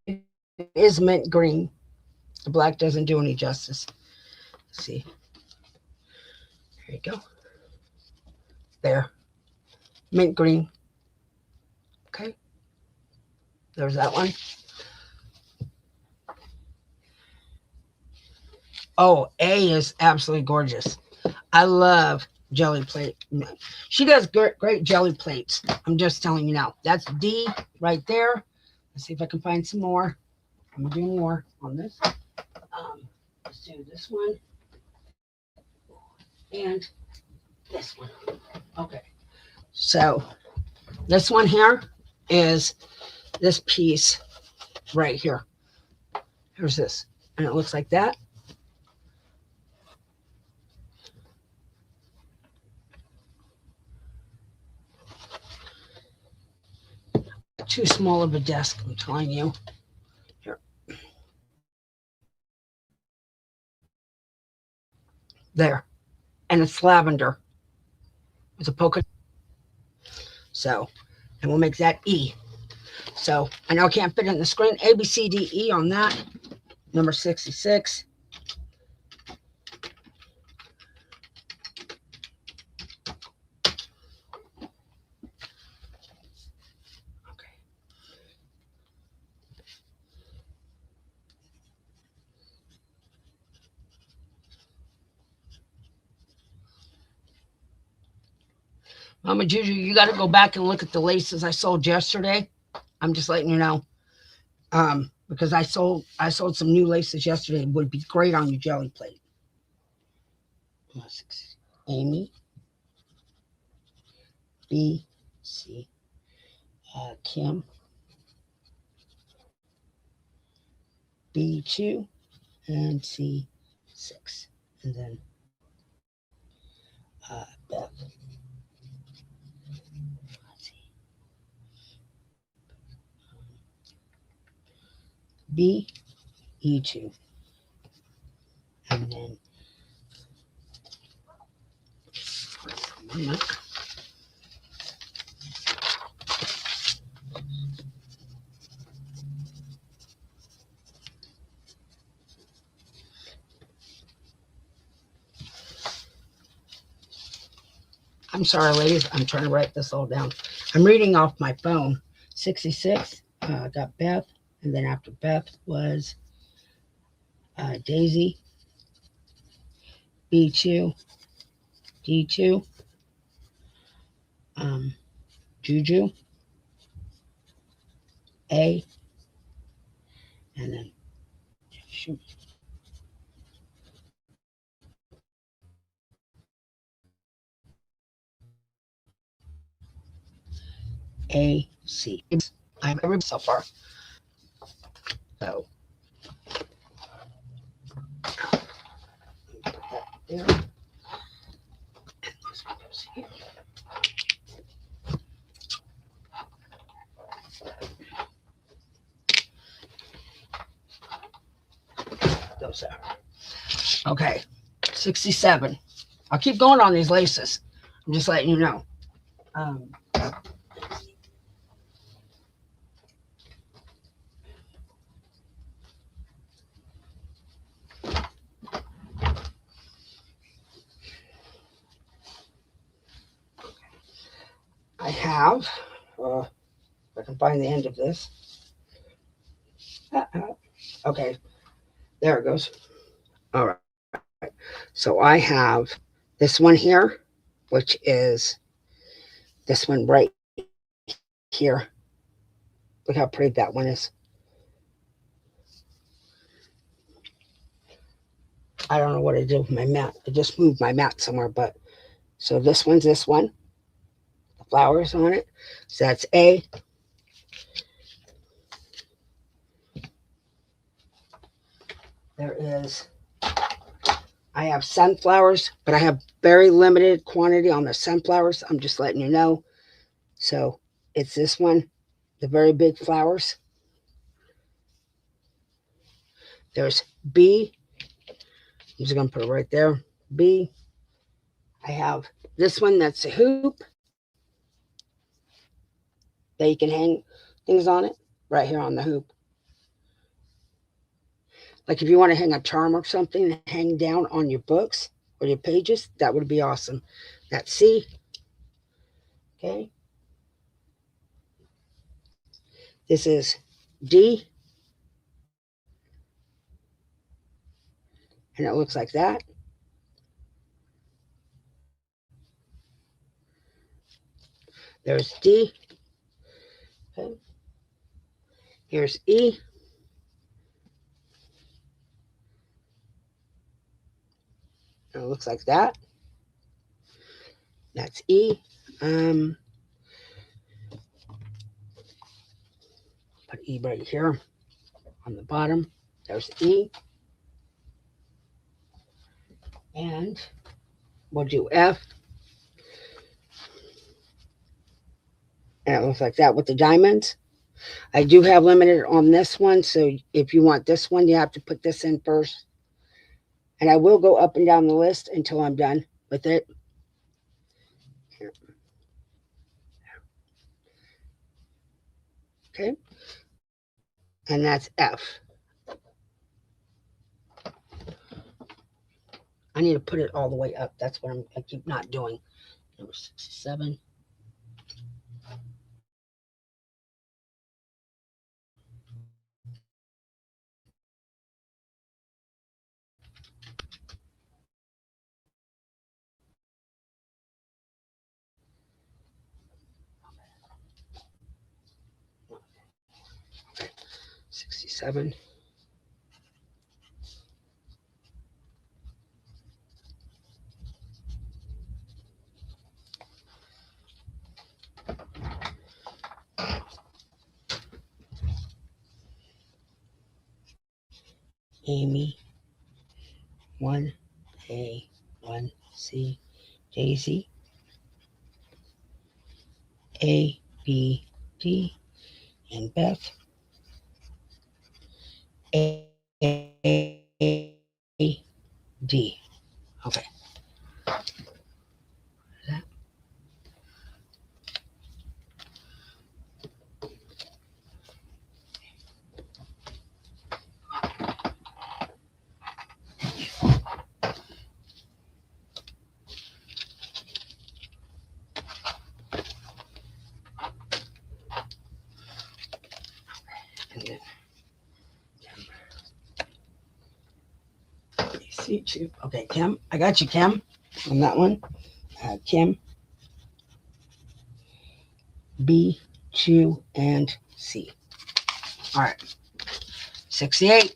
Speaker 1: It is mint green. The black doesn't do any justice. Let's see. There you go. There. Mint green. Okay. There's that one. Oh, A is absolutely gorgeous. I love jelly plate. She does great jelly plates. I'm just telling you now. That's D right there. Let's see if I can find some more. I'm going to do more on this. Let's do this one. and this one. Okay, so this one here is this piece right here. Here's this, and it looks like that. Too small of a desk, I'm telling you. Here. There. And it's lavender. It's a polka. So, and we'll make that E. So, I know I can't fit it in the screen. A, B, C, D, E on that. Number 66. Mama Juju, you got to go back and look at the laces I sold yesterday. I'm just letting you know, because I sold some new laces yesterday. It would be great on your jelly plate. Amy, B, C, Kim, B2, and C6, and then Beth. B, E2, and then I'm sorry, ladies. I'm trying to write this all down. I'm reading off my phone. 66, got Beth, and then after Beth was Daisy, B2, D2, Juju, A, and then shoot. A, C. I'm every so far. So put that there. And this one goes here. Those are. Okay. 67. I'll keep going on these laces. I'm just letting you know. I have, if I can find the end of this. Okay, there it goes. All right. So I have this one here, which is this one right here. Look how pretty that one is. I don't know what I did with my mat. I just moved my mat somewhere, but so this one's this one. The flowers on it. So that's A. There is, I have sunflowers, but I have very limited quantity on the sunflowers. I'm just letting you know. So it's this one, the very big flowers. There's B. I'm just going to put it right there. B. I have this one that's a hoop that you can hang things on it right here on the hoop. Like if you want to hang a charm or something, hang down on your books or your pages, that would be awesome. That's C. Okay. This is D. And it looks like that. There's D. Okay. Here's E. And it looks like that. That's E. Put E right here on the bottom. There's E. And we'll do F. And it looks like that with the diamonds. I do have limited on this one, so if you want this one, you have to put this in first. And I will go up and down the list until I'm done with it. Okay. And that's F. I need to put it all the way up. That's what I keep not doing. Number 67. Okay. 67. Amy. 1A. 1C. Daisy. A. B. D. And Beth. A. D. Okay. That. And then C. Okay, Kim. I got you, Kim, on that one. Kim. B, Q, and C. All right. 68.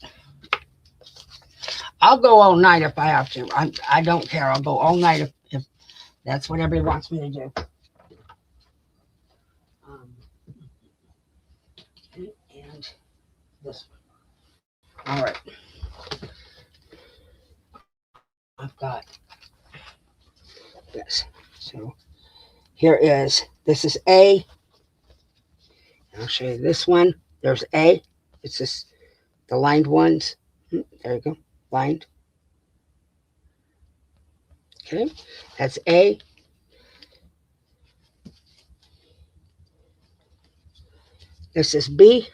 Speaker 1: I'll go all night if I have to. I don't care. I'll go all night if that's what everybody wants me to do. And this one. All right. I've got this. So here is, this is A. I'll show you this one. There's A. It's just the lined ones. There you go. Lined. Okay. That's A. This is B.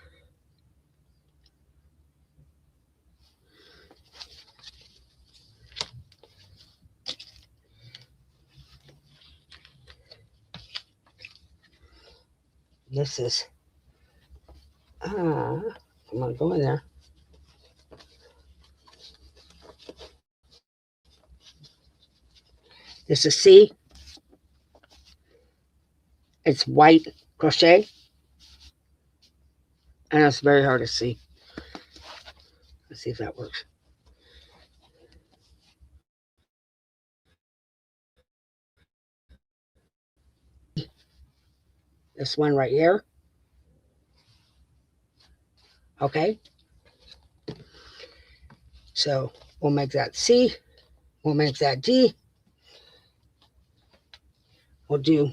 Speaker 1: This is, come on, go in there. This is C. It's white crochet. And it's very hard to see. Let's see if that works. This one right here. Okay. So we'll make that C. We'll make that D. We'll do,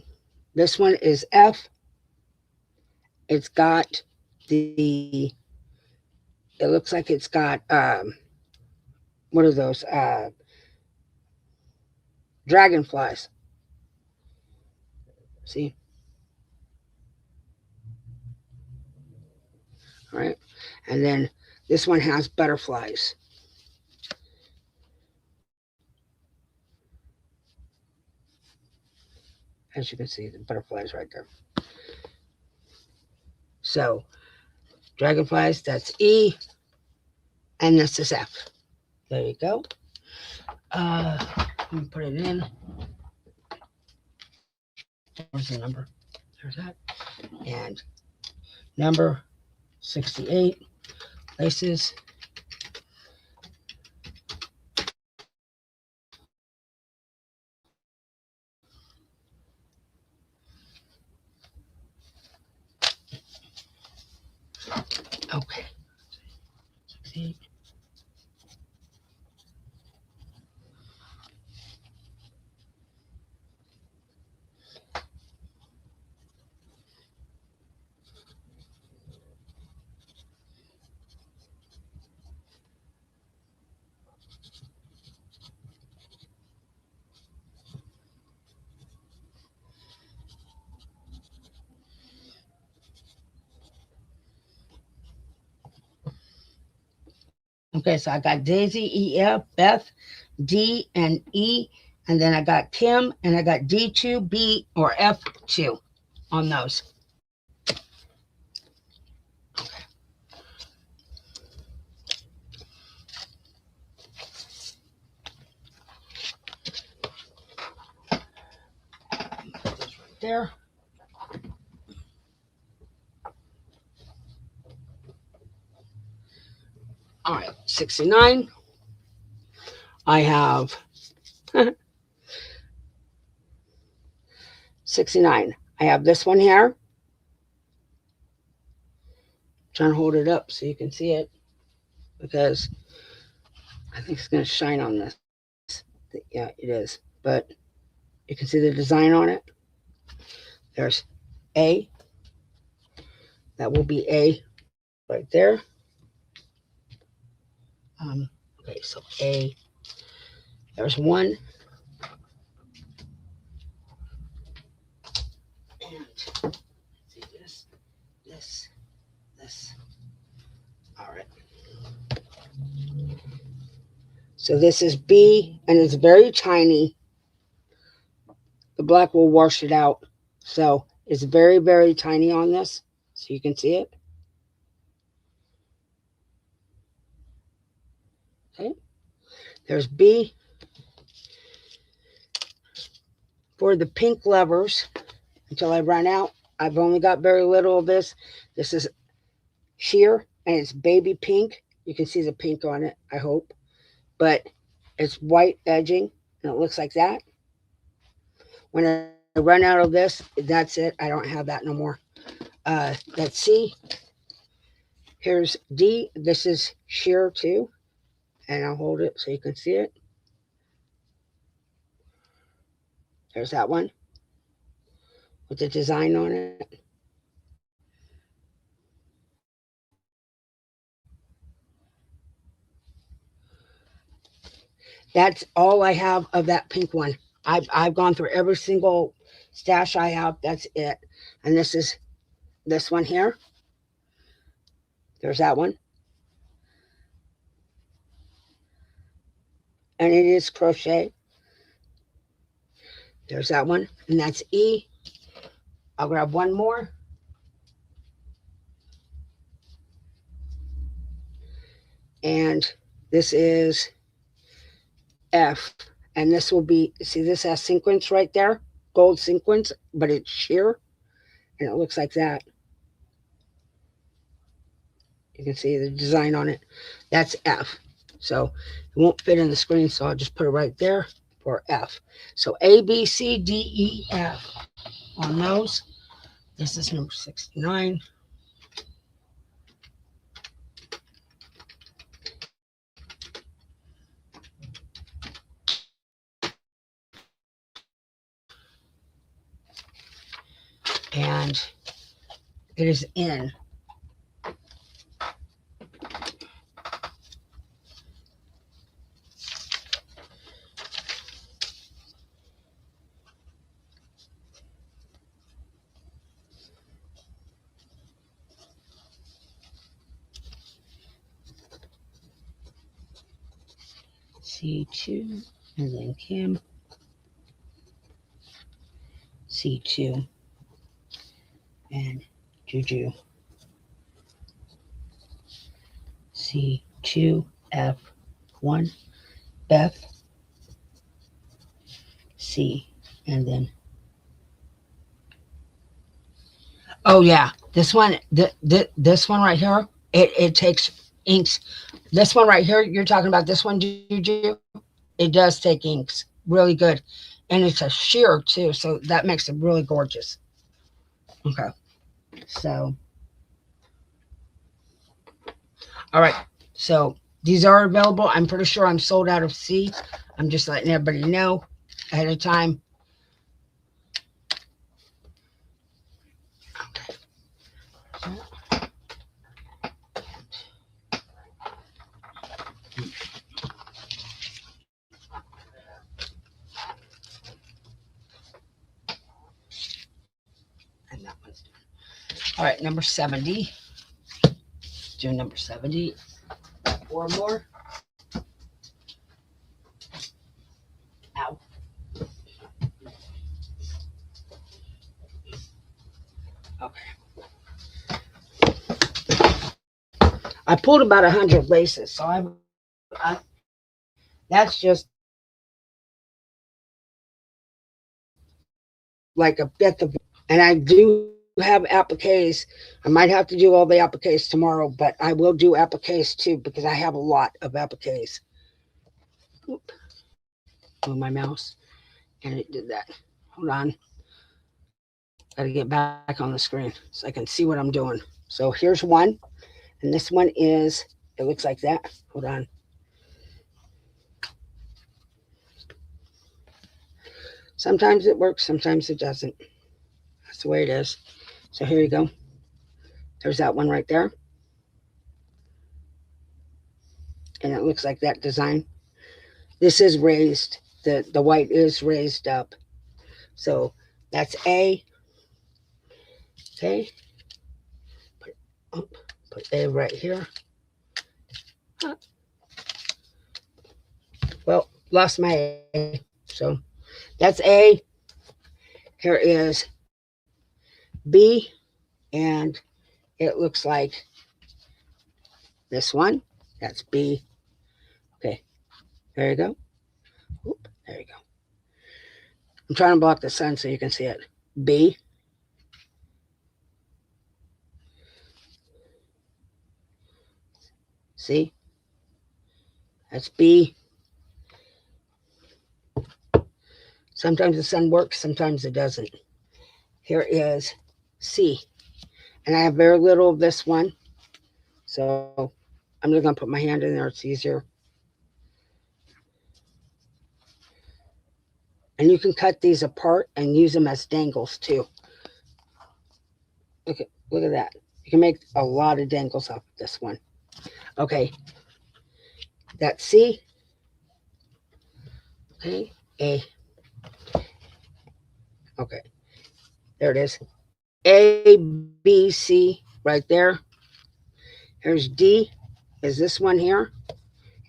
Speaker 1: this one is F. It's got the, it looks like it's got, what are those? Dragonflies. See? All right. And then this one has butterflies. As you can see, the butterflies right there. So, dragonflies, that's E. And this is F. There you go. Let me put it in. Where's the number? There's that. And number 68, laces. Okay, so I got Daisy, EF, Beth, D, and E. And then I got Kim, and I got D2, B, or F2 on those. There. All right, 69. I have 69. I have this one here. I'm trying to hold it up so you can see it because I think it's going to shine on this. Yeah, it is. But you can see the design on it. There's A. That will be A right there. Okay, so A. There's one. And see this. All right. So this is B, and it's very tiny. The black will wash it out. So it's very, very tiny on this. So you can see it. Okay. There's B. For the pink levers, until I run out, I've only got very little of this. This is sheer, and it's baby pink. You can see the pink on it, I hope. But it's white edging, and it looks like that. When I run out of this, that's it. I don't have that no more. That's C. Here's D. This is sheer too. And I'll hold it so you can see it. There's that one with the design on it. That's all I have of that pink one. I've gone through every single stash I have. That's it. And this is this one here. There's that one. And it is crochet. There's that one. And that's E. I'll grab one more. And this is F. And this will be, see, this has sequins right there, gold sequins, but it's sheer. And it looks like that. You can see the design on it. That's F. So it won't fit in the screen, so I'll just put it right there for F. So A, B, C, D, E, F on those. This is number 69. And it is in. C2, and then Kim, C2, and Juju, C2, F1, Beth, C, and then, oh yeah, this one, this one right here, it takes inks. This one right here, you're talking about this one, Juju, it does take inks, really good. And it's a sheer too, so that makes it really gorgeous. Okay, so, all right, so these are available. I'm pretty sure I'm sold out of C. I'm just letting everybody know ahead of time. Okay. And that one's done. All right, number 70. Do number 70. 4 more. Ow. Okay. I pulled about 100 laces, so that's just like a bit of, and I do have appliques. I might have to do all the appliques tomorrow, but I will do appliques too because I have a lot of appliques. Oop. Move my mouse, and it did that. Hold on. Got to get back on the screen so I can see what I'm doing. So here's one, and this one is, it looks like that. Hold on. Sometimes it works, sometimes it doesn't. That's the way it is. So here you go. There's that one right there. And it looks like that design. This is raised. The white is raised up. So that's A. Okay. Put A right here. Well, lost my A. So that's A. Here is B. And it looks like this one. That's B. Okay. There you go. Oop, there you go. I'm trying to block the sun so you can see it. B. See? That's B. Sometimes the sun works, sometimes it doesn't. Here is C. And I have very little of this one. So I'm just going to put my hand in there. It's easier. And you can cut these apart and use them as dangles too. Look at that. You can make a lot of dangles off of this one. Okay. That's C. Okay. A. Okay. There it is. A, B, C right there. Here's D. Is this one here.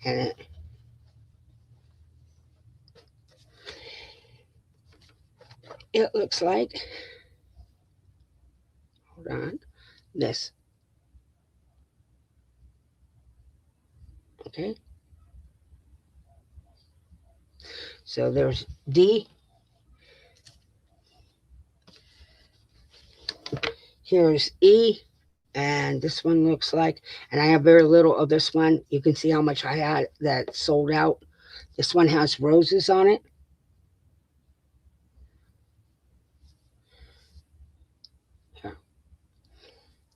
Speaker 1: And it looks like, hold on, this. Okay. So there's D. Here's E. And this one looks like, and I have very little of this one. You can see how much I had that sold out. This one has roses on it. Here.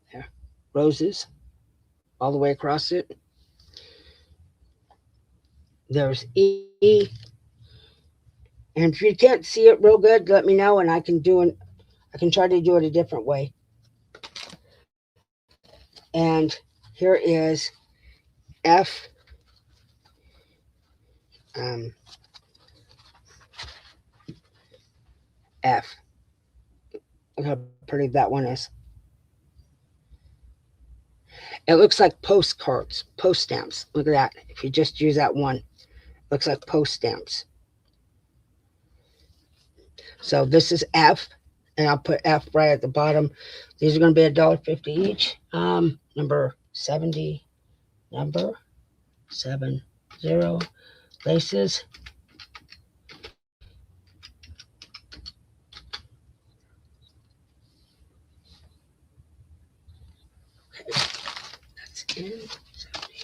Speaker 1: Here. Roses all the way across it. There's E. And if you can't see it real good, let me know and I can try to do it a different way. And here is F. F. Look how pretty that one is. It looks like postcards, post stamps. Look at that. If you just use that one, it looks like post stamps. So this is F, and I'll put F right at the bottom. These are going to be $1.50 each. Number 70, number 70 laces. Okay, that's in 70.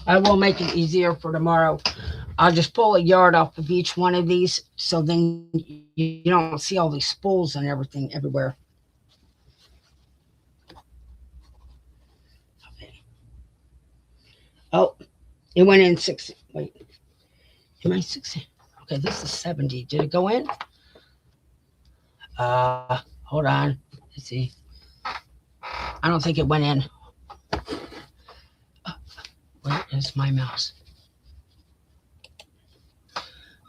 Speaker 1: I will make it easier for tomorrow. I'll just pull a yard off of each one of these so then you don't see all these spools and everything everywhere. Okay. Oh, it went in 60. Wait, am I 60? Okay, this is 70. Did it go in? Hold on. Let's see. I don't think it went in. Where is my mouse?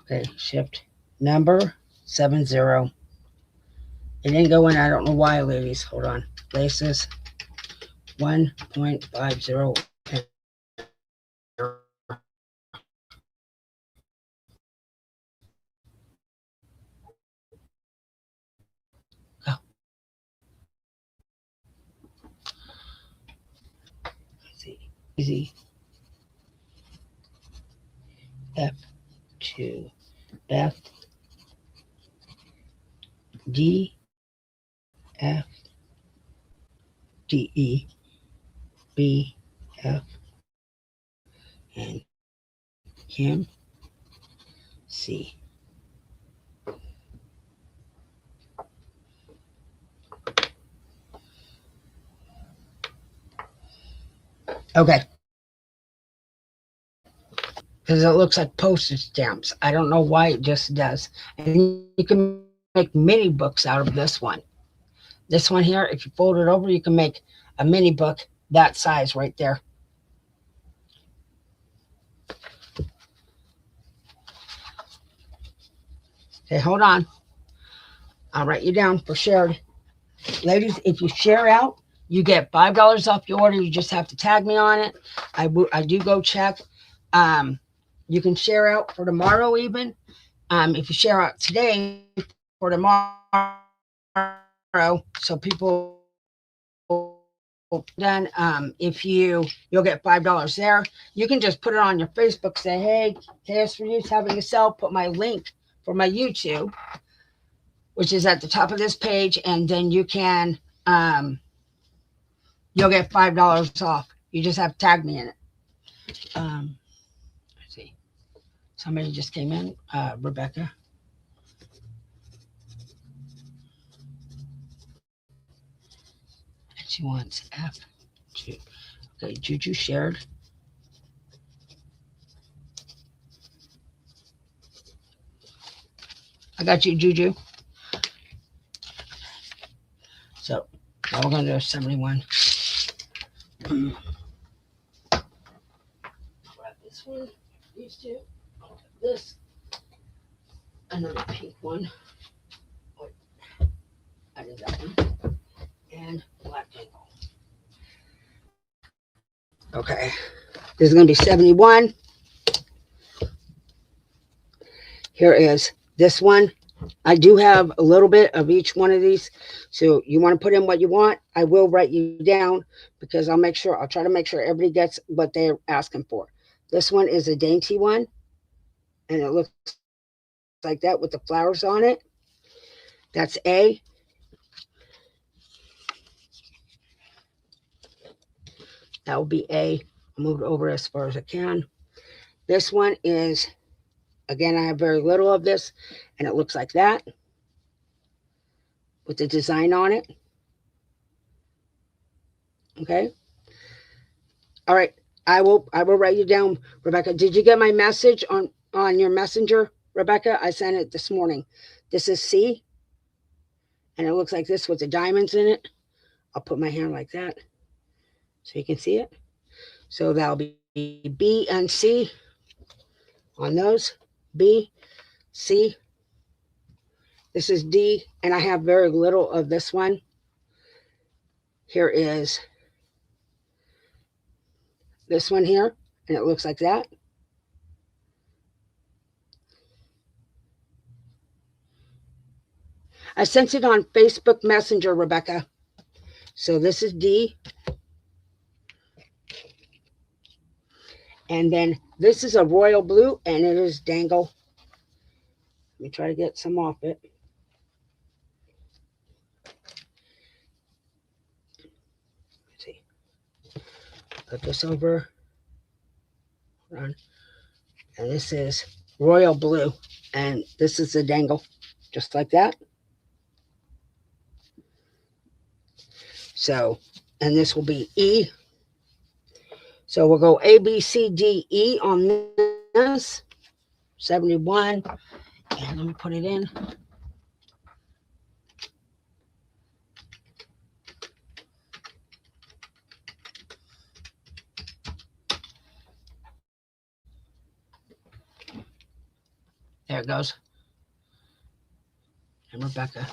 Speaker 1: Okay, shipped number 70. It didn't go in. I don't know why, ladies. Hold on. Laces 1.50. Go. Let's see. Easy. F2 Beth D F D E B F and Kim C. Okay. Because it looks like postage stamps. I don't know why it just does. And you can make mini books out of this one. This one here, if you fold it over, you can make a mini book that size right there. Okay, hold on. I'll write you down for shared. Ladies, if you share out, you get $5 off your order. You just have to tag me on it. I do go check. You can share out for tomorrow even. If you share out today for tomorrow, so people then if you'll get $5 there. You can just put it on your Facebook, say, hey, KS4U is having a sale, put my link for my YouTube, which is at the top of this page, and then you can you'll get $5 off. You just have to tag me in it. Let's see. Somebody just came in, Rebecca. And she wants F2. Okay, Juju shared. I got you, Juju. So now we're going to do 71. Grab this one, these two, this, another pink one. Oh, I did that one. And black angle. Okay, this is going to be 71. Here is this one. I do have a little bit of each one of these. So you want to put in what you want. I will write you down because I'll try to make sure everybody gets what they're asking for. This one is a dainty one. And it looks like that with the flowers on it. That's A. That will be A. I'll move it over as far as I can. This one is, again, I have very little of this. And it looks like that with the design on it. Okay. All right. I will write you down, Rebecca. Did you get my message on your messenger, Rebecca? I sent it this morning. This is C. And it looks like this with the diamonds in it. I'll put my hand like that so you can see it. So that'll be B and C on those. B, C. This is D, and I have very little of this one. Here is this one here, and it looks like that. I sent it on Facebook Messenger, Rebecca. So this is D. And then this is a royal blue, and it is dangle. Let me try to get some off it. Let's see. Put this over. Run. And this is royal blue, and this is the dangle, just like that. So, and this will be E. So we'll go A, B, C, D, E on this. 71. And let me put it in. There it goes. And Rebecca.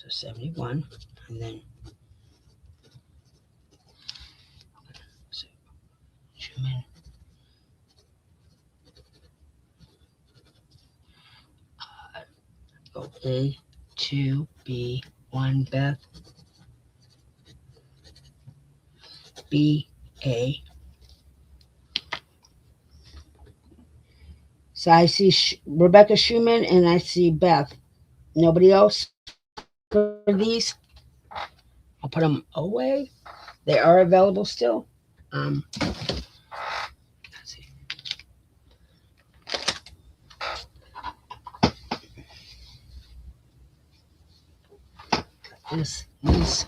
Speaker 1: So 71, and then so zoom in. Go A, 2, B, 1, Beth, B, A. So I see Rebecca Schumann and I see Beth. Nobody else for these? I'll put them away. They are available still. Let's see. This,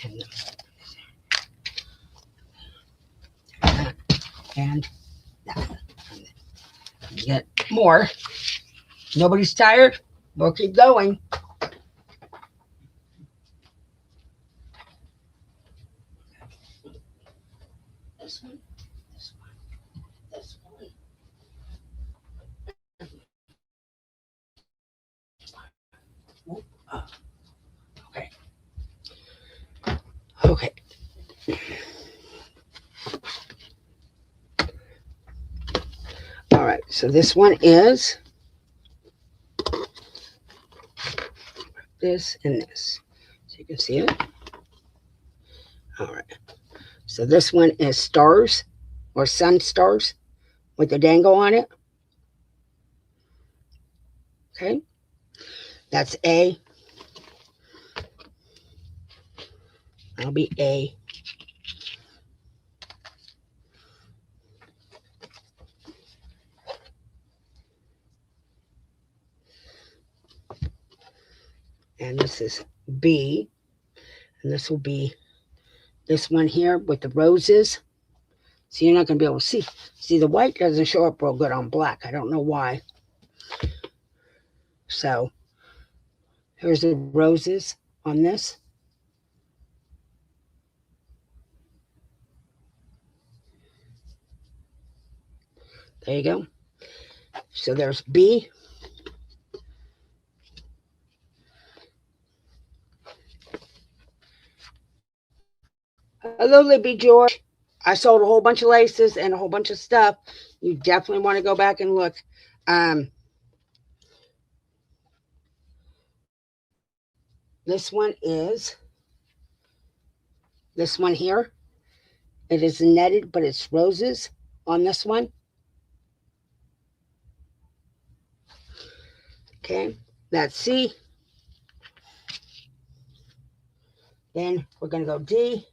Speaker 1: and that, and that. And get more. Nobody's tired. We'll keep going. This one, this one, this one. Oh, okay. Okay. All right. So this one is this and this. So you can see it. All right. So this one is stars or sun stars with the dangle on it. Okay. That's A. That'll be A. And this is B. And this will be this one here with the roses. So you're not going to be able to see. See, the white doesn't show up real good on black. I don't know why. So here's the roses on this. There you go. So there's B. Hello, Libby George. I sold a whole bunch of laces and a whole bunch of stuff. You definitely want to go back and look. This one is this one here. It is netted, but it's roses on this one. Okay, that's C. Then we're going to go D.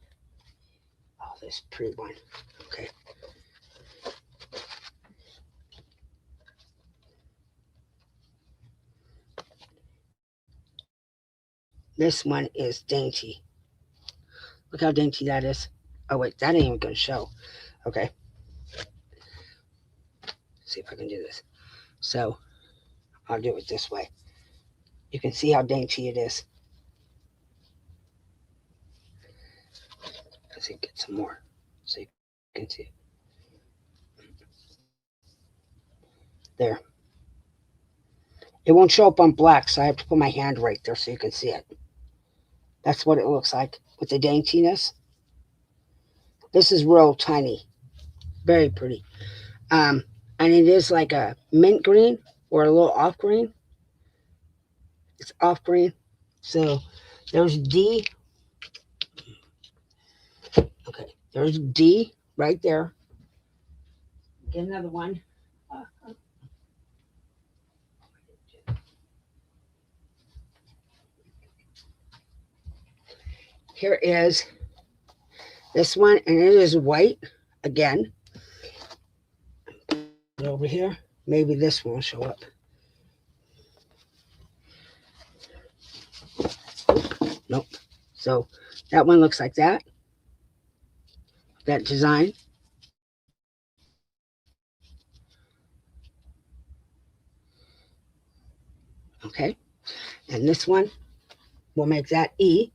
Speaker 1: Oh, this pretty one. Okay. This one is dainty. Look how dainty that is. Oh, wait, that ain't even going to show. Okay. Let's see if I can do this. So I'll do it this way. You can see how dainty it is. Let's see, get some more so you can see. There. It won't show up on black, so I have to put my hand right there so you can see it. That's what it looks like with the daintiness. This is real tiny. Very pretty. And it is like a mint green or a little off green. It's off green. So there's D. Okay, there's D right there. Get another one. Here is this one, and it is white again. Over here, maybe this one will show up. Nope. So that one looks like that. That design. Okay. And this one, we'll make that E.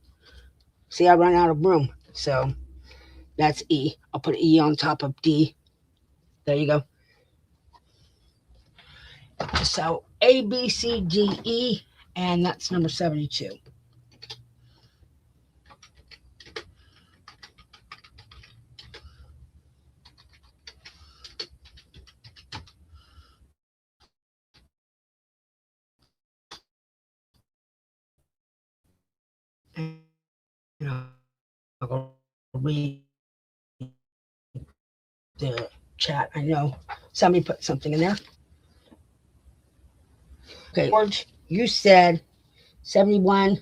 Speaker 1: See, I run out of room. So that's E. I'll put E on top of D. There you go. So A, B, C, D, E, and that's number 72. read the chat. I know somebody put something in there. Okay, George, you said 71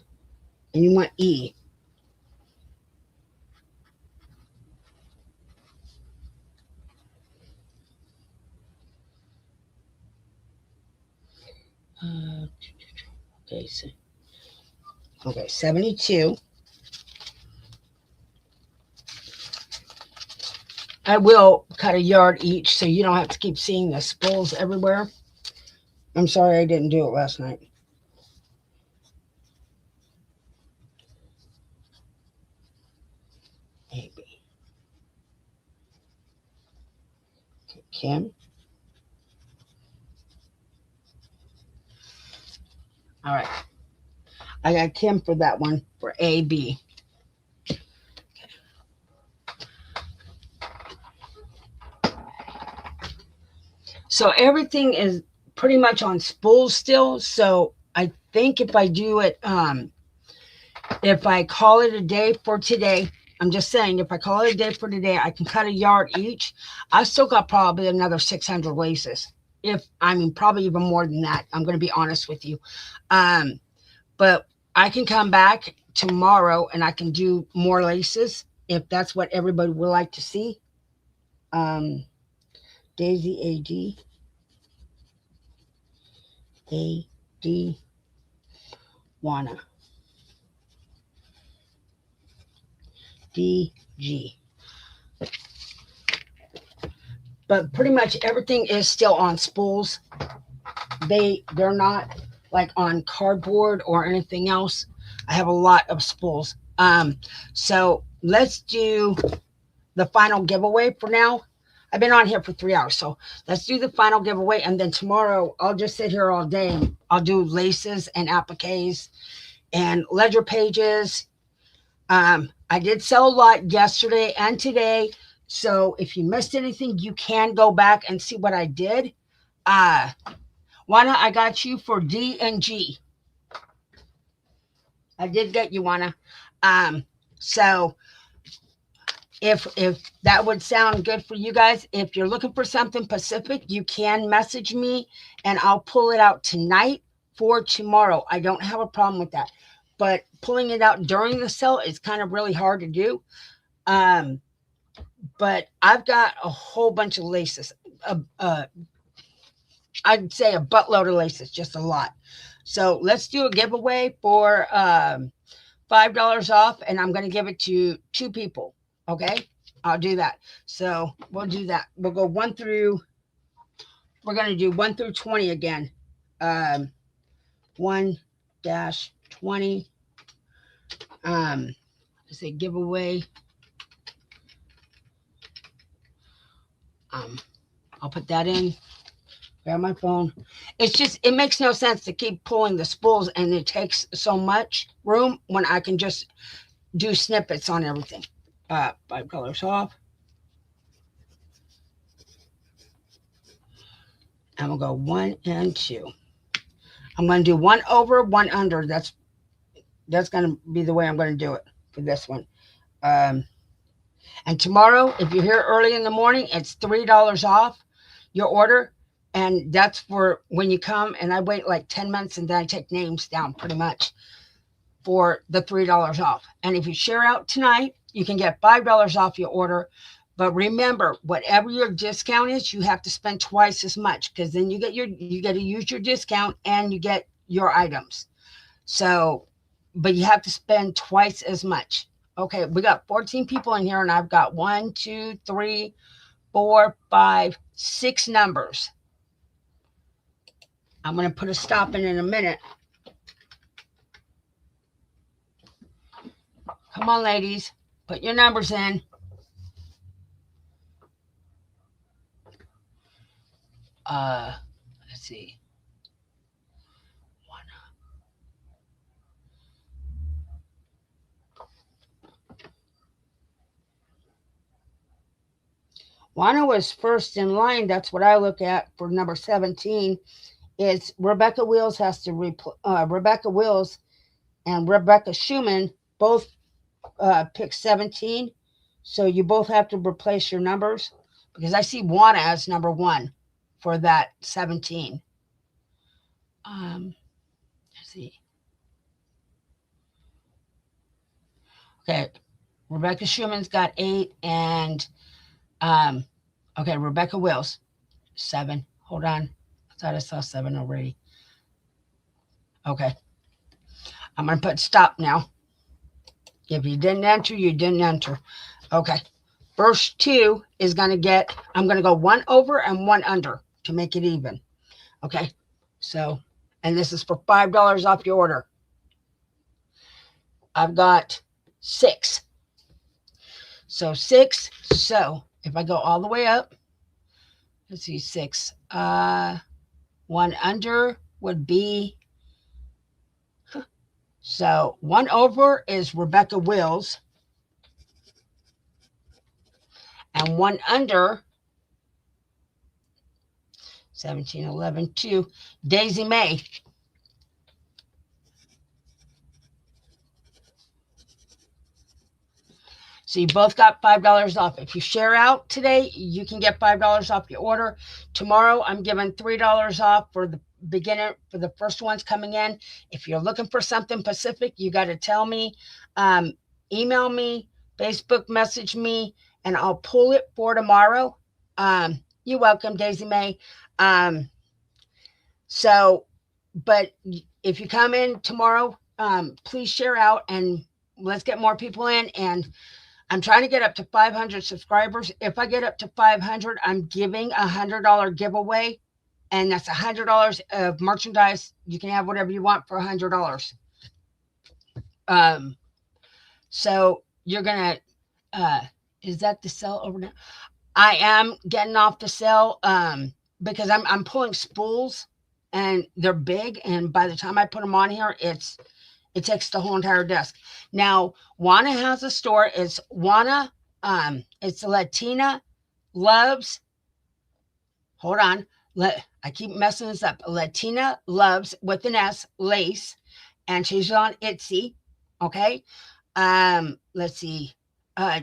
Speaker 1: and you want E. Okay, so, okay, 72. I will cut a yard each so you don't have to keep seeing the spools everywhere. I'm sorry I didn't do it last night. Maybe. Kim. All right. I got Kim for that one for A, B. So everything is pretty much on spools still. So I think if I do it, if I call it a day for today, I'm just saying, if I call it a day for today, I can cut a yard each. I still got probably another 600 laces. Probably even more than that. I'm going to be honest with you. But I can come back tomorrow and I can do more laces if that's what everybody would like to see. Daisy AD. AD. Wanna. DG. But pretty much everything is still on spools. They're not like on cardboard or anything else. I have a lot of spools. So let's do the final giveaway for now. I've been on here for 3 hours, so let's do the final giveaway, and then tomorrow I'll just sit here all day. I'll do laces and appliques and ledger pages. I did sell a lot yesterday and today, so if you missed anything, you can go back and see what I did. Juana, I got you for D and G. I did get you, Juana. So if that would sound good for you guys, if you're looking for something Pacific, you can message me and I'll pull it out tonight for tomorrow. I don't have a problem with that. But pulling it out during the sale is kind of really hard to do. But I've got a whole bunch of laces. I'd say a buttload of laces, just a lot. So let's do a giveaway for $5 off, and I'm going to give it to 2 people. Okay, I'll do that. So we'll do that. We'll go we're going to do 1 through 20 again. 1-20. Let's say giveaway. I'll put that in. Grab my phone. It makes no sense to keep pulling the spools, and it takes so much room when I can just do snippets on everything. $5 off. And we'll go 1 and 2. I'm going to do 1 over, 1 under. That's going to be the way I'm going to do it for this one. And tomorrow, if you're here early in the morning, it's $3 off your order. And that's for when you come, and I wait like 10 minutes and then I take names down pretty much for the $3 off. And if you share out tonight, you can get $5 off your order. But remember, whatever your discount is, you have to spend twice as much, because then you get to use your discount and you get your items. So, but you have to spend twice as much. Okay, we got 14 people in here, and I've got 1, 2, 3, 4, 5, 6 numbers. I'm going to put a stop in a minute. Come on, ladies. Put your numbers in. Let's see. Juana was first in line. That's what I look at for number 17. It's Rebecca Wills has to Rebecca Wills and Rebecca Schumann both pick 17. So you both have to replace your numbers because I see Juana as number 1 for that 17. Let's see. Okay, Rebecca Schumann's got 8, and okay, Rebecca Wills 7. Hold on, I thought I saw 7 already. Okay, I'm gonna put stop now. If you didn't enter, you didn't enter. Okay, first 2 is gonna get. I'm gonna go 1 over and 1 under to make it even. Okay, so, and this is for $5 off your order. I've got 6. So 6. So if I go all the way up, let's see, 6. 1 under would be, so 1 over is Rebecca Wills, and 1 under, 17, 11, 2, Daisy May. So you both got $5 off. If you share out today, you can get $5 off your order. Tomorrow, I'm giving $3 off for the beginner, for the first ones coming in. If you're looking for something Pacific, you got to tell me, email me, Facebook message me, and I'll pull it for tomorrow. You're welcome, Daisy May. So, but if you come in tomorrow, please share out and let's get more people in. And I'm trying to get up to 500 subscribers. If I get up to 500, I'm giving $100 giveaway, and that's $100 of merchandise. You can have whatever you want for $100. So you're gonna, is that the sell over now? I am getting off the sell, because I'm pulling spools, and they're big, and by the time I put them on here, it takes the whole entire desk. Now, Juana has a store. It's Juana. It's Latina Loves. Hold on. I keep messing this up. Latina Loves with an S lace, and she's on Etsy. Okay. Let's see.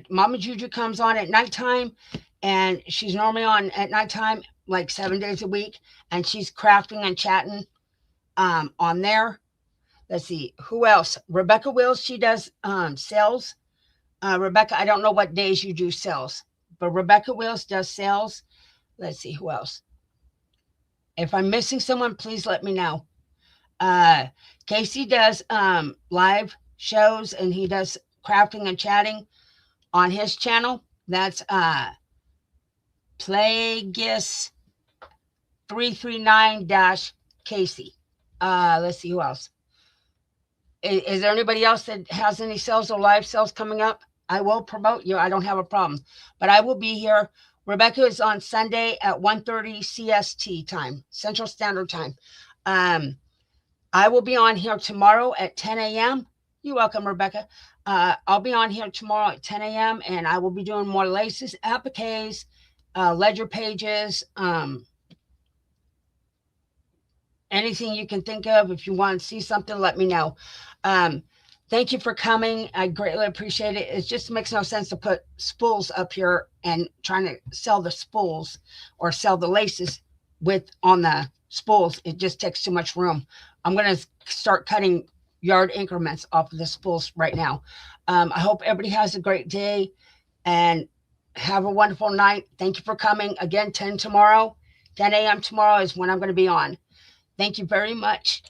Speaker 1: Mama Juju comes on at nighttime, and she's normally on at nighttime like 7 days a week, and she's crafting and chatting on there. Let's see, who else? Rebecca Wills, she does sales. Rebecca, I don't know what days you do sales, but Rebecca Wills does sales. Let's see, who else? If I'm missing someone, please let me know. Casey does live shows, and he does crafting and chatting on his channel. That's Plagueis339-Casey. Let's see, who else? Is there anybody else that has any sales or live sales coming up? I will promote you. I don't have a problem. But I will be here. Rebecca is on Sunday at 1:30 CST time, Central Standard Time. I will be on here tomorrow at 10 a.m. You're welcome, Rebecca. I'll be on here tomorrow at 10 a.m. and I will be doing more laces, appliques, ledger pages, anything you can think of. If you want to see something, let me know. Thank you for coming. I greatly appreciate it. It just makes no sense to put spools up here and trying to sell the spools or sell the laces on the spools. It just takes too much room. I'm going to start cutting yard increments off of the spools right now. I hope everybody has a great day and have a wonderful night. Thank you for coming. Again, 10 a.m. tomorrow is when I'm going to be on. Thank you very much.